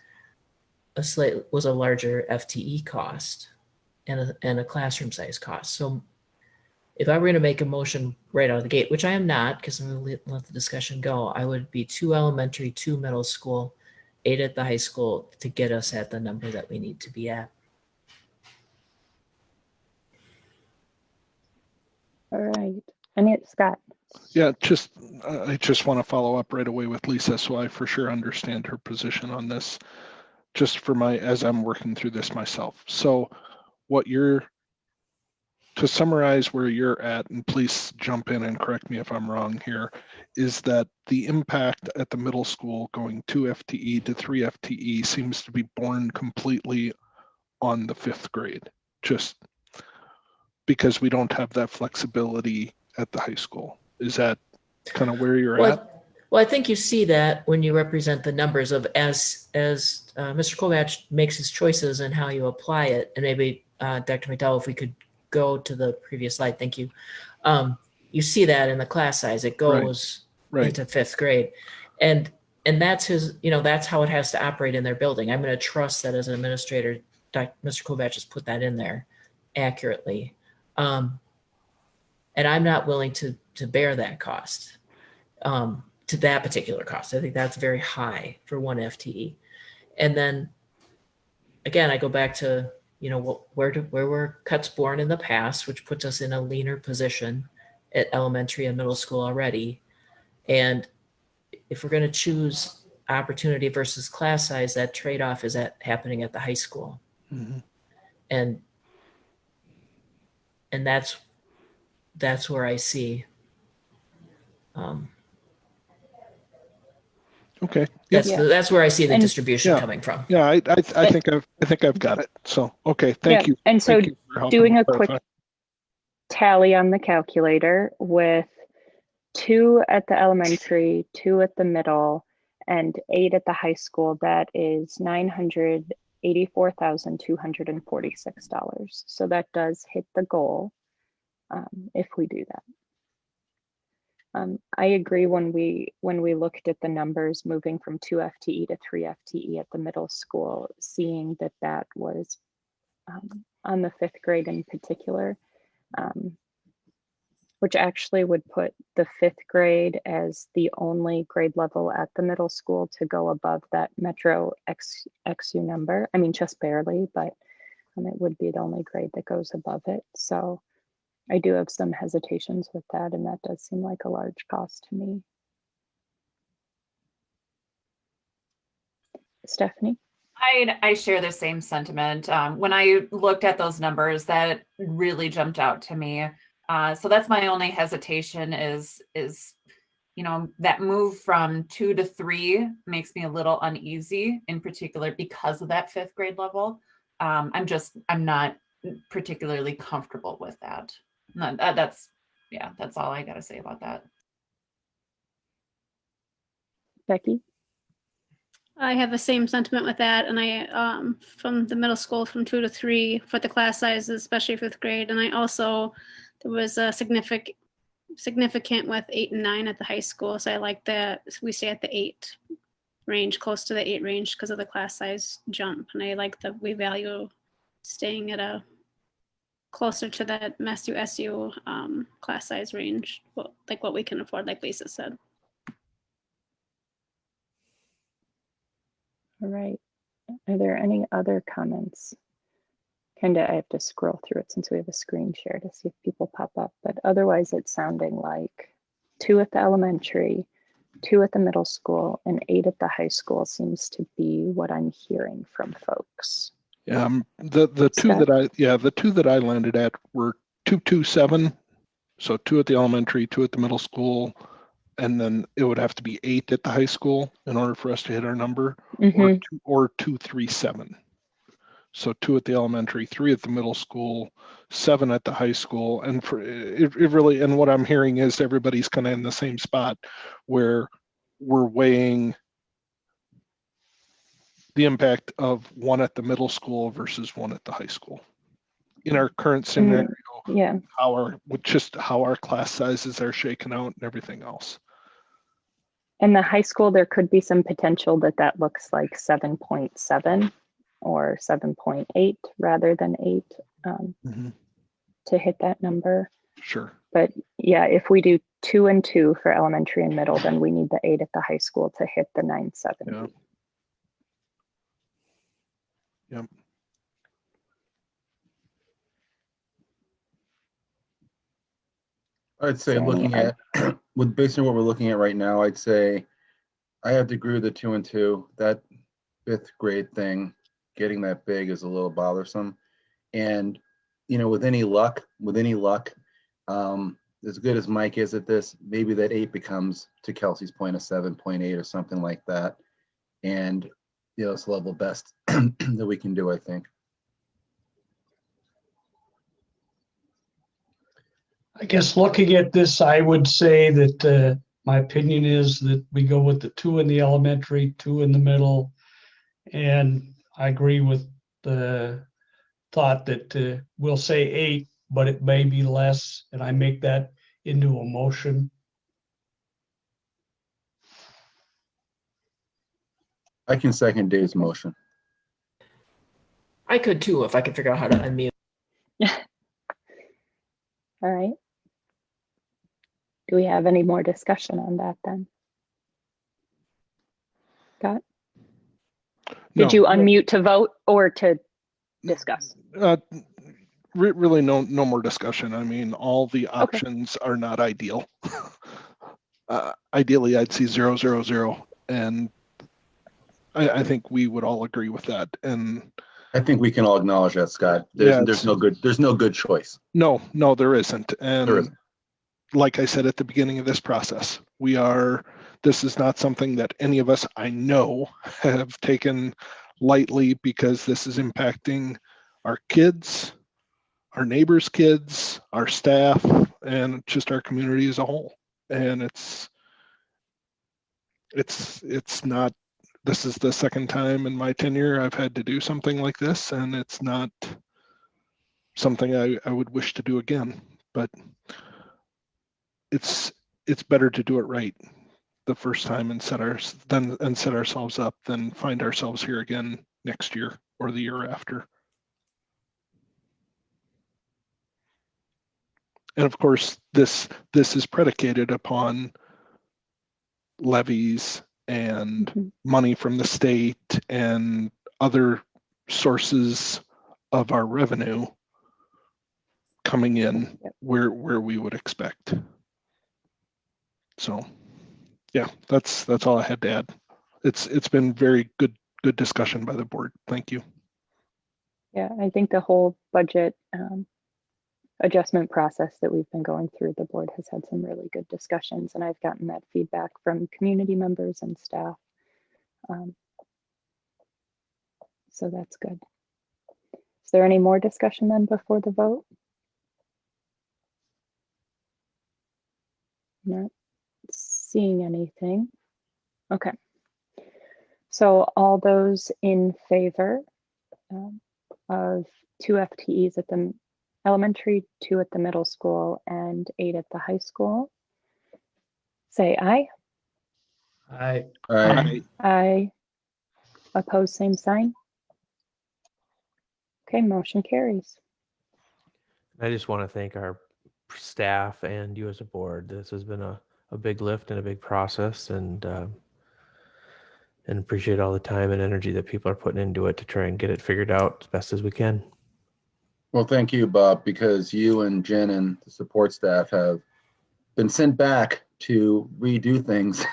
a larger FTE cost and a classroom size cost. So if I were going to make a motion right out of the gate, which I am not, because I'm going to let the discussion go, I would be 2 elementary, 2 middle school, 8 at the high school to get us at the number that we need to be at. All right. And Scott. Yeah, I just want to follow up right away with Lisa, so I for sure understand her position on this, just for as I'm working through this myself. So to summarize where you're at, and please jump in and correct me if I'm wrong here, is that the impact at the middle school going 2 FTE to 3 FTE seems to be borne completely on the 5th grade, just because we don't have that flexibility at the high school. Is that kind of where you're at? Well, I think you see that when you represent the numbers of as Mr. Kovach makes his choices and how you apply it. And maybe Dr. McDowell, if we could go to the previous slide, thank you. You see that in the class size, it goes into 5th grade. And that's that's how it has to operate in their building. I'm going to trust that as an administrator, Mr. Kovach has put that in there accurately. And I'm not willing to bear that cost, to that particular cost. I think that's very high for 1 FTE. And then again, I go back to, where were cuts born in the past, which puts us in a leaner position at elementary and middle school already. And if we're going to choose opportunity versus class size, that trade-off is happening at the high school. Mm-hmm. And that's where I see. Okay. That's where I see the distribution coming from. Yeah, I think I've got it. So okay, thank you. And so doing a quick clarify. tally on the calculator with 2 at the elementary, 2 at the middle, and 8 at the high school, that is $984,246. So that does hit the goal if we do that. I agree when we looked at the numbers moving from 2 FTE to 3 FTE at the middle school, seeing that was on the 5th grade in particular, which actually would put the 5th grade as the only grade level at the middle school to go above that Metro XU number. I mean, just barely, but it would be the only grade that goes above it. So I do have some hesitations with that, and that does seem like a large cost to me. Stephanie? I share the same sentiment. When I looked at those numbers, that really jumped out to me. So that's my only hesitation is that move from 2 to 3 makes me a little uneasy, in particular because of that 5th grade level. I'm not particularly comfortable with that. That's all I got to say about that. Becky? I have the same sentiment with that, and I from the middle school from 2 to 3 for the class sizes, especially 5th grade, and I also there was a significant with 8 and 9 at the high school, so I like that we stay at the 8 range, close to the 8 range because of the class size jump, and I like that we value staying at a closer to that SU class size range, like what we can afford, like Lisa said. All right. Are there any other comments? I have to scroll through it since we have a screen share to see if people pop up, but otherwise it's sounding like 2 at the elementary, 2 at the middle school, and 8 at the high school seems to be what I'm hearing from folks. The two that I landed at were 227 So 2 at the elementary, 2 at the middle school, and then it would have to be 8 at the high school in order for us to hit our number, Mhm. or 237. So 2 at the elementary, 3 at the middle school, 7 at the high school. And for it really, and what I'm hearing is everybody's kind of in the same spot where we're weighing the impact of 1 at the middle school versus 1 at the high school. In our current scenario, Yeah. how our class sizes are shaken out and everything else. In the high school, there could be some potential that looks like 7.7 or 7.8 rather than 8 to hit that number. Sure. But yeah, if we do 2 and 2 for elementary and middle, then we need the 8 at the high school to hit the 970. Yeah. Yep. I'd say So looking at, based on what we're looking at right now, I'd say I have to agree with the 2 and 2. That 5th grade thing, getting that big is a little bothersome. And, with any luck, as good as Mike is at this, maybe that 8 becomes, to Kelsey's point, a 7.8 or something like that. And, it's level best that we can do, I think. I guess looking at this, I would say that my opinion is that we go with the 2 in the elementary, 2 in the middle. And I agree with the thought that we'll say 8, but it may be less, and I make that into a motion. I can second Dave's motion. I could too if I could figure out how to unmute. all right. Do we have any more discussion on that then? Scott? Did you unmute to vote or to discuss? Really no more discussion. I mean, all the options are not ideal. Ideally, I'd see 0, 0, 0, and I think we would all agree with that. And I think we can all acknowledge that, Scott. There's no good choice. No, there isn't. And there isn't. Like I said at the beginning of this process, this is not something that any of us I know have taken lightly, because this is impacting our kids, our neighbors' kids, our staff, and just our community as a whole. And it's not, this is the second time in my tenure I've had to do something like this, and it's not something I would wish to do again, but it's better to do it right the first time and set ourselves up than find ourselves here again next year or the year after. And of course, this is predicated upon levies and money from the state and other sources of our revenue coming in where we would expect. So yeah, that's all I had to add. It's been very good discussion by the board. Thank you. Yeah, I think the whole budget adjustment process that we've been going through, the board has had some really good discussions, and I've gotten that feedback from community members and staff. So that's good. Is there any more discussion then before the vote? Not seeing anything. Okay. So all those in favor of 2 FTEs at the elementary, 2 at the middle school, and 8 at the high school, say aye. Aye. Aye. Aye. Oppose, same sign. Okay, motion carries. I just want to thank our staff and you as a board. This has been a big lift and a big process, and appreciate all the time and energy that people are putting into it to try and get it figured out as best as we can. Well, thank you, Bob, because you and Jen and the support staff have been sent back to redo things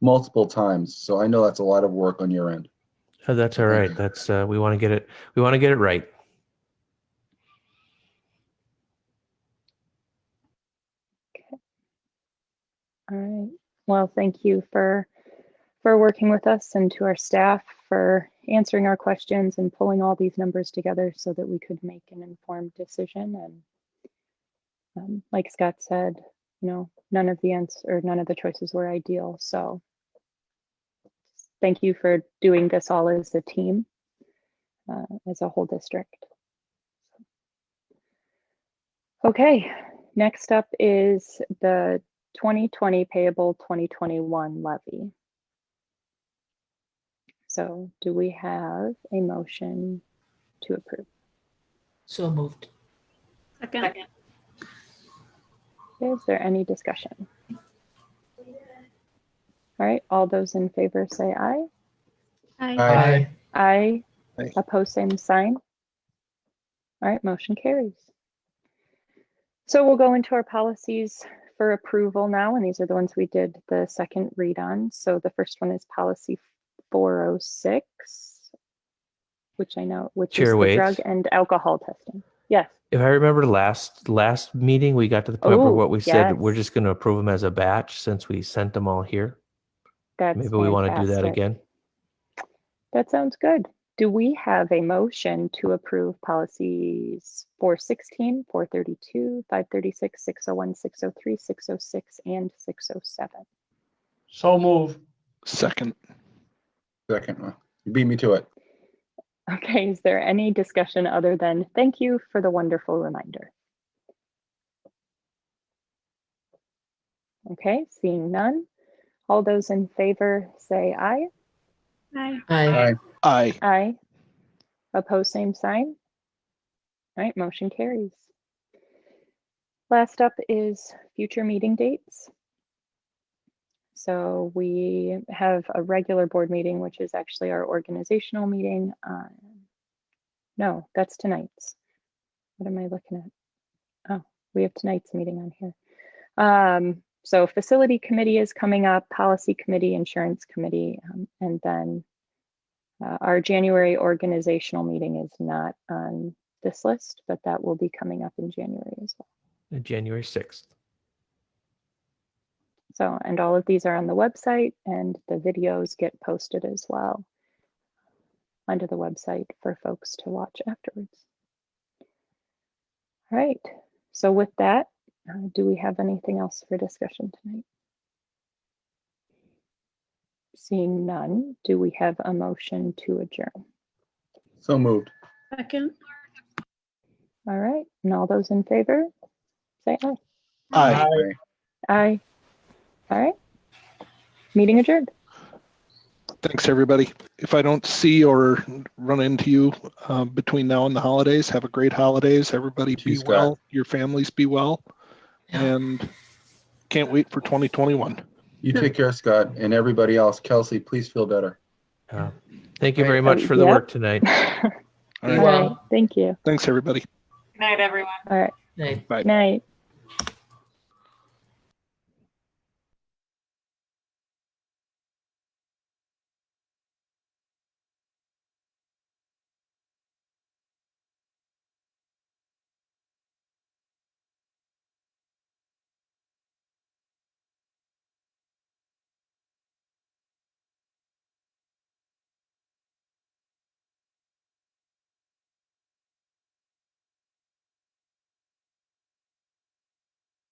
multiple times. So I know that's a lot of work on your end. Oh, that's all right. That's we want to get it. We want to get it right. All right. Well, thank you for working with us, and to our staff for answering our questions and pulling all these numbers together so that we could make an informed decision. And like Scott said, none of the choices were ideal. So thank you for doing this all as a team, as a whole district. Okay, next up is the 2020 payable 2021 levy. So do we have a motion to approve? So moved. Second. Okay, is there any discussion? All right, all those in favor say aye. Aye. Aye. Aye. Aye. Opposed, same sign. All right, motion carries. So we'll go into our policies for approval now, and these are the ones we did the second read on. So the first one is policy 406, which is Chair the Waits. drug and alcohol testing. Yes. If I remember last meeting, we got to the point where Oh, what we said, yes. we're just going to approve them as a batch since we sent them all here. That's Maybe we want to do that fantastic. again. That sounds good. Do we have a motion to approve policies 416, 432, 536, 601, 603, 606, and 607? So move. Second. Second. You beat me to it. Okay, is there any discussion other than thank you for the wonderful reminder? Okay, seeing none. All those in favor say aye. Aye. Aye. Aye. Aye. Opposed, same sign. All right, motion carries. Last up is future meeting dates. So we have a regular board meeting, which is actually our organizational meeting. No, that's tonight's. What am I looking at? Oh, we have tonight's meeting on here. So facility committee is coming up, policy committee, insurance committee, and then our January organizational meeting is not on this list, but that will be coming up in January as well. January 6th. So, and all of these are on the website, and the videos get posted as well onto the website for folks to watch afterwards. All right, so with that, do we have anything else for discussion tonight? Seeing none, do we have a motion to adjourn? So moved. Second. All right, and all those in favor, say aye. Aye. Aye. Aye. All right, meeting adjourned. Thanks, everybody. If I don't see or run into you between now and the holidays, have a great holidays. Everybody be Scott. well. Your families be well. Yeah. And can't wait for 2021. You take care, Scott, and everybody else. Kelsey, please feel better. Thank you Right. very much for the Yep. work tonight. All Be right. well. All right, thank you. Thanks, everybody. Good night, everyone. All right, Night. Bye. night.